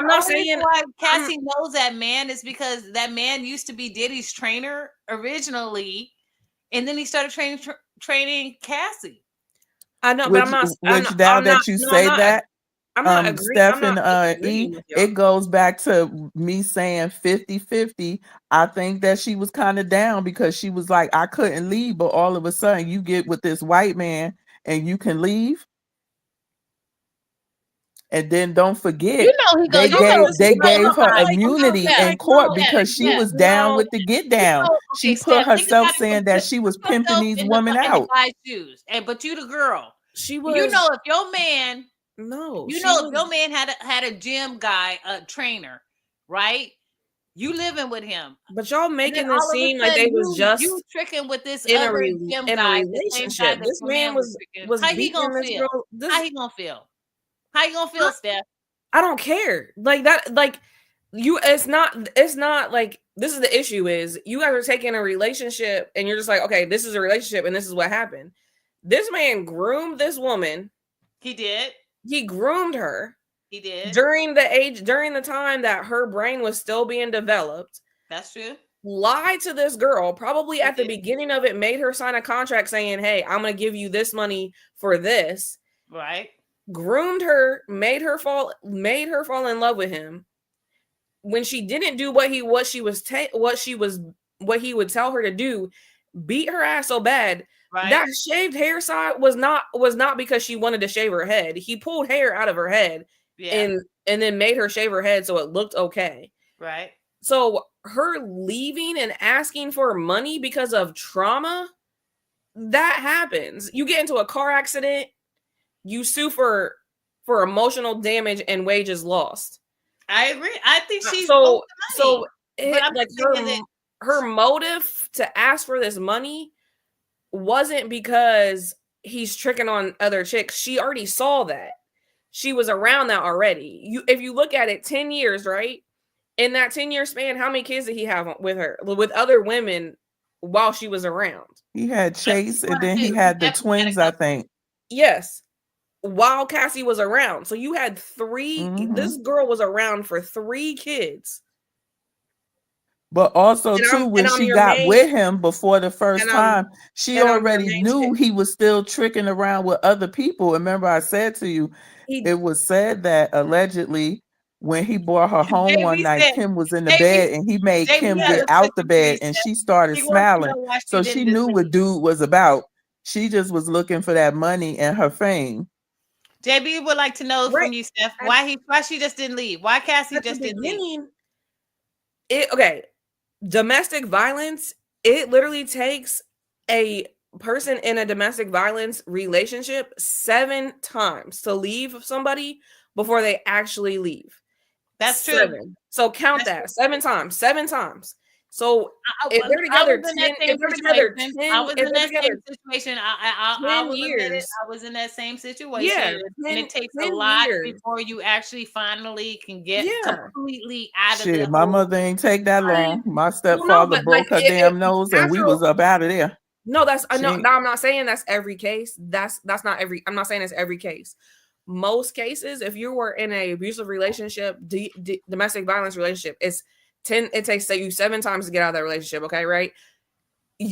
not saying why Cassie knows that man is because that man used to be Diddy's trainer originally, and then he started training Cassie. I know, but I'm not. Now that you say that, Steph and it goes back to me saying 50-50. I think that she was kind of down because she was like, I couldn't leave, but all of a sudden you get with this white man and you can leave. And then don't You forget, know he they gonna gave her like, immunity in court because she was down with the get down. She put Steph, think herself about it. saying that she was Put pimping yourself these in women in the out. guy's shoes, but you the girl. She was. You know, if your man, no, you know, if your man had a gym guy, a trainer, right? You living with him, but y'all making all it of a seem like they sudden was just you tricking with this in other gym in a guy, the same guy relationship. that This your man man was tricking. was How he beating gonna this feel? girl. How he gonna feel? How you gonna feel, Steph? I don't care. Like that, like you, it's not like this is the issue is you guys are taking a relationship and you're just like, okay, this is a relationship and this is what happened. This man groomed this woman. He did. He groomed her. He did. During the time that her brain was still being developed. That's true. Lied to this girl, probably at the beginning of it, made her sign a contract saying, hey, I'm going to give you this money for this. Right. Groomed her, made her fall in love with him. When she didn't do what he would tell her to do, beat her ass so bad. Right. That shaved hair side was not because she wanted to shave her head. He pulled hair out of her head and then made her shave her head so it looked okay. Right. So her leaving and asking for money because of trauma, that happens. You get into a car accident, you sue for emotional damage and wages lost. I agree. I think she's her motive to ask for this money wasn't because he's tricking on other chicks. She already saw that. She was around that already. If you look at it, 10 years, right? In that 10-year span, how many kids did he have with her, with other women while she was around? He had Chase and then he had the twins, I think. Yes. While Cassie was around. So you had 3, this girl was around for 3 kids. But also, too, when she got with him before the first time, she already knew he was still tricking around with other people. Remember, I said to you, it was said that allegedly when he brought her home one night, Kim was in the bed and he made Kim get out the bed and she started smiling. So she knew what dude was about. She just was looking for that money and her fame. JB would like to know from you, Steph, why she just didn't leave? Why Cassie just didn't leave? Okay. Domestic violence, it literally takes a person in a domestic violence relationship 7 times to leave somebody before they actually leave. That's 7. True. So count that 7 times. 7 times. So if they're together 10 situation, I will admit it. I was in that same situation. Yeah, and it takes a lot before you actually finally can get completely out of it. My mother ain't take that long. My stepfather broke her damn nose and we was up out of there. No, that's no, I'm not saying that's every case. That's not every, I'm not saying it's every case. Most cases, if you were in an abusive relationship, domestic violence relationship, it takes you 7 times to get out of that relationship. Okay, right? This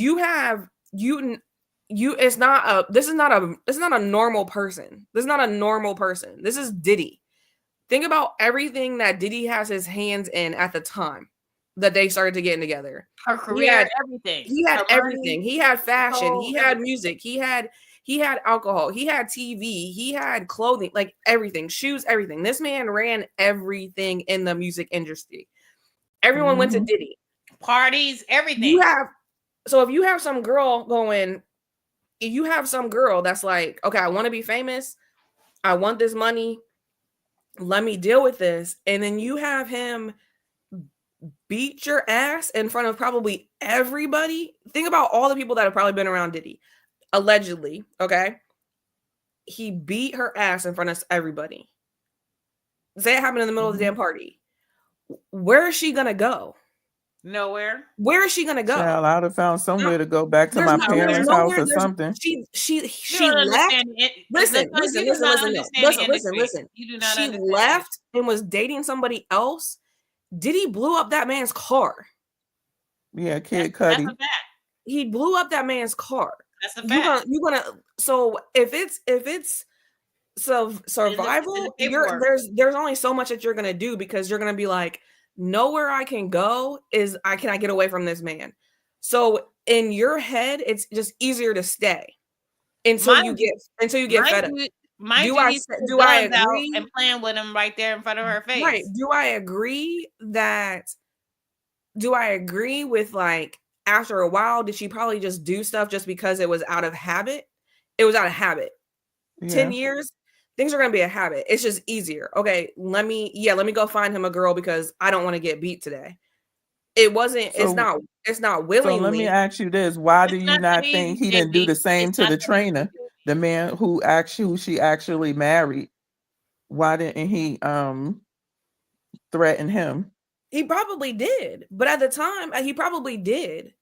is not a normal person. This is not a normal person. This is Diddy. Think about everything that Diddy has his hands in at the time that they started to getting together. Her career, everything. He had everything. He had fashion. He had music. He had alcohol. He had TV. He had clothing, like everything, shoes, everything. This man ran everything in the music industry. Everyone went to Diddy. Parties, everything. So if you have some girl that's like, okay, I want to be famous. I want this money. Let me deal with this. And then you have him beat your ass in front of probably everybody. Think about all the people that have probably been around Diddy. Allegedly, okay? He beat her ass in front of everybody. Say it happened in the middle of the damn party. Where is she gonna go? Nowhere. Where is she gonna go? Child, I would have found somewhere to go back to my parents' house or something. She left. Listen. You do not she left and was dating somebody else. Diddy blew up that man's car. Yeah, Kid Cudi. That's a fact. He blew up that man's car. That's a fact. You're gonna. So if it's survival, there's only so much that you're gonna do because you're gonna be like, nowhere I can go is I get away from this man. So in your head, it's just easier to stay until you get fed up. Mind Do you, I he's do I guns out agree? and playing with him right there in front of her Right. face. Do I agree with like after a while, did she probably just do stuff just because it was out of habit? It was out of habit. 10 Yeah. years, things are gonna be a habit. It's just easier. Okay, let me go find him a girl because I don't want to get beat today. So It's not so let me willingly. ask you this: why do It's you not that not easy think to he get didn't do beat. the same It's to not the that easy. trainer, the man who she actually married? Why didn't he threaten him? He probably did, but at the time, he probably did.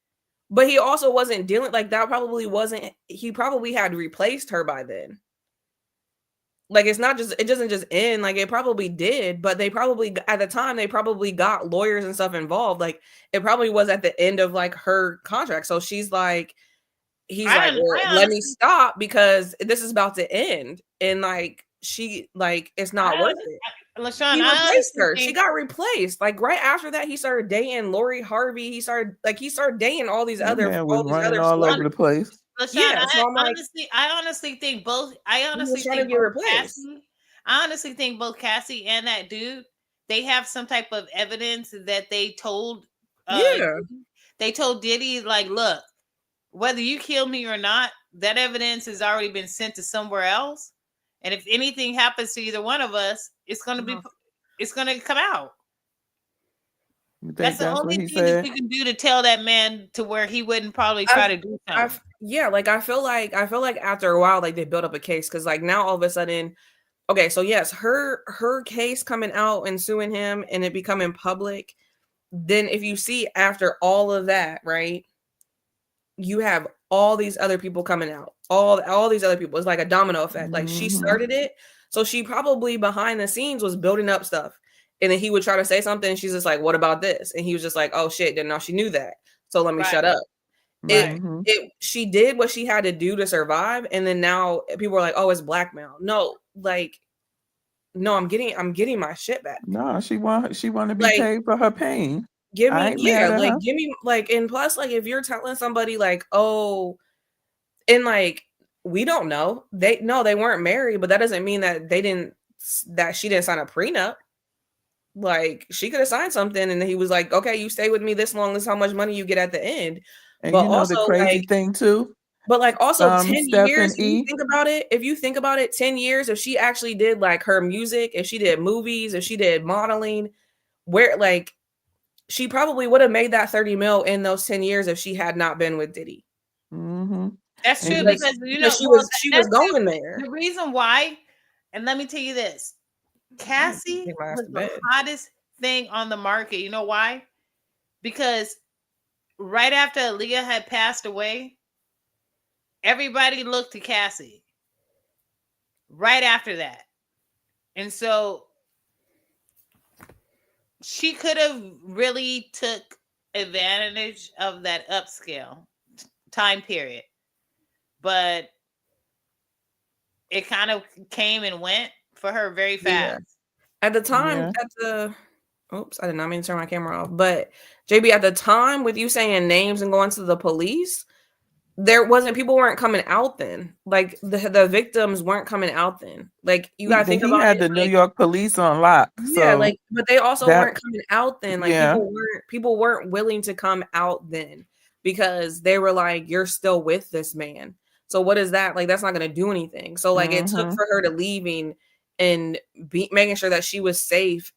But he also wasn't dealing like that. Probably wasn't. He probably had replaced her by then. Like it's not just, it doesn't just end. Like it probably did, but they probably at the time they probably got lawyers and stuff involved. Like it probably was at the end of like her contract. So she's like, he's like, well, I let me honestly, stop because this is about to end. And like she like it's not I worth honestly, it. LaShawn, He I replaced honestly her. She think got replaced. Like right after that, he started dating Lori Harvey. He started dating That man was all these running other all over celebrities. the place. LaShawn, Yeah. So I'm like, I honestly think both. I he was honestly trying to think get both replaced. Cassie. I honestly think both Cassie and that dude, they have some type of evidence that they told. Yeah. They told Diddy, like, look, whether you kill me or not, that evidence has already been sent to somewhere else. And if anything happens to either one of us, it's gonna come out. You That's think the that's what only he thing that said? you can do to tell that man to where he wouldn't probably I try to do something. yeah, like I feel like after a while, like they built up a case because like now all of a sudden, okay, so yes, her case coming out and suing him and it becoming public. Then if you see after all of that, right, you have all these other people coming out, all these other people. It's like a domino effect. Like she Hmm. started it, so she probably behind the scenes was building up stuff, and then he would try to say something. And she's just like, "What about this?" And he was just like, "Oh shit!" Then now she knew that, so let me Right, shut up. right. Hmm. It she did what she had to do to survive, and then now people are like, "Oh, it's blackmail." No, like, no, I'm getting my shit back. No, she want to be Like, paid for her pain. give I me, ain't yeah, mad at like, her. give me, like, and plus, like, if you're telling somebody, like, oh, and like, we don't know, they weren't married, but that doesn't mean that that she didn't sign a prenup. Like, she could have signed something, and he was like, okay, you stay with me this long, this is how much money you get at the end. And But you know the also, crazy like, thing too, also 10 years, Stephen E. if you think about it, 10 years, if she actually did like her music, if she did movies, if she did modeling, where like she probably would have made that 30 mil in those 10 years if she had not been with Diddy. Hmm. That's And true you, because Because she was that's going there. the reason why. And let me tell you this: Cassie Take my ass was to the bed. hottest thing on the market. You know why? Because right after Aaliyah had passed away, everybody looked to Cassie. Right after that, and so she could have really took advantage of that upscale time period, but it kind of came and went for her very Yeah. fast. At the time, yeah. oops, I did not mean to turn my camera off. But JB, at the time, with you saying names and going to the police, people weren't coming out then. Like the victims weren't coming out then. Like you gotta think He about had it. the New Like, York police on lock. yeah, So like, but they also that, weren't coming out then. Like yeah. people weren't willing to come out then because they were like, you're still with this man. So what is that? Like, that's not gonna do anything. So like it took Hmm. for her to leaving and making sure that she was safe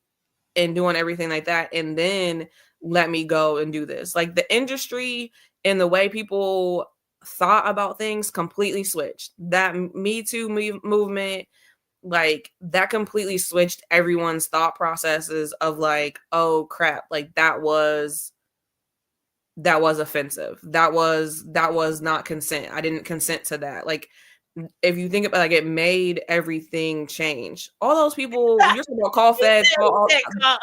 and doing everything like that, and then let me go and do this. Like the industry and the way people thought about things completely switched. That Me Too movement, like that completely switched everyone's thought processes of like, oh crap, like that was offensive. That was not consent. I didn't consent to that. Like if you think about, like, it made everything change. All those people you're talking about, call feds,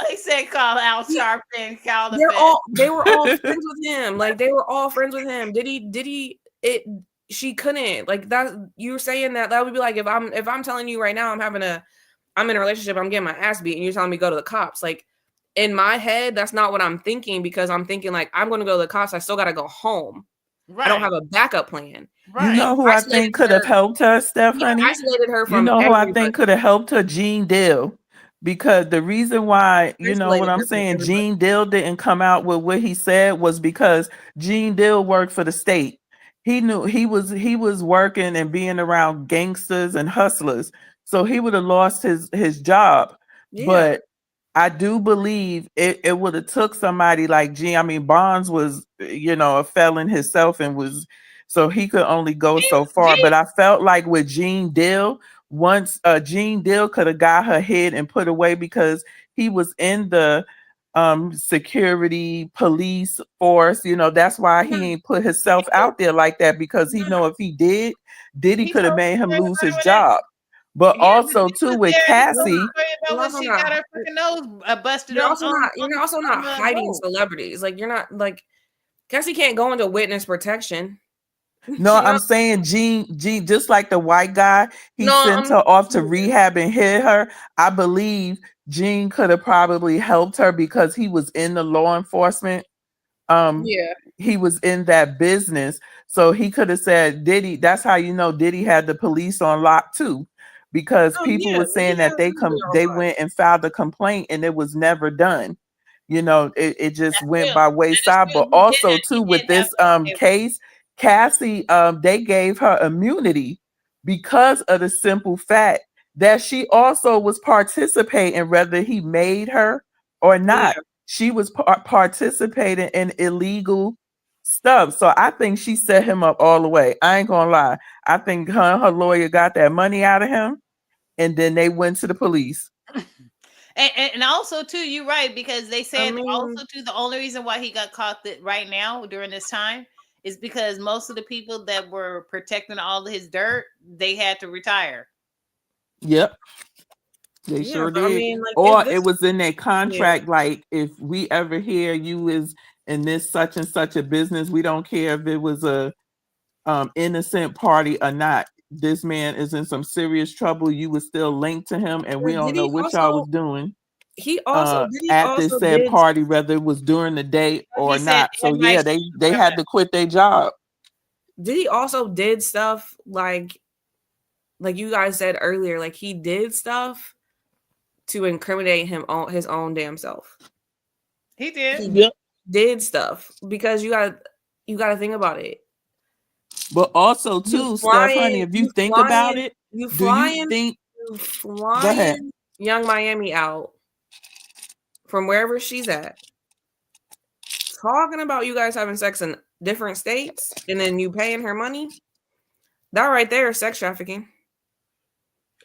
He said call Al he- Sharpton, call the Fed. they were all friends with him. Like they were all friends with him. Did he it she couldn't, like, that you were saying that would be like if I'm telling you right now I'm in a relationship, I'm getting my ass beat, and you're telling me go to the cops. Like in my head, that's not what I'm thinking, because I'm thinking like, I'm going to go to the cops. I still got to go home. I don't have a backup plan. You know who I think could have helped her, Stephanie? Isolated her from you know who I everybody. think could have helped her? Gene Dill. Because the reason why, you know what I'm saying, Gene Dill didn't come out with what he said was because Gene Dill worked for the state. He knew he was working and being around gangsters and hustlers. So he would have lost his job. Yeah. But I do believe it would have took somebody like Gene. I mean, Bonds was, a felon himself and was, so he could only go so far. But I felt like with Gene Dill, once Gene Dill could have got her head and put away because he was in the security police force. That's why he ain't put himself out there like that, because he know if he did, Diddy could have made him lose his job. But also too with Cassie, she got her freaking nose busted. You're also not hiding celebrities. Like, you're not like Cassie can't go into witness protection. No, I'm saying Gene, just like the white guy, he sent her off to rehab and hid her. I believe Gene could have probably helped her because he was in the law enforcement. He was in that business. So he could have said, Diddy, that's how you know Diddy had the police on lock too. Because people were saying that they went and filed a complaint and it was never done. It just went by wayside. But also too with this case, Cassie, they gave her immunity because of the simple fact that she also was participating, whether he made her or not. She was participating in illegal stuff. So I think she set him up all the way. I ain't gonna lie. I think her lawyer got that money out of him, and then they went to the police. And also too, you're right, because they said also too, the only reason why he got caught right now during this time is because most of the people that were protecting all of his dirt, they had to retire. Yep. They sure did. Or it was in their contract, like, if we ever hear you is in this such and such a business, we don't care if it was a innocent party or not. This man is in some serious trouble. You was still linked to him, and we don't know what y'all was doing. He also at this said party, whether it was during the day or not. So yeah, they had to quit their job. Did he also did stuff like you guys said earlier? Like, he did stuff to incriminate him on his own damn self. He did. He did stuff because you gotta think about it. But also too, Stephanie, if you think about it, you flying go ahead. Young Miami out from wherever she's at, talking about you guys having sex in different states, and then you paying her money. That right there is sex trafficking.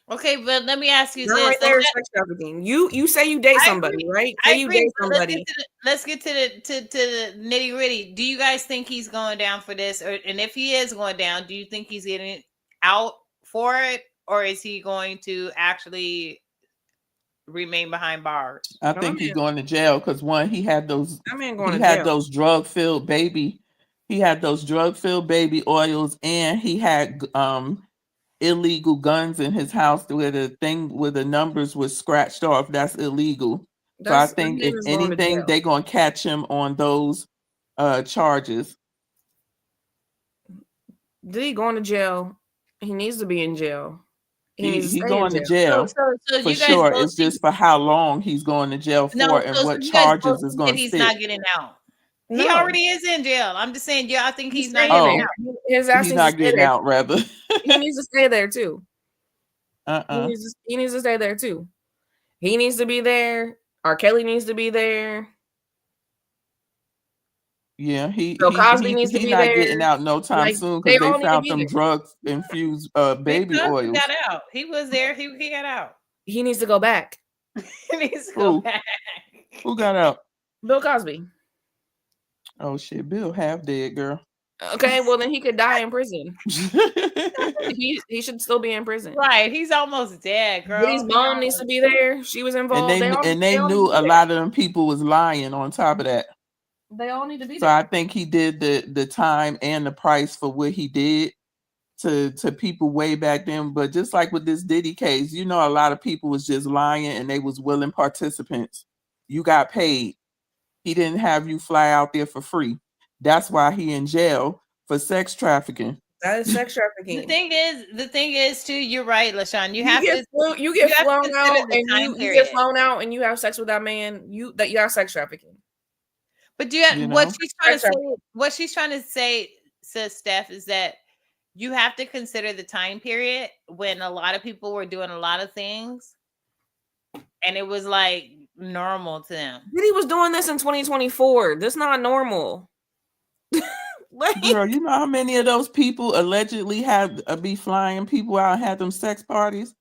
Okay, but let me ask you this. Right there is sex trafficking. You say you date somebody, right? Say you date somebody. Let's get to the nitty gritty. Do you guys think he's going down for this, and if he is going down, do you think he's getting out for it, or is he going to actually remain behind bars? I think he's going to jail because he had those. Those drug-filled baby. He had those drug-filled baby oils, and he had illegal guns in his house where the numbers were scratched off. That's illegal. So I think if anything, they're gonna catch him on those charges. Did he go into jail? He needs to be in jail. He's going to jail so for sure. It's just for how long he's going to jail for and what charges is going to he's sit. Not getting out. No. He already is in jail. I'm just saying, I think he's not getting out. He's not getting out, rather. He needs to stay there too. He needs to stay there too. He needs to be there. R. Kelly needs to be there. Yeah, Cosby needs to be there. He's not getting out no time soon because they found some drug-infused baby oils. Got out. He was there. He got out. He needs to go back. He needs to go back. Who got out? Bill Cosby. Oh shit, Bill half dead, girl. Okay, well then he could die in prison. he should still be in prison. Right, he's almost dead, girl. His mom needs to be there. She was involved. And they knew a lot of them people was lying on top of that. They all need to be there. So I think he did the time and the price for what he did to people way back then. But just like with this Diddy case, a lot of people was just lying and they was willing participants. You got paid. He didn't have you fly out there for free. That's why he in jail. for sex trafficking. That is sex The trafficking. thing is too. You're right, LaShawn. You get have to flown out consider the and time you period. get flown out and you have sex with that man. You are sex trafficking. But You what know? she's trying to say, what she's trying to say, says Steph, is that you have to consider the time period when a lot of people were doing a lot of things, and it was like normal to them. Diddy was doing this in 2024. That's not normal. Like, Girl, you know how many of those people allegedly have be flying people out and had them sex parties?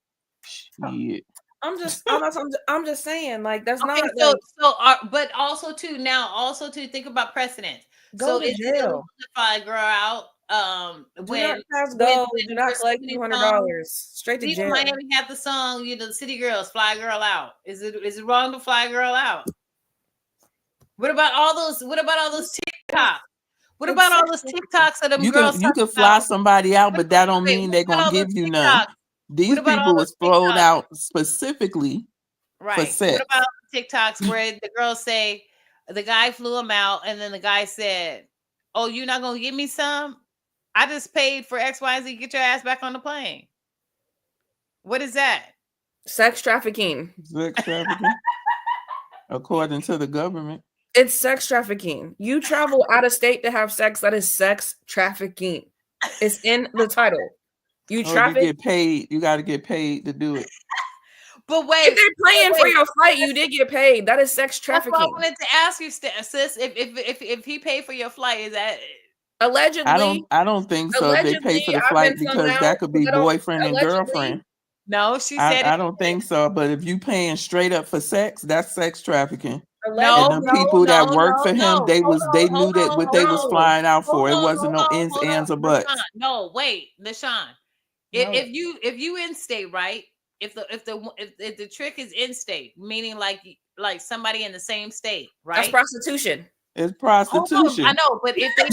Shit. I'm just saying, like, that's Okay, not but also too think about precedent. Go So to is it jail. illegal to fly a girl out? Do not pass go. Do not collect $200. Straight to jail. Miami had the song, the City Girls, "Fly a Girl Out." Is it wrong to fly a girl out? What about all those TikToks? What about all those TikToks of them girls? You can fly somebody out, but that don't mean they're gonna give you none. These people was flown out specifically for sex. What about TikToks where the girls say the guy flew him out, and then the guy said, "Oh, you're not gonna give me some? I just paid for X, Y, and Z. Get your ass back on the plane." What is that? Sex trafficking. Sex trafficking. According to the government. It's sex trafficking. You travel out of state to have sex. That is sex trafficking. It's in the title. You traffic. You get paid. You got to get paid to do it. But wait, if they're paying for your flight, you did get paid. That is sex trafficking. That's what I wanted to ask you, sis. If he paid for your flight, is that allegedly? I don't think so. If they pay for the flight, because that could be boyfriend and girlfriend. No, she said I don't think so. But if you paying straight up for sex, that's sex trafficking. No, and the people that worked for him, they knew that what they was flying out for. It wasn't no ins, ands, or buts. No, wait, LaShawn. If you in state, right? If the trick is in state, meaning like somebody in the same state, right? That's prostitution. It's prostitution. I know, but if they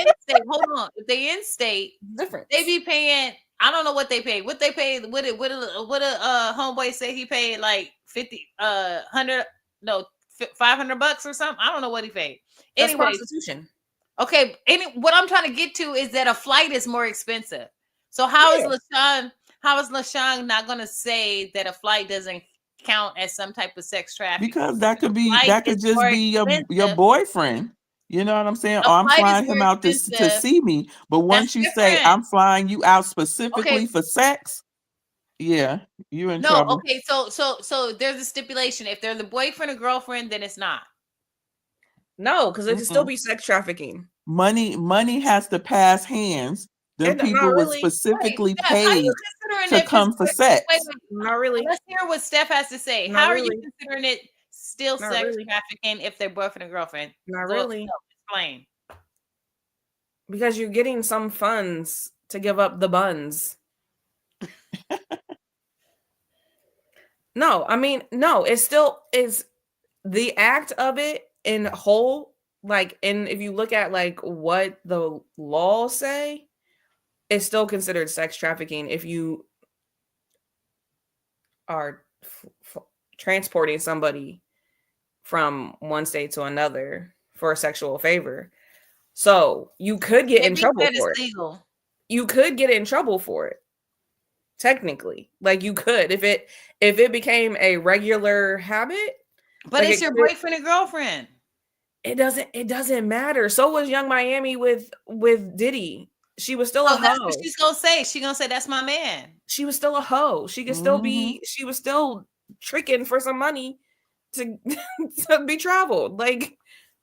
in state, hold on. If they in state, different. They be paying. I don't know what they pay. What they paid? What a homeboy say he paid like 500 bucks or something. I don't know what he paid. That's prostitution. Okay. What I'm trying to get to is that a flight is more expensive. So how is LaShawn not going to say that a flight doesn't count as some type of sex trafficking? Because that could just be your boyfriend. You know what I'm saying? Or I'm flying him out to see me. But once you say I'm flying you out specifically for sex, yeah, you're in trouble. Okay, so there's a stipulation. If they're the boyfriend or girlfriend, then it's not. No, because it can still be sex trafficking. Money has to pass hands. Them people were specifically paid to come for sex. Wait, not really. Let's hear what Steph has to say. How are you considering it still sex trafficking if they're boyfriend or girlfriend? Not really. Explain. Because you're getting some funds to give up the buns. No, I mean, no, it still is the act of it in whole, like, and if you look at like what the laws say, it's still considered sex trafficking if you are transporting somebody from one state to another for a sexual favor. So you could get in trouble for it. Legal. You could get in trouble for it. Technically, like you could if it became a regular habit. But it's your boyfriend and girlfriend. It doesn't matter. So was Young Miami with Diddy. She was still a hoe. That's what she's gonna say. She's gonna say that's my man. She was still a hoe. She could still be. She was still tricking for some money to be traveled. Like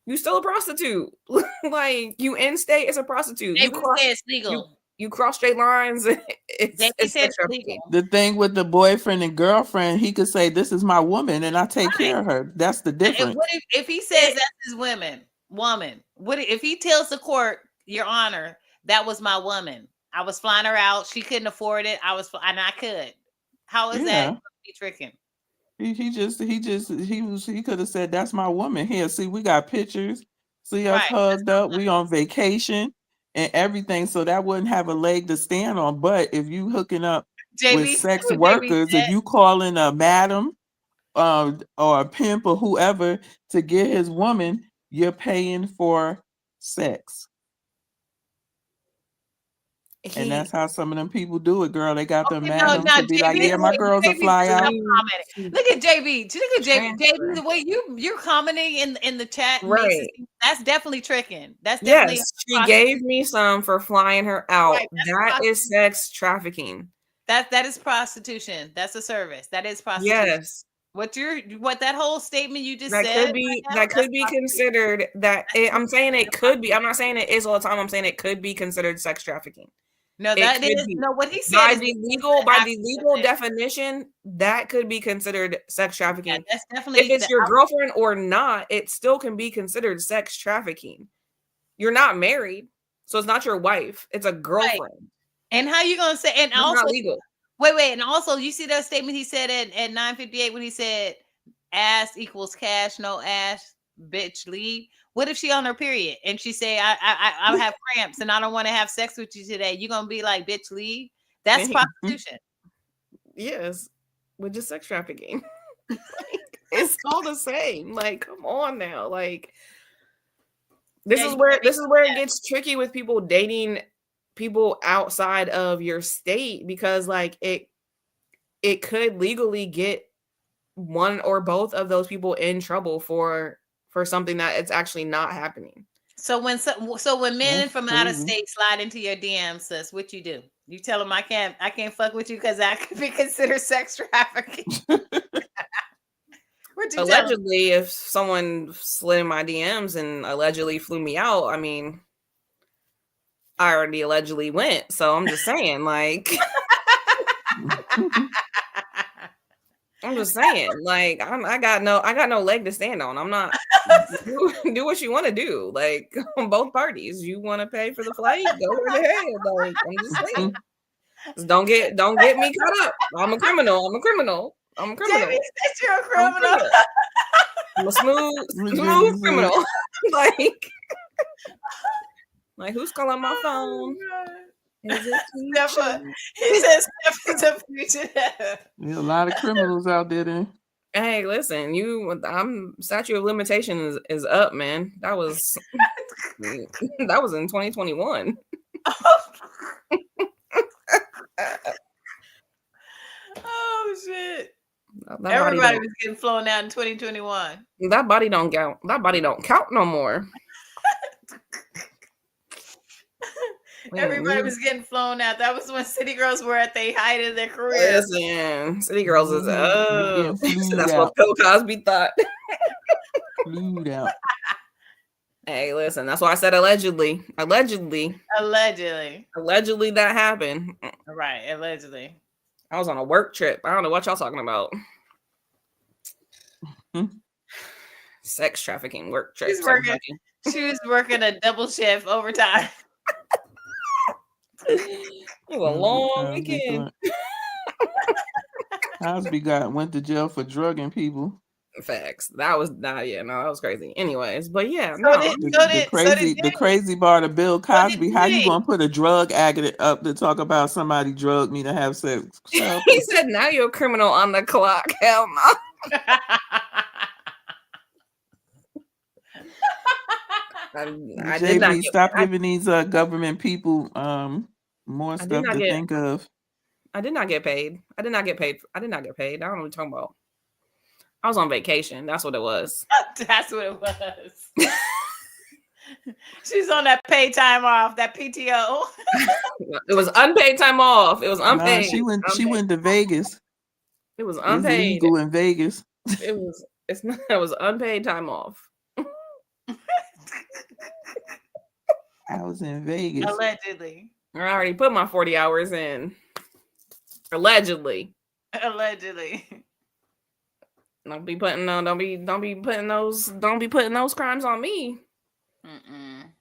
you still a prostitute. Like you in state as a prostitute. They say it's legal. You cross straight lines. It's legal. The thing with the boyfriend and girlfriend, he could say, "This is my woman, and I take care of her." That's the difference. What if he says that's his woman? What if he tells the court, Your Honor, that was my woman. I was flying her out. She couldn't afford it. And I could. How is that be tricking? He could have said, "That's my woman." Here, see, we got pictures. See us hugged up. We on vacation and everything, so that wouldn't have a leg to stand on. But if you hooking up with sex workers, if you calling a madam or a pimp or whoever to get his woman, you're paying for sex. And that's how some of them people do it, girl. They got them Okay, no, magnums to be like, JB, yeah, my girls will JB, fly stop out. commenting. Look at JB. Look at JB. Transfer. The way you're commenting in the chat makes Right. it, that's definitely tricking. That's definitely Yes, she gave me some for flying her out. Right, that is sex trafficking. That is prostitution. That's a service. That is prostitution. Yes. What that whole statement you just That said could be right now, that could be considered that I'm saying it could be. I'm not saying it is all the time. I'm saying it could be considered sex trafficking. No, It that could is be. no. What he said by is the legal definition, that could be considered sex trafficking. Yeah, that's definitely if it's your girlfriend or not, it still can be considered sex trafficking. You're not married, so it's not your wife. It's a girlfriend. Right. And how you gonna say? And it's also not legal. Wait, and also you see that statement he said at 9:58 when he said ass equals cash, no ass, bitch leave. What if she on her period and she say I have cramps and I don't want to have sex with you today? You gonna be like, bitch leave? That's prostitution. Yes, with just sex trafficking. It's all the same. Like, come on now. Like, this is where it gets tricky with people dating people outside of your state, because like it could legally get one or both of those people in trouble for something that it's actually not happening. So when men from out of state slide into your DMs, sis, what you do? You tell them I can't fuck with you because that could be considered sex trafficking. Allegedly, if someone slid in my DMs and allegedly flew me out, I mean, I already allegedly went. So I'm just saying, like, I'm just saying, like, I got no leg to stand on. I'm not do what you want to do. Like, on both parties, you want to pay for the flight, go right ahead. Like, I'm just saying, just don't get me caught up. I'm a criminal. Jamie said you're a criminal. I'm a smooth criminal. like who's calling my phone? Is it he says Steph is a fugitive. There's a lot of criminals out there then. Hey, listen, I'm statute of limitation is up, man. That was in 2021. Oh shit. Everybody was getting flown out in 2021. That body don't count. That body don't count no more. Everybody was getting flown out. That was when City Girls were at their height of their career. Listen, City Girls is up. That's what Bill Cosby thought. Flued out. Hey, listen, that's why I said allegedly. Allegedly that happened. Right, allegedly. I was on a work trip. I don't know what y'all talking about. Sex trafficking work trip. She was working a double shift overtime. It was a long weekend. Cosby went to jail for drugging people. Facts. That was that was crazy. Anyways, but yeah, the crazy part of Bill Cosby. How you gonna put a drug addict up to talk about somebody drugged me to have sex? He said, "Now you're a criminal on the clock." Hell no. I did not stop giving these government people more stuff to think of. I did not get paid. I did not get paid. I don't know what you're talking about. I was on vacation. That's what it was. That's what it was. She's on that paid time off, that PTO. It was unpaid time off. It was unpaid. She went to Vegas. It was unpaid. It's illegal in Vegas. It was unpaid time off. I was in Vegas. Allegedly. I already put my 40 hours in. Allegedly. Don't be putting those crimes on me. I don't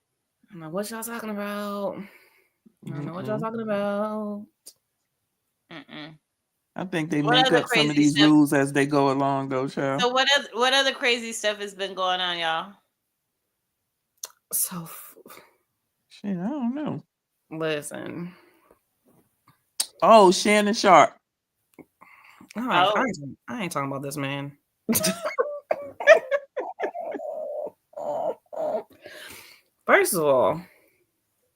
know what y'all talking about. I think they make up some of these rules as they go along, though, child. So what other crazy stuff has been going on, y'all? So shit, I don't know. Listen. Oh, Shannon Sharp. I ain't talking about this man. First of all,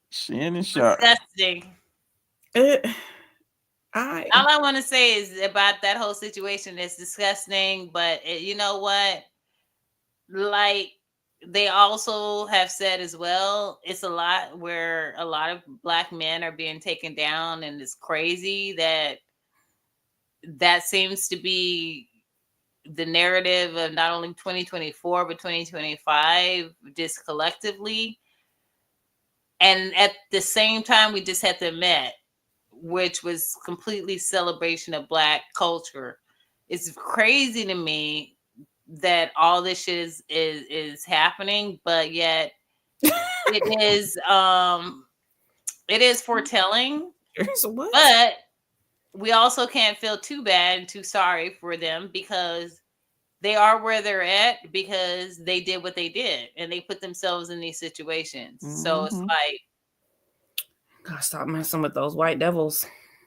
Shannon Sharp. Disgusting. All I want to say is about that whole situation. It's disgusting, but you know what? Like they also have said as well, it's a lot where a lot of black men are being taken down, and it's crazy that seems to be the narrative of not only 2024 but 2025 just collectively. And at the same time, we just had the Met, which was completely celebration of black culture. It's crazy to me that all this shit is happening, but yet it is foretelling. But we also can't feel too bad and too sorry for them because they are where they're at because they did what they did and they put themselves in these situations. So it's like, gotta stop messing with those white devils.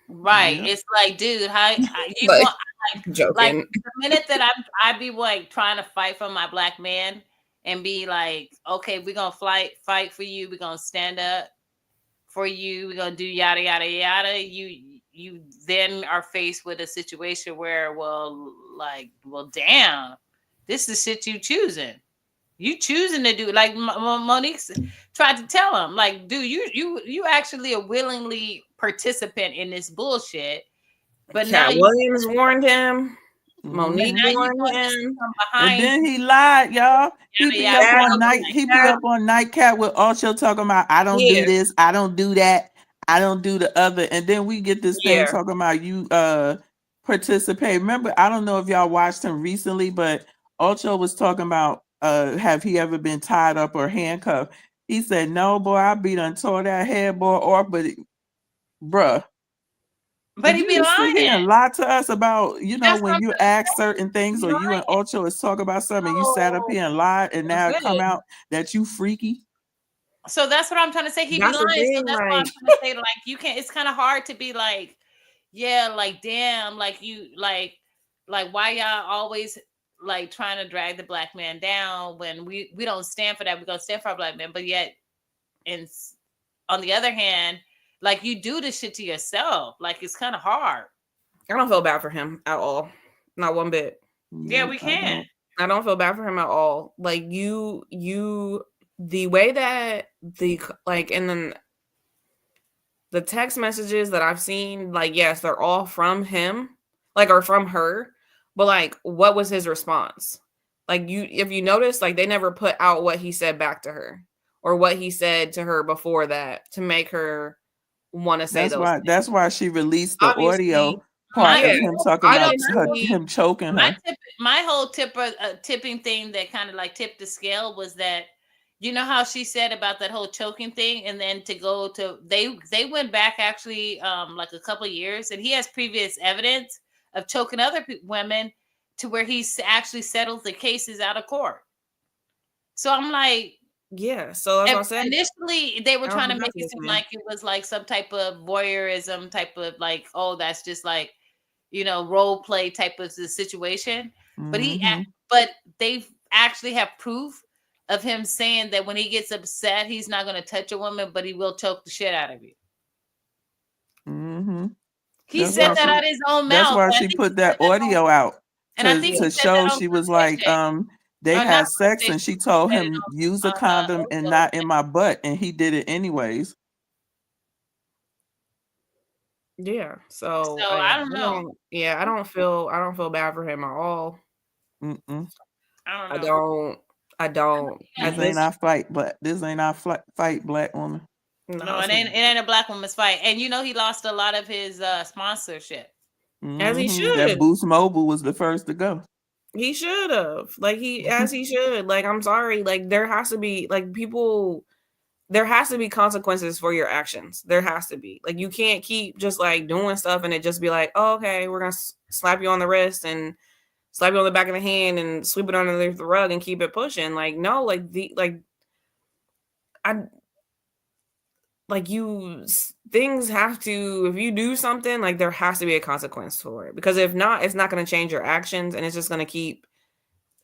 Right. Yeah. It's like, dude, how you want joking. Like the minute that I'd be like trying to fight for my black man and be like, okay, we're gonna fight for you, we're gonna stand up for you, we're gonna do yada yada yada. You then are faced with a situation where, well, damn, this is the shit you choosing. You choosing to do like Monique tried to tell him, like, dude, you actually a willingly participant in this bullshit. But Cat now Williams warned him. Monique warned him. And then he lied, y'all. He be up on night. He be up on nightcap with Ocho talking about, I don't do this, I don't do that, I don't do the other. And then we get this thing talking about you participate. Remember, I don't know if y'all watched him recently, but Ocho was talking about have he ever been tied up or handcuffed? He said, no, boy, I be done tore that headboard off, but bruh. But he be lying. He and lie to us about, you know, when you ask certain things or you and Ocho is talking about something, you sat up here and lied, and now it come out that you freaky. So that's what I'm trying to say. He be lying. So that's why I'm trying to say, like, you can't. It's kind of hard to be like, yeah, like, damn, like you, like why y'all always like trying to drag the black man down when we don't stand for that. We're gonna stand for our black man, but yet, and on the other hand, like you do this shit to yourself. Like it's kind of hard. I don't feel bad for him at all. Not one bit. Yeah, we can. I don't feel bad for him at all. Like you the way that and then the text messages that I've seen, like, yes, they're all from him, like, or from her, but like, what was his response? Like, if you notice, like, they never put out what he said back to her or what he said to her before that to make her want to say things. That's why she released the audio part of him talking about him choking her. My whole tipping thing that kind of like tipped the scale was that, you know how she said about that whole choking thing, and then to go to they went back actually like a couple of years, and he has previous evidence of choking other women to where he's actually settled the cases out of court. So I'm like, yeah. So that's what I said. Initially, they were trying to make it seem like it was like some type of voyeurism, type of like, oh, that's just like, you know, role play type of the situation. But they actually have proof of him saying that when he gets upset, he's not going to touch a woman, but he will choke the shit out of you. He said that out of his own mouth. That's why she put that audio out. And I think to show she was like, they had sex and she told him use a condom and not in my butt, and he did it anyways. Yeah. So I don't know. I don't feel bad for him at all. I don't. This ain't our fight, but this ain't our fight, black woman. No, it ain't a black woman's fight. And you know he lost a lot of his sponsorship. As he should. That Boost Mobile was the first to go. He should have. Like as he should. Like, I'm sorry. Like, there has to be there has to be consequences for your actions. There has to be. Like, you can't keep just like doing stuff and it just be like, oh, okay, we're gonna slap you on the wrist and slap you on the back of the hand and sweep it under the rug and keep it pushing. Like, no, things have to, if you do something, like, there has to be a consequence for it, because if not, it's not going to change your actions, and it's just going to keep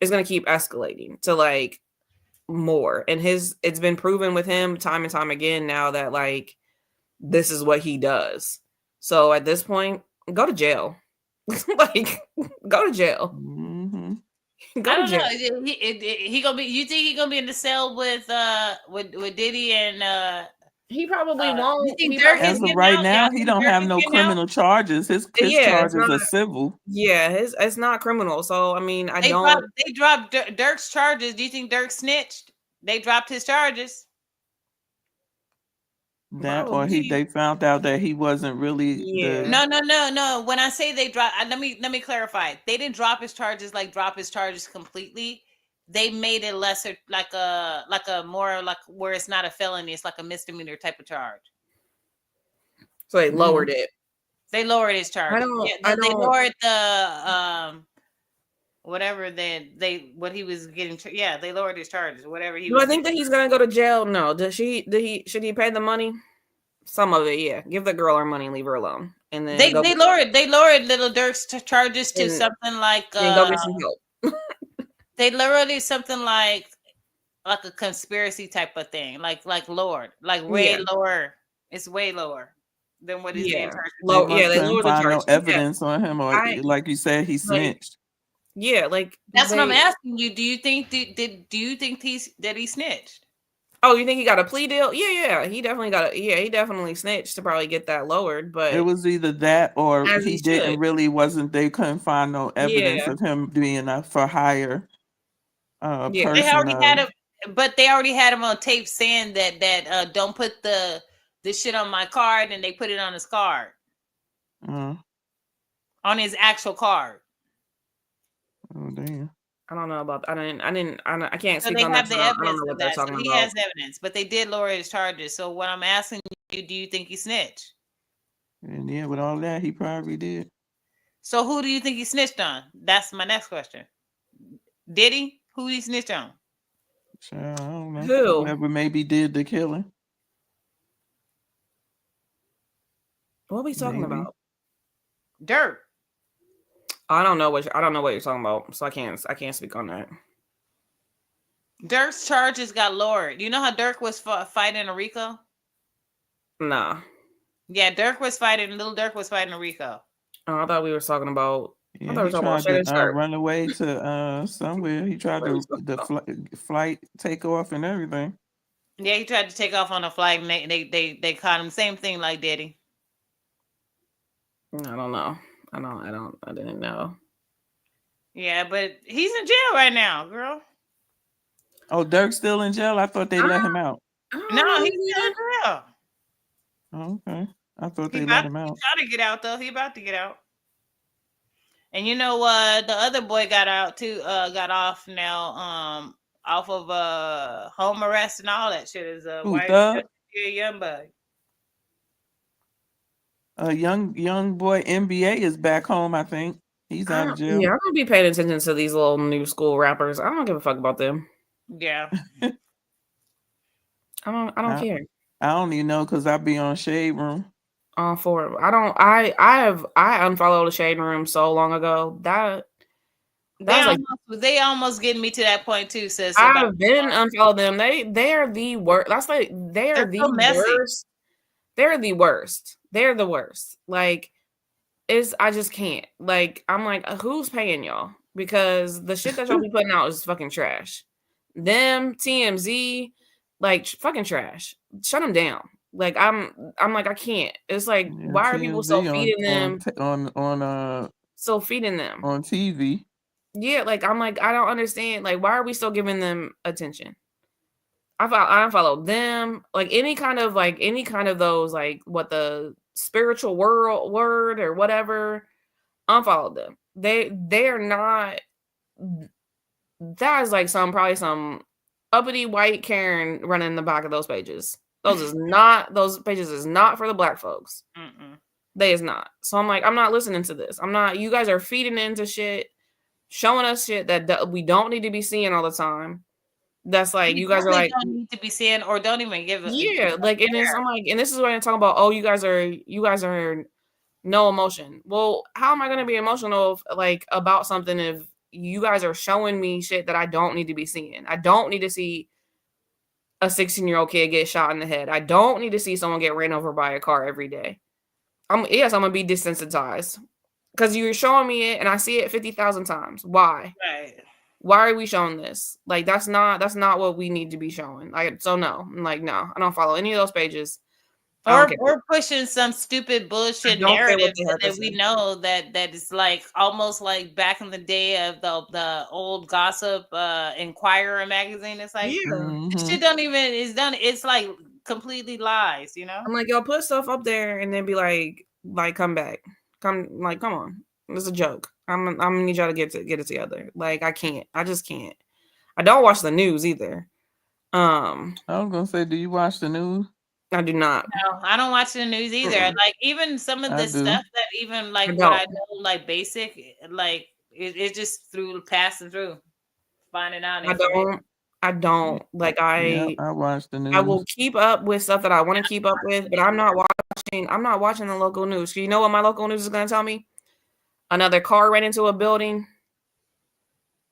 escalating to like more. And it's been proven with him time and time again now that like this is what he does. So at this point, go to jail. Like, go to jail. Mm-hmm. Go I to don't know. jail. He gonna be. You think he gonna be in the cell with Diddy and He probably you won't. think He Dirk probably, is As of getting right out? Y'all now, he think don't Dirk have is no getting out? criminal charges. His yeah, it's charges not. are civil. Yeah, it's not criminal. So I mean, I They don't. dropped Dirk's charges. Do you think Dirk snitched? They dropped his charges. That or Probably. they found out that he wasn't really Yeah. No. When I say they dropped, let me clarify. They didn't drop his charges completely. They made it lesser, like a more like where it's not a felony. It's like a misdemeanor type of charge. So they lowered Mm. it. They lowered his charges. I They don't. lowered the whatever what he was getting. Yeah, they lowered his charges. Whatever he Do was. I think that he's gonna go to jail? No. Should he pay the money? Some of it, yeah. Give the girl her money and leave her alone, and then They lowered Little Dirk's charges to and, something like and go get some help. they lowered it something like a conspiracy type of thing, like Lord, like way Yeah. lower. It's way lower than what he's being Yeah. charged. They Low. Yeah, must they couldn't lowered the find no charges. Yeah. evidence on him, or I like you said, he like. snitched. Yeah, like That's what I'm they. asking you. Do you think do you think that he snitched? Oh, you think he got a plea deal? Yeah. He definitely got a. Yeah, he definitely snitched to probably get that lowered. It But was either that or as he he should. didn't really wasn't. They couldn't find no evidence Yeah. of him being a for hire Yeah. They person. already had him, but they already had him on tape saying that don't put this shit on my card, and they put it on his card, on his actual card. Oh damn! I don't know about. I can't So speak they on that. have the I don't evidence know of what they're that. So talking he about. has evidence, but they did lower his charges. So what I'm asking you, do you think he snitched? And yeah, with all that, he probably did. So who do you think he snitched on? That's my next question. Did he? Who he snitched on? So I don't know. Who? Whoever maybe did the killing. What are we talking Maybe. about? Dirk. I don't know what you're talking about, so I can't speak on that. Dirk's charges got lowered. You know how Dirk was fighting a Rico? Nah. Yeah, Dirk was fighting. Little Dirk was fighting a Rico. Oh, I thought we were talking about. I Yeah, thought we were he talking about tried Shannon to Sharp. run away to somewhere. He tried to flight take off and everything. Yeah, he tried to take off on a flight, and they caught him. Same thing like Diddy. I don't know. I didn't know. Yeah, but he's in jail right now, girl. Oh, Dirk's still in jail? I thought they let him out. No, he's still in jail. Oh, okay. I thought they let him out. He's trying to get out though. He about to get out. And you know what? The other boy got out too. Got off now. Off of home arrest and all that shit. Is young boy. A young boy NBA is back home. I think he's out of jail. Yeah, I'm gonna be paying attention to these little new school rappers. I don't give a fuck about them. Yeah. I don't care. I don't even know because I be on Shade Room. For it. I unfollowed the Shade Room so long ago that they almost getting me to that point too, sis. I've been unfollowed them. They are the worst. That's like they're the worst. They're the worst. They're the worst. Like I just can't. Like I'm like, who's paying y'all? Because the shit that y'all be putting out is fucking trash. Them TMZ, like fucking trash. Shut them down. Like I'm like I can't. It's like why are people so feeding them so feeding them on TV? Yeah, like I'm like I don't understand. Like why are we still giving them attention? I unfollowed them. Like any kind of those like what the spiritual word or whatever. Unfollowed them. They're not. That is like probably some uppity white Karen running in the back of those pages. Those pages is not for the black folks. They is not. So I'm like, I'm not listening to this. I'm not. You guys are feeding into shit, showing us shit that we don't need to be seeing all the time. That's like you guys are like don't need to be seeing or don't even give. Like and I'm like, and this is what I'm talking about. Oh, you guys are no emotion. Well, how am I going to be emotional about something if you guys are showing me shit that I don't need to be seeing? I don't need to see a 16-year-old kid get shot in the head. I don't need to see someone get ran over by a car every day. I'm gonna be desensitized because you're showing me it and I see it 50,000 times. Why? Right. Why are we showing this? Like that's not what we need to be showing. Like so no. I'm like no, I don't follow any of those pages. I don't care. Or pushing some stupid I bullshit don't care what narrative they have to that we say. know that is like almost like back in the day of the old gossip Inquirer magazine. It's like Yeah. this shit don't even is done. It's like completely lies, you know. I'm like, y'all put stuff up there and then be like, come back, come on, it's a joke. I'm gonna need y'all to get it together. Like, I can't, I just can't. I don't watch the news either. I was gonna say, do you watch the news? I do not. No, I don't watch the news either. Mm-mm. Like even some of I the do. stuff that even like I what I don't. know, like basic, like it just through passing through, finding out I information. don't. I don't. Like, Yeah, I watch the I will news. keep up with stuff that I want to keep up with, but I'm not watching. I'm not watching the local news. You know what my local news is gonna tell me? Another car ran into a building.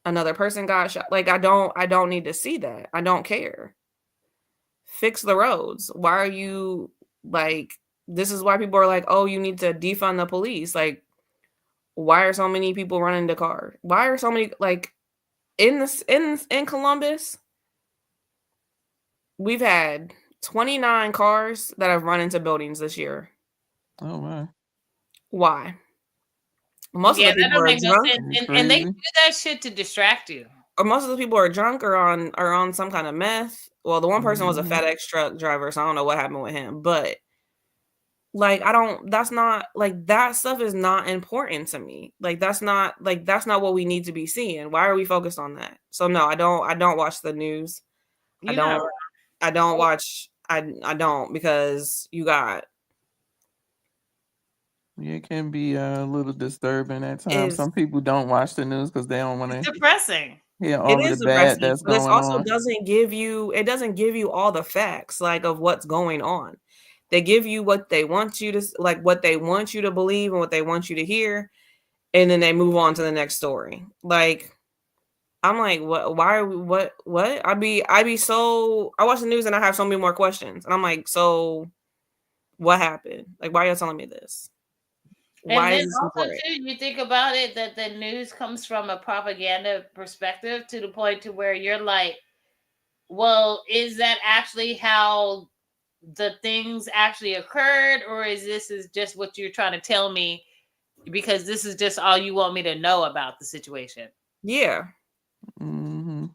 Another person got shot. Like, I don't need to see that. I don't care. Fix the roads. Why are you like this is why people are like, "Oh, you need to defund the police." Like, why are so many people running the car? Why are so many like in Columbus, we've had 29 cars that have run into buildings this year. Oh wow, Why? Most of Yeah, the that people don't are make no drunk, sense. you And they crazy? do that shit to distract you. or most of the people are drunk or on some kind of meth. Well, the one person was a Hmm. FedEx truck driver, so I don't know what happened with him, but like I don't that's not like that stuff is not important to me. That's not what we need to be seeing. Why are we focused on that? So no, I don't watch the news. I You're not don't wrong. I don't watch I don't because you got Yeah, it can be a little disturbing at times. is Some people don't watch the news because they don't want It's to depressing. hear it all of the is bad depressing, that's but it going also on. doesn't give you all the facts like of what's going on. They give you what they want you to like what they want you to believe and what they want you to hear, and then they move on to the next story. Like I'm like, what? Why are we? What? I be so. I watch the news and I have so many more questions, and I'm like, so what happened? Like, why are you telling me this? And Why is then this also important? too, you think about it that the news comes from a propaganda perspective to the point to where you're like, well, is that actually how the things actually occurred, or is just what you're trying to tell me because this is just all you want me to know about the situation? Yeah, Hmm.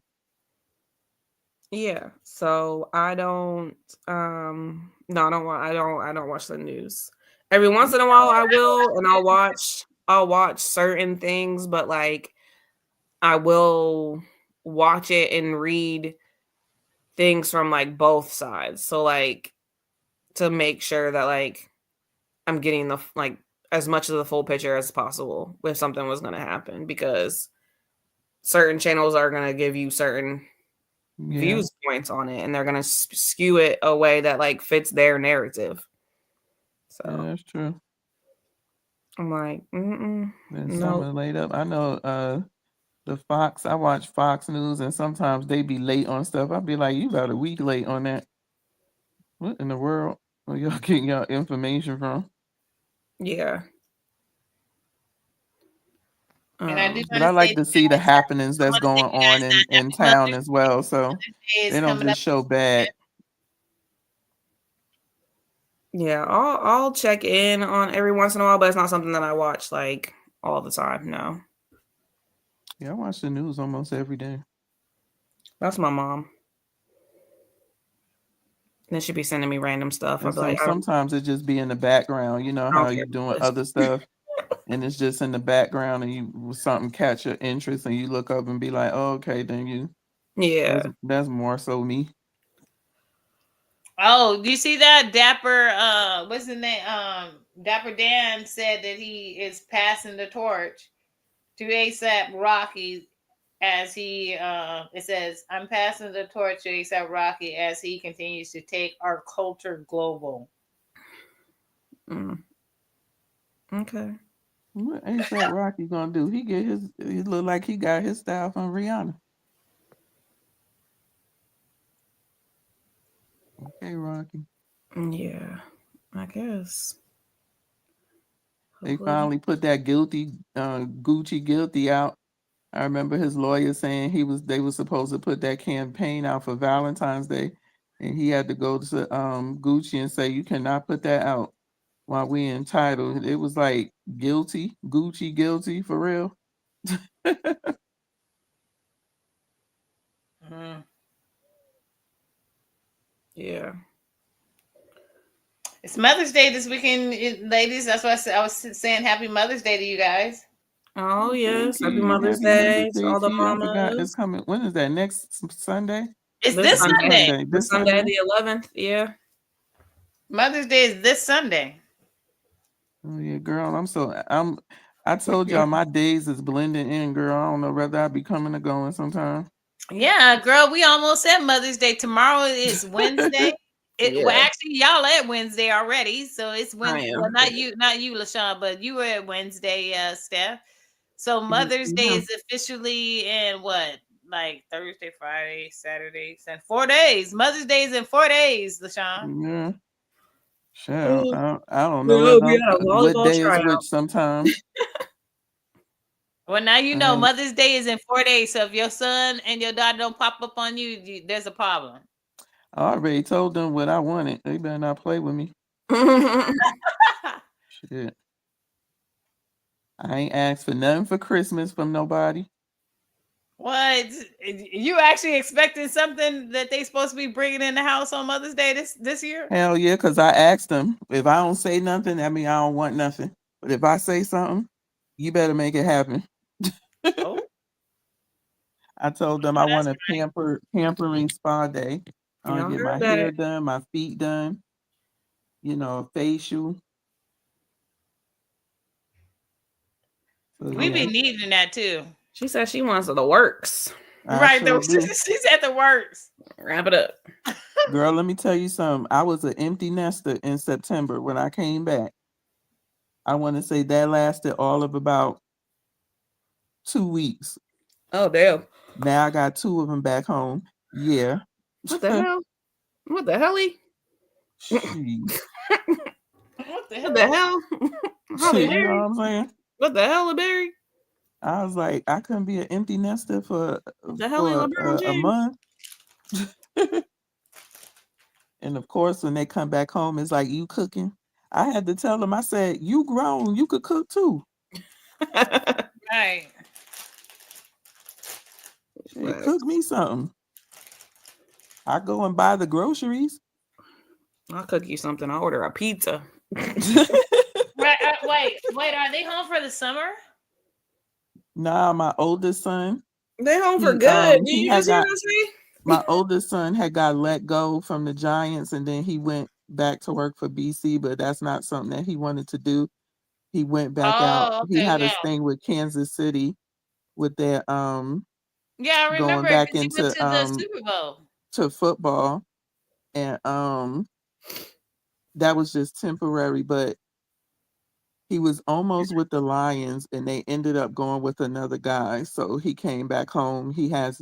yeah. So I don't. No, I don't want. I don't watch the news. Every once in a while, I will, and I'll watch certain things, but like I will watch it and read things from like both sides. So like to make sure that like I'm getting the like as much of the full picture as possible if something was going to happen because certain channels are going to give you certain Yeah, views points on it and they're going to skew it a way that like fits their narrative. yeah, So that's true. I'm like, And some no, are laid up. I know the Fox, I watch Fox News and sometimes they be late on stuff. I'll be like, you about a week late on that. What in the world are y'all getting y'all information from? yeah. And I do But want to I say, like to see the happenings that's going you guys on that in Happy town as well. So Mother's Day is they don't coming up. just show bad. Yeah, I'll check in on every once in a while, but it's not something that I watch like all the time. No. Yeah, I watch the news almost every day. That's my mom. Then she'd be sending me random stuff. I'd And be so like, sometimes it just be in the background. You know I how don't care you about doing this. other stuff and it's just in the background and you something catch your interest and you look up and be like, oh, okay, then Yeah. that's more so me. Oh, do you see that Dapper? What's his name? Dapper Dan said that he is passing the torch to ASAP Rocky as he it says, I'm passing the torch to ASAP Rocky as he continues to take our culture global. Mm. Okay. What ASAP Rocky gonna do? He look like he got his style from Rihanna. Okay, Rocky. Yeah. I guess. They finally put that Gucci guilty out. I remember his lawyer saying they were supposed to put that campaign out for Valentine's Day, and he had to go to Gucci and say you cannot put that out while we entitled. It was like guilty, Gucci guilty for real. Yeah. It's Mother's Day this weekend, ladies. That's why I was saying Happy Mother's Day to you guys. Oh yes, Thank Happy you. Mother's Happy Mother's Day to Day all the to you. I forgot it's mamas. coming. When is that? Next Sunday? It's This this Sunday. Sunday. This Sunday, the 11th. Yeah. Mother's Day is this Sunday. Oh yeah, girl. I told y'all my days is blending in, girl. I don't know whether I be coming or going sometime. Yeah, girl, we almost at Mother's Day. Tomorrow is Wednesday. Well, Yeah. actually, y'all at Wednesday already, so it's I Wednesday. am. Well, not you, LaShawn, but you were at Wednesday, Steph. So Mother's Day is officially in what, like Thursday, Friday, Saturday, Sunday, 4 days. Mother's Day is in 4 days, LaShawn. Yeah. Sure. I don't know We had a what volleyball day is tryout. which sometimes. Well, now you know Mother's Day is in 4 days. So if your son and your daughter don't pop up on you, there's a problem. I already told them what I wanted. They better not play with me. Shit. I ain't asked for nothing for Christmas from nobody. What? You actually expecting something that they supposed to be bringing in the house on Mother's Day this year? Hell yeah, because I asked them. If I don't say nothing, that means I don't want nothing. But if I say something, you better make it happen. Oh. I told them I want a pampering spa day. I want to get my hair done, my feet done, a facial. So, We be needing that too. She said she wants the works. Right, sure she's at the works. Wrap it up. Girl, let me tell you something. I was an empty nester in September when I came back. I want to say that lasted all of about 2 weeks. Oh, damn. Now I got 2 of them back home. Yeah. What the hell? What the hell? What the hell? You know what I'm saying? What the hell, Barry? I was like, I couldn't be an empty nester for a month. And of course, when they come back home, it's like, you cooking? I had to tell them, I said, you grown, you could cook too. Right. Hey, cook me something. I go and buy the groceries. I'll cook you something. I'll order a pizza. Right, wait, are they home for the summer? Nah, my oldest son. They home for good. My oldest son had got let go from the Giants, and then he went back to work for BC, but that's not something that he wanted to do. He went back out. Okay, He had a thing with Kansas City with their yeah, I remember going back he into went to the Super Bowl. To football, and that was just temporary, but he was almost with the Lions, and they ended up going with another guy. So he came back home. He has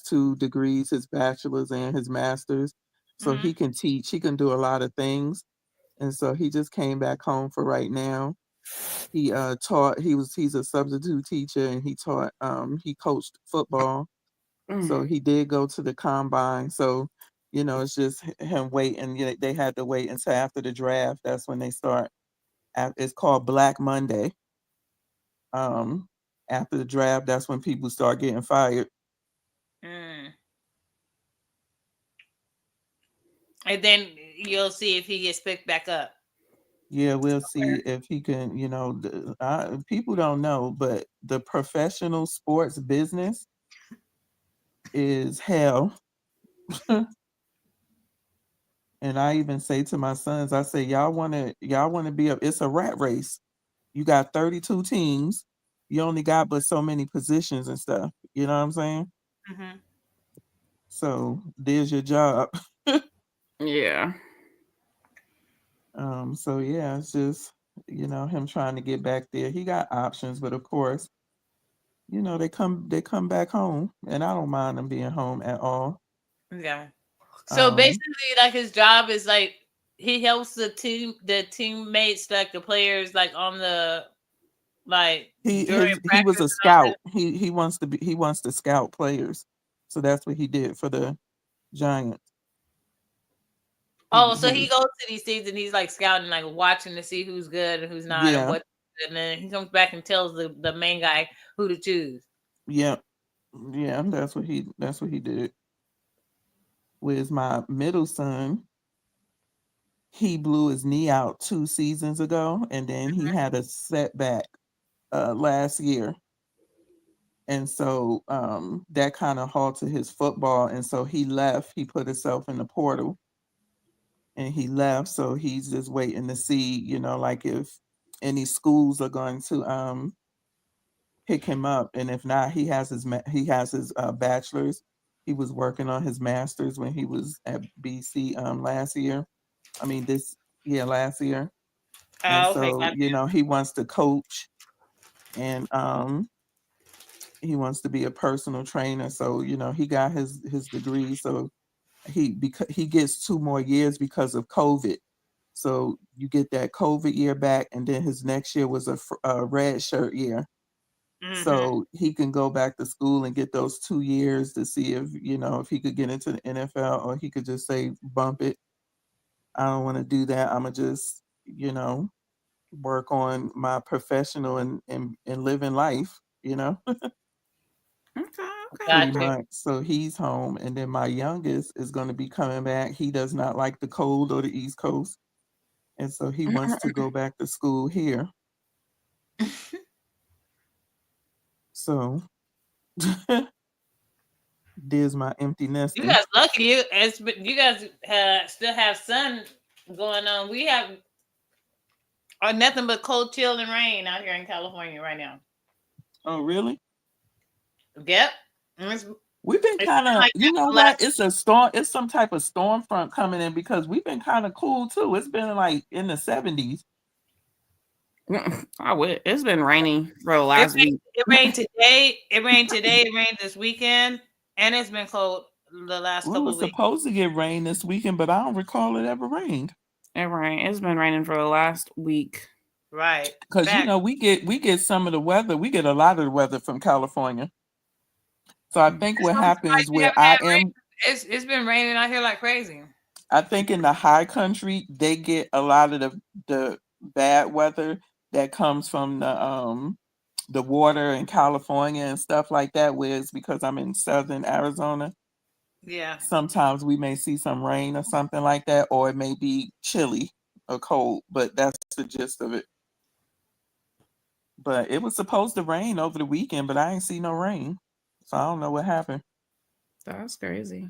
2 degrees, his bachelor's and his master's. So he can teach, he can do a lot of things. And so he just came back home for right now. He taught, he's a substitute teacher, and he coached football. So he did go to the combine. So, it's just him waiting. They had to wait until after the draft. That's when they start. It's called Black Monday. After the draft, that's when people start getting fired. And then you'll see if he gets picked back up. Yeah, we'll see if he can, people don't know, but the professional sports business is hell. And I even say to my sons, I say, y'all want to be it's a rat race. You got 32 teams. You only got but so many positions and stuff. You know what I'm saying? So there's your job. Yeah. So yeah, it's just, him trying to get back there. He got options, but of course, they come back home, and I don't mind them being home at all. Yeah. So basically, like, his job is like he helps the teammates, like the players, like on the like during He was practice a and all that. scout. He wants to scout players. So that's what he did for the Giants. Oh, so He he was goes to these teams and he's like scouting, like watching to see who's good and who's not, and yeah, what. And then he comes back and tells the main guy who to choose. yeah, yeah. That's what he did. With my middle son, he blew his knee out 2 seasons ago, and then he had a setback last year, and so that kind of halted his football, and so he left. He put himself in the portal, and he left. So he's just waiting to see, like if any schools are going to pick him up, and if not, he has his bachelor's. He was working on his master's when he was at BC last year. I mean this yeah last year, and Oh, okay, so got he wants to coach, and he wants to be a personal trainer. So he got his degree. So because he gets 2 more years because of COVID. So you get that COVID year back, and then his next year was a red shirt year. you. Mm-hmm. So he can go back to school and get those 2 years to see if he could get into the NFL, or he could just say bump it. I don't want to do that. I'm gonna just work on my professional and living life. Okay, okay. Pretty Gotcha. much. So he's home, and then my youngest is going to be coming back. He does not like the cold or the East Coast, and so he wants to go back to school here. So there's my empty You nesting. guys lucky. You guys still have sun going on. We have nothing but cold, chill, and rain out here in California right now. Oh, really? Yep. It's We've been been kind of, like that for the what? last. It's a storm. It's some type of storm front coming in because we've been kind of cool too. It's been like in the 70s. It's been raining for the last week. It rained today. It rained today. It rained this weekend, and it's been cold the last We couple were of weeks. supposed to get rain this weekend, but I don't recall it ever rained. It's been raining for the last week. Right. Because Fact. we get some of the weather. We get a lot of the weather from California. So I think what I'm surprised happens you where haven't I had rain. am, It's been raining out here like crazy. I think in the high country they get a lot of the bad weather that comes from the water in California and stuff like that. Whereas because I'm in southern Arizona, Yeah. sometimes we may see some rain or something like that, or it may be chilly or cold. But that's the gist of it. But it was supposed to rain over the weekend, but I ain't see no rain. So I don't know what happened. That's crazy.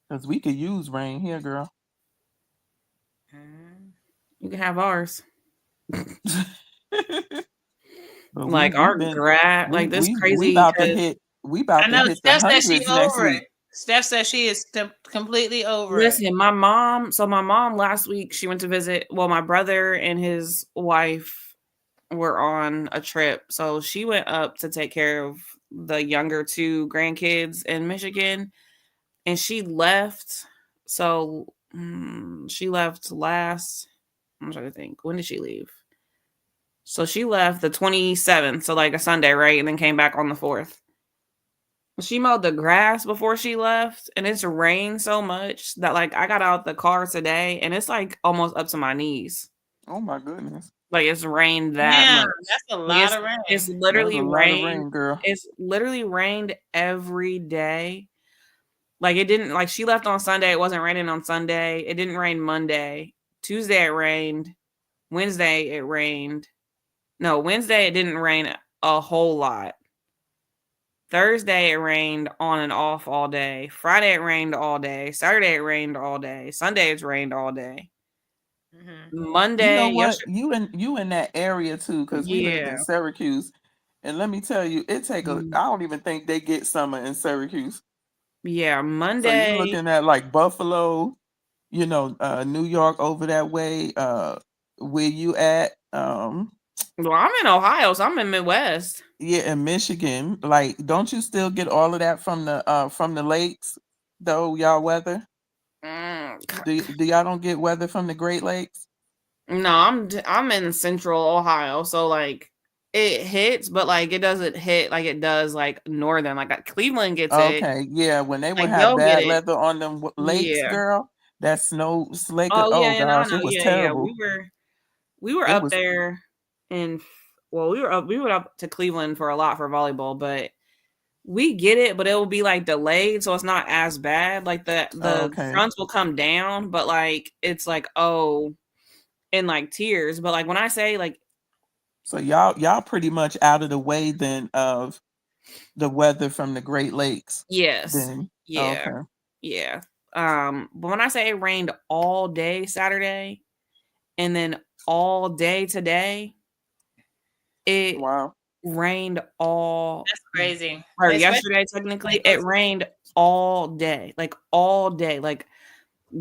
Because we could use rain here, girl. Mm. You can have ours. But Like we've our been grad, like this we crazy about to because hit I know the Steph said she hundreds next over it. week. Steph said she is completely over it. listen, my mom last week she went to visit, well, my brother and his wife were on a trip. So she went up to take care of the younger two grandkids in Michigan, and she left. So she left last, I'm trying to think, when did she leave? So she left the 27th, so like a Sunday, right? And then came back on the 4th. She mowed the grass before she left, and it's rained so much that like I got out the car today and it's like almost up to my knees. Oh my goodness. Like it's rained that Damn, much. that's a Like lot of it's rain. That's a literally lot of rained. rain, girl. It's literally rained every day. Like it didn't, like she left on Sunday, it wasn't raining on Sunday. It didn't rain Monday. Tuesday it rained. Wednesday it rained. No, Wednesday it didn't rain a whole lot. Thursday it rained on and off all day. Friday it rained all day. Saturday it rained all day. Sunday it's rained all day. Mm-hmm. You know Monday, what? yesterday, You in that area too, because we lived yeah, in Syracuse. And let me tell you, I don't even think they get summer in Syracuse. yeah. So you Monday. looking at like Buffalo, New York over that way, where you at, Well, I'm in Ohio, so I'm in Midwest. yeah, in Michigan. Like, don't you still get all of that from the lakes, though, y'all weather? Do y'all don't get weather from the Great Lakes? No, I'm in central Ohio, so like it hits, but like it doesn't hit like it does like northern. Like Cleveland gets it. Okay, yeah. When they would Like have they'll get bad it. weather on them lakes, Yeah. girl, that snow slake. Oh yeah, Oh yeah, no, gosh, no, it was yeah, yeah. terrible. We were It up was there in well, we went up to Cleveland for a lot for volleyball, but we get it, but it will be like delayed, so it's not as bad. Like the okay. fronts will come down, but like it's like in like tiers. But like when I say like So y'all pretty much out of the way then of the weather from the Great Lakes. yes, Then yeah, okay. yeah. But when I say it rained all day Saturday and then all day today, it Wow. rained all That's crazy. or Especially yesterday technically like it rained all day, like all day. Like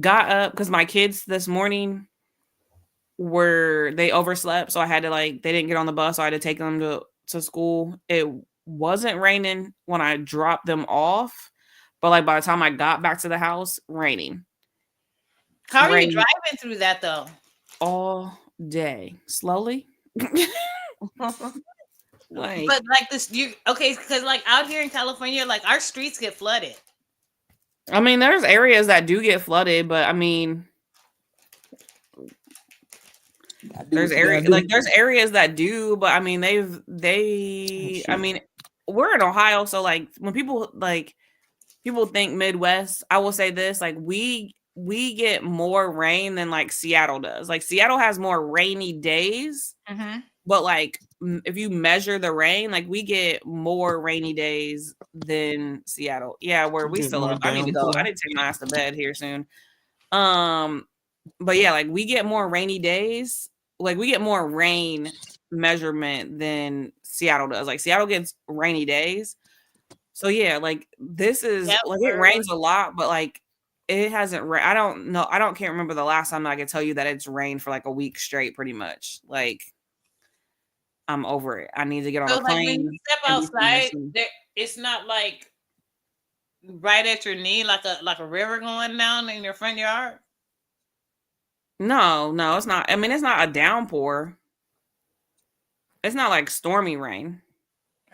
got up because my kids this morning they overslept, so I had to like they didn't get on the bus, so I had to take them to school. It wasn't raining when I dropped them off, but like by the time I got back to the house, raining. how are you Rain driving through that though? all day. Slowly. Like But like this, you okay? Because like out here in California, like our streets get flooded. I mean, there's areas that do get flooded, but I mean Do there's what you gotta area do. like there's areas that do, but I mean I mean we're in Ohio, so like when people think Midwest, I will say this, like we get more rain than like Seattle does. Like Seattle has more rainy days, Mm-hmm. but like if you measure the rain, like we get more rainy days than Seattle. Yeah, where we Get still more up. I need to go. I downpour. need to take my ass to bed here soon. Um, but yeah, like we get more rainy days. Like we get more rain measurement than Seattle does. Like Seattle gets rainy days. So yeah, like this is Yep. like it rains a lot, but like it hasn't I don't know. I don't can't remember the last time I could tell you that it's rained for like a week straight pretty much. Like I'm over it. I need to get on So a like when you plane step and be somewhere outside, soon. it's not like right at your knee, like a river going down in your front yard. No, no, it's not. I mean, it's not a downpour. It's not like stormy rain.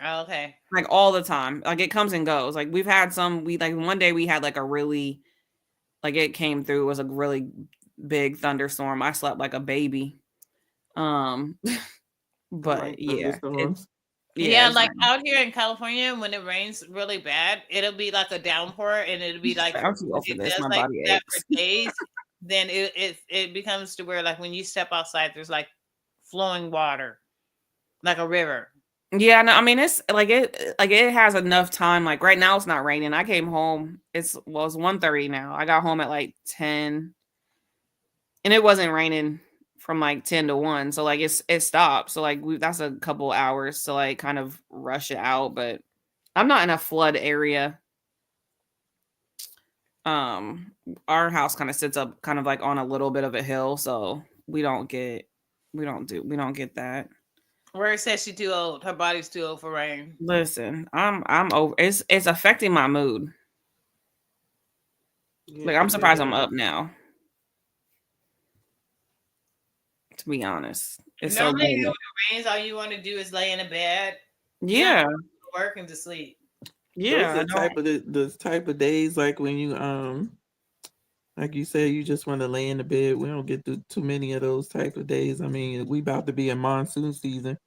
Oh, okay. Like all the time. Like it comes and goes. Like we've had we like one day we had like a really like it came through, it was a really big thunderstorm. I slept like a baby. Um I like but yeah, thunderstorms. Yeah, it's like nice. out here in California, when it rains really bad, it'll be like a downpour, and it'll be like I'm too old for it this. does My like body that aches. for days. Then it becomes to where like when you step outside, there's like flowing water, like a river. Yeah, no, I mean it's like it has enough time. Like right now it's not raining. I came home. It's 1:30 now. I got home at like 10 and it wasn't raining from like 10 to 1. So like it stopped. So like that's a couple hours to like kind of rush it out, but I'm not in a flood area. Our house kind of sits up kind of like on a little bit of a hill, so we don't get that. Where it says she's too old, her body's too old for rain. Listen, I'm over it's affecting my mood. Yeah, Like I'm 'cause surprised I'm up now. To be honest, it's so Normally, when good. it rains, all you want to do is lay in a bed. You're not Yeah, working to sleep. those yeah. are I the type don't. of the type of days like when you like you said, you just want to lay in the bed. We don't get too many of those type of days. I mean, we about to be in monsoon season.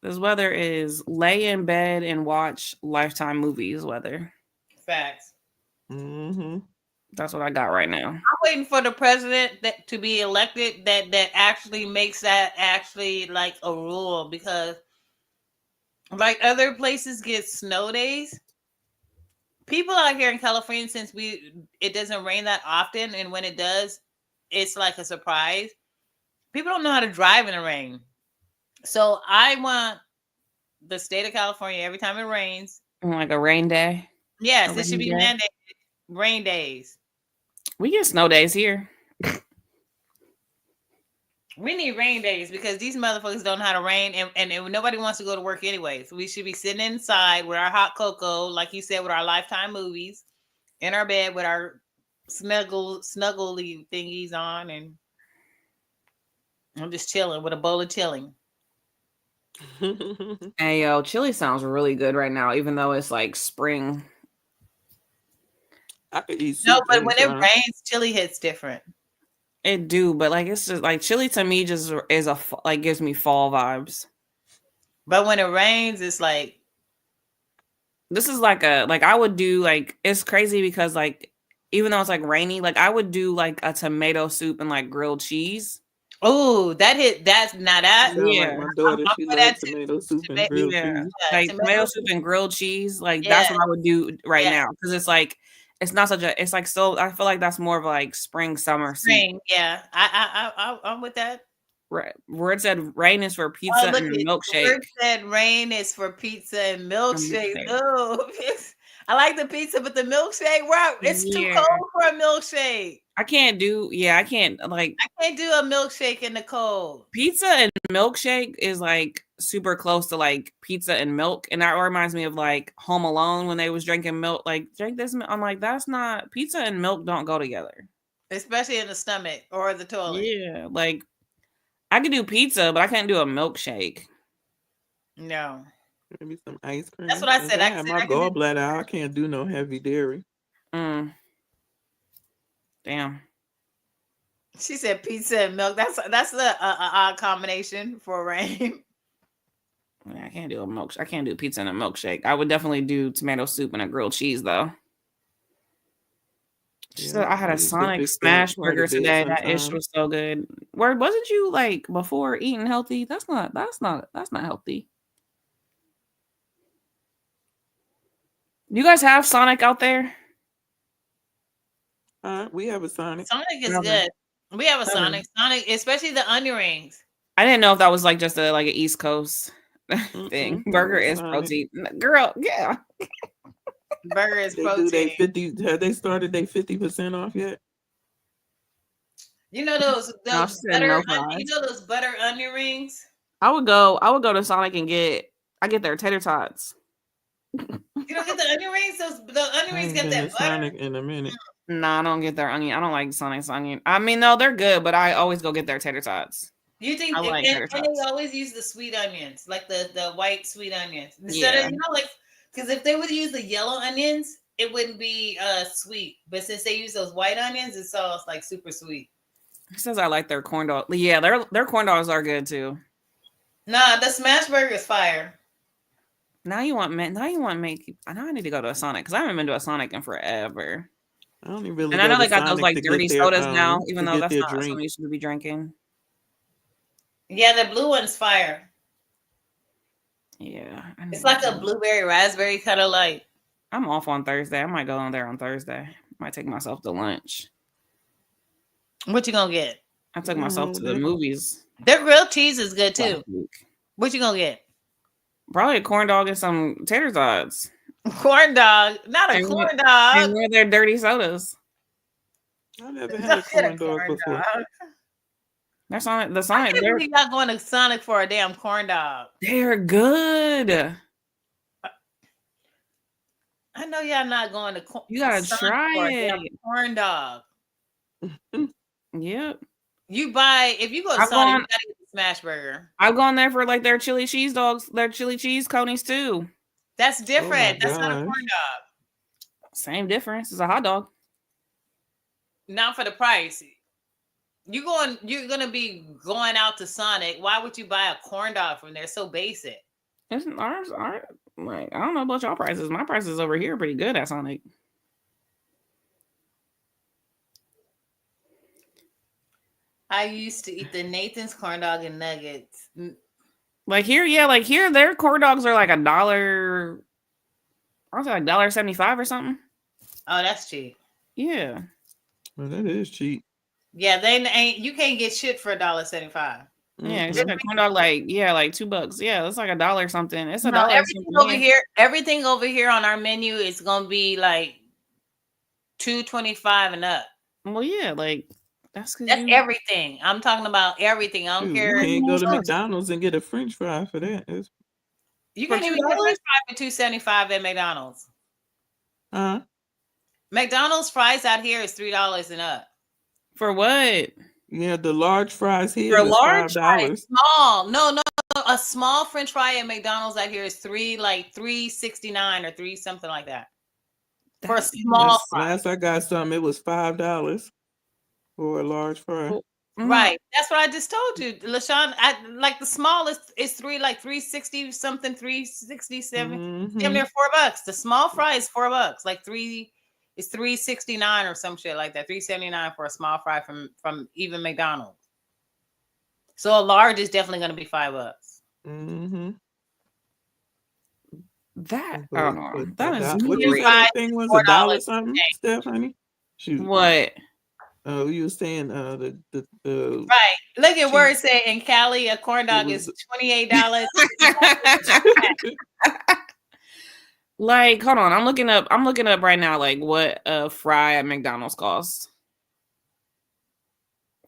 This weather is lay in bed and watch Lifetime movies. Weather. Facts. Mm-hmm. That's what I got right now. I'm waiting for the president to be elected that actually makes that actually like a rule, because like other places get snow days. People out here in California, since it doesn't rain that often, and when it does, it's like a surprise. People don't know how to drive in the rain. So I want the state of California, every time it rains, Like a rain day. yes, A it should rain be day. mandated rain days. We get snow days here. We need rain days because these motherfuckers don't know how to rain, and nobody wants to go to work anyways. We should be sitting inside with our hot cocoa, like you said, with our Lifetime movies, in our bed with our snuggly thingies on, and I'm just chilling with a bowl of chilling. Hey yo, chili sounds really good right now, even though it's like spring. I could eat No, soup but when it anytime. rains, chili hits different. It do, but like it's just like chili to me just is like gives me fall vibes. But when it rains, it's like This is like I would do like it's crazy because like even though it's like rainy, like I would do like a tomato soup and like grilled cheese. oh, that hit. That's not that. Sound like Yeah. my daughter. I'm She for that loves too. tomato soup and Tomato, grilled Yeah, cheese. like tomato tomato soup. soup and grilled cheese, like that's Yeah, what I would do right yeah. now because it's like it's not such a it's like so I feel like that's more of like spring summer soup. Spring. Yeah, I'm with that. Right. Word said rain is for Oh, pizza look, and it milkshake. word said rain is for pizza and And milkshakes. milkshake. Oh, I like the pizza, but the milkshake, wow, it's too Yeah, cold for a milkshake. I can't do. Yeah, I can't like I can't do a milkshake in the cold. pizza and milkshake is like super close to like pizza and milk, and that reminds me of like Home Alone when they was drinking milk. Like drink this. I'm like that's not pizza and milk don't go together. Especially in the stomach or the toilet. Yeah, like I could do pizza, but I can't do a milkshake. No. Maybe some ice cream. That's what I Since said. I I have said my I could do gallbladder out, I can't do no heavy dairy. Mm. Damn. She said pizza and milk. That's a odd combination for rain. Yeah, I can't do a milkshake. I can't do pizza and a milkshake. I would definitely do tomato soup and a grilled cheese though. She said Yeah, I had I a used to Sonic fix smash that quite a burger bit today. That ish sometimes. was so good. Where wasn't you like before eating healthy? That's not healthy. You guys have Sonic out there? We have a Sonic. Sonic is Okay. good. We have a Okay. Sonic, especially the onion rings. I didn't know if that was like just a like an East Coast thing. Burger is Sonic. protein. Girl, yeah. Burger is They protein. do they 50. Have they started they 50% off yet? You know those No, she said no fries. you know those butter onion rings? I would go to Sonic and get their tater tots. You don't get the onion rings? The onion I rings ain't got been that to butter. Sonic in a minute. Nah, I don't get their onion. I don't like Sonic's onion. I mean, no, they're good, but I always go get their tater tots. You think I like tater and tots. they always use the sweet onions, like the white sweet onions. Instead Yeah. of like because if they would use the yellow onions, it wouldn't be sweet. But since they use those white onions, it's all like super sweet. He says I like their corn dog. Yeah, their corn dogs are good too. Nah, the smash burger is fire. Now you want me? Now I need to go to a Sonic because I haven't been to a Sonic in forever. I don't even really. And I know go they to got those Sonic like to dirty get their, sodas now, even to though get that's their not something drink. you should be drinking. Yeah, the blue one's fire. Yeah, It's like a blueberry raspberry kind of light. I'm off on Thursday. I might go on there on Thursday. Might take myself to lunch. What you gonna get? I took myself to the movies. Their grilled cheese is good too. last week. What you gonna get? Probably a corn dog and some tater tots. Corn dog, not a corn And dog. where their dirty sodas. I never had a corn dog before. They're Sonic. The I Sonic. can't believe y'all going to Sonic for a damn corn dog. They're good. I know y'all not going to. You gotta Sonic try for a damn it. corn dog. Yep. You buy if you go to I've Sonic, gone- you gotta get the smash burger. I've gone there for like their chili cheese dogs, their chili cheese conies too. That's different. That's not a gosh. corn dog. Same difference. It's a hot dog. Not for the price. You're gonna be going out to Sonic. Why would you buy a corn dog from there? So basic. It's ours are like I don't know about y'all prices. My prices over here are pretty good at Sonic. I used to eat the Nathan's corn dog and nuggets. Like here, their corn dogs are like $1. I was like $1.75 or something. Oh, that's cheap. Yeah. Well, that is cheap. Yeah, they ain't. You can't get shit for $1.75. Yeah, it's like a corn dog like $2. Yeah, it's like $1 something. It's $1 everything something over here. here. Everything over here on our menu is gonna be like $2.25 and up. Well, yeah, like that's everything. I'm talking about everything. I don't Dude, care. you can't go to McDonald's and get a French fry for that. You can't even get a French fry for $2.75 at McDonald's. Huh? McDonald's fries out here is $3 and up. For what? Yeah, the large fries For here a is large $5. Small. No. A small French fry at McDonald's out here is $3.69 or $3 something like that. For a small fry. Last I got something, it was $5 for a large fry. Well, Right. That's what I just told you, LaShawn. Like the smallest is $3.60 something, 367. Damn near $4. The small fry is $4. Like it's $3.69 or some shit like that. $3.79 for a small fry from even McDonald's. So a large is definitely going to be $5. That I don't know. That is what you weird. said that thing was $1 something, Steph, honey? Shoot. What? Oh, you were saying the right. Look at where it say in Cali a corn dog is $28. Like, hold on, I'm looking up right now, like what a fry at McDonald's costs.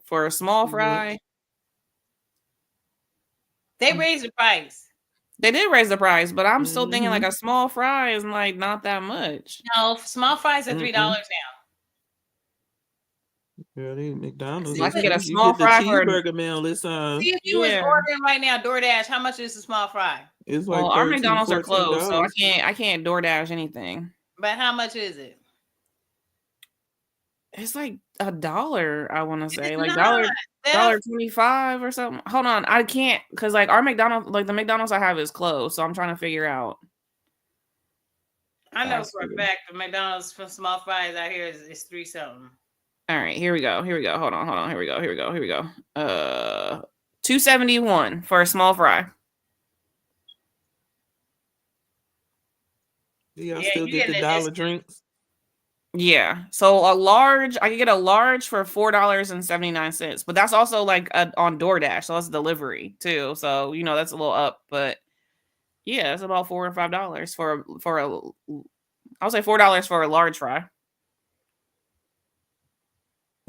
For a small fry. They raised the price. They did raise the price, but I'm still thinking like a small fry is like not that much. No, small fries are $3 now. Yeah, McDonald's. I can get a small fry for cheeseburger meal. It's See if you was ordering right now, DoorDash. How much is a small fry? It's like our McDonald's are closed, so $13. I can't DoorDash anything. But how much is it? It's like $1. I want to say like $1.25 or something. Hold on, I can't because like our McDonald's, like the McDonald's I have is closed, so I'm trying to figure out. I know for a fact the McDonald's for small fries out here is $3 something. All right, here we go. Hold on. Here we go. $2.71 for a small fry. Do y'all still get the dollar drinks? Yeah. So I could get a large for $4.79, but that's also like on DoorDash, so that's delivery too. So that's a little up, but yeah, it's about $4 or $5 for a. I'll say $4 for a large fry.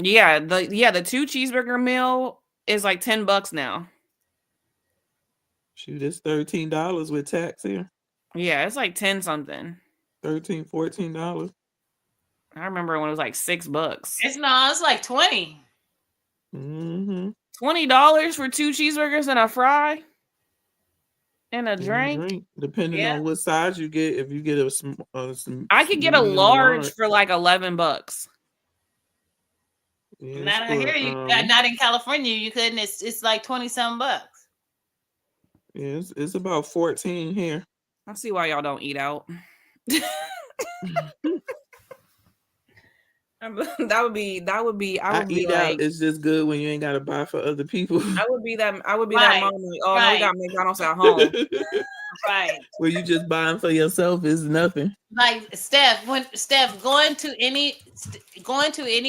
Yeah, the 2 cheeseburger meal is like $10 now. Shoot, it's $13 with tax here. Yeah, it's like 10 something. $13, $14. I remember when it was like $6. It's like 20. $20 for 2 cheeseburgers and a fry and a drink. Depending on what size you get. If you get I could get a large for like $11. Yeah, not here, not in California. You couldn't. It's like 20-some bucks. Yeah, it's about 14 here. I see why y'all don't eat out. That would be. I would eat like, out. It's just good when you ain't got to buy for other people. I would be that mom. Like, oh, no, we got McDonald's at home. Right. Where you just buying for yourself is nothing. Like Steph, going to any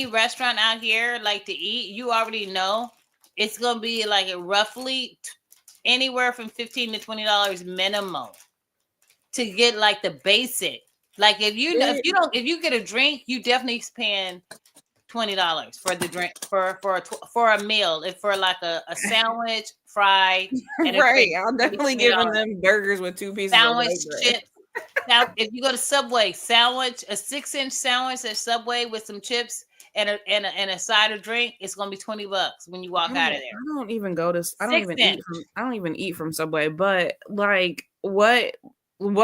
restaurant out here like to eat, you already know it's gonna be like roughly anywhere from $15 to $20 minimum to get like the basic. Like if you get a drink, you definitely spend $20 for the drink for a meal. If for like a sandwich, fry, and right, I'll definitely give them burgers with 2 pieces sandwich, of chips. Now, if you go to Subway, a 6-inch sandwich at Subway with some chips and a side of drink, it's gonna be $20 when you walk out of there. I don't even go to. I don't even eat from Subway. But like, what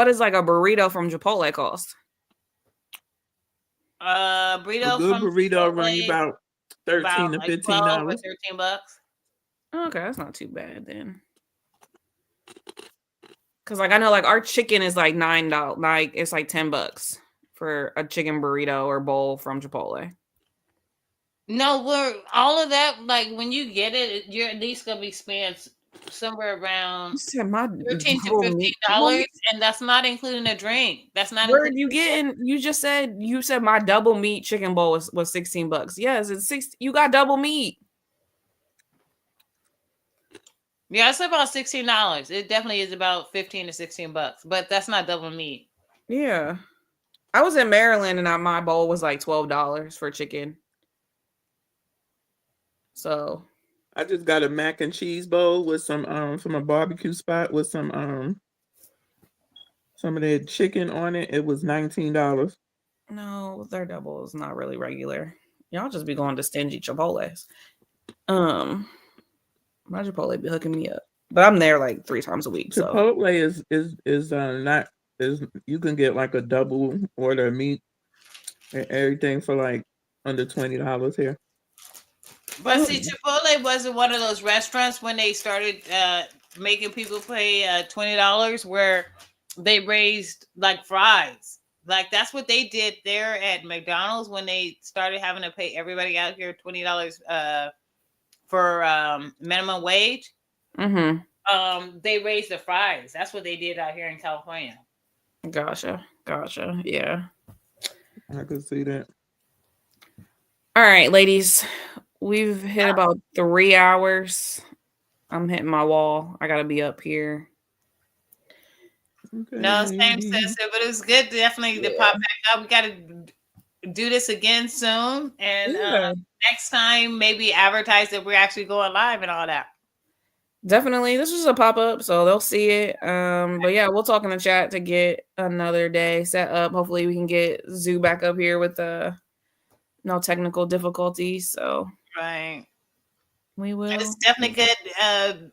is like a burrito from Chipotle cost? Burrito. A good burrito run you about $13 to $15. $13. Okay, that's not too bad then. Cause like I know like our chicken is like $9, like it's like $10 for a chicken burrito or bowl from Chipotle. No, we're all of that. Like when you get it, you're at least gonna be spent somewhere around $13 to $15, and that's not including a drink. That's not. Where you getting? You said my double meat chicken bowl was $16. Yes, it's $6. You got double meat. Yeah, it's about $16. It definitely is about $15 to $16, but that's not double meat. Yeah, I was in Maryland and my bowl was like $12 for chicken. So I just got a mac and cheese bowl with some from a barbecue spot with some of that chicken on it. It was $19. No, their double is not really regular. Y'all just be going to stingy Chipotle's. My Chipotle be hooking me up, but I'm there like 3 times a week. So Chipotle is not is you can get like a double order of meat and everything for like under $20 here. But see, Chipotle wasn't one of those restaurants when they started making people pay $20 where they raised like fries. Like that's what they did there at McDonald's when they started having to pay everybody out here $20 for minimum wage. They raised the fries. That's what they did out here in California. Gotcha. Yeah, I could see that. all right, ladies, we've hit about 3 hours. I'm hitting my wall. I gotta be up here. Okay, no, same sister, but it was good definitely to pop back up. We gotta do this again soon, and next time maybe advertise that we're actually going live and all that. Definitely, this was a pop-up, so they'll see it. But yeah, we'll talk in the chat to get another day set up. Hopefully we can get Zoo back up here with no technical difficulties. So right, we will. It's definitely good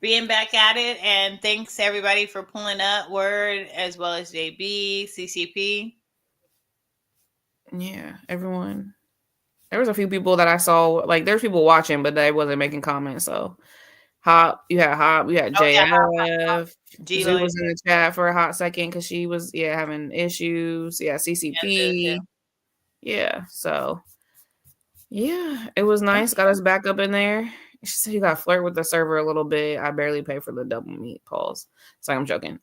being back at it, and thanks everybody for pulling up. Word, as well as JB, CCP. Yeah, everyone. There was a few people that I saw, like there's people watching, but they wasn't making comments. So Hop, you had JF. Zoo was in the chat for a hot second because she was having issues. Yeah, CCP. Yeah, so yeah, it was nice. Got us back up in there. She said you got to flirt with the server a little bit. I barely pay for the double meat. Pause. Sorry, I'm joking.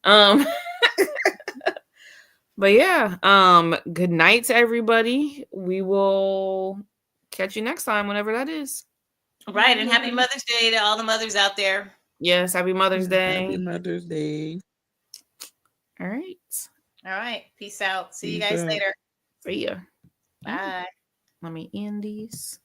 But yeah, good night to everybody. We will catch you next time, whenever that is. Right, and happy Mother's Day to all the mothers out there. Yes, happy Mother's Day. Happy Mother's Day. All right. All right. Peace out. See you guys later. See ya. Bye. Let me end these.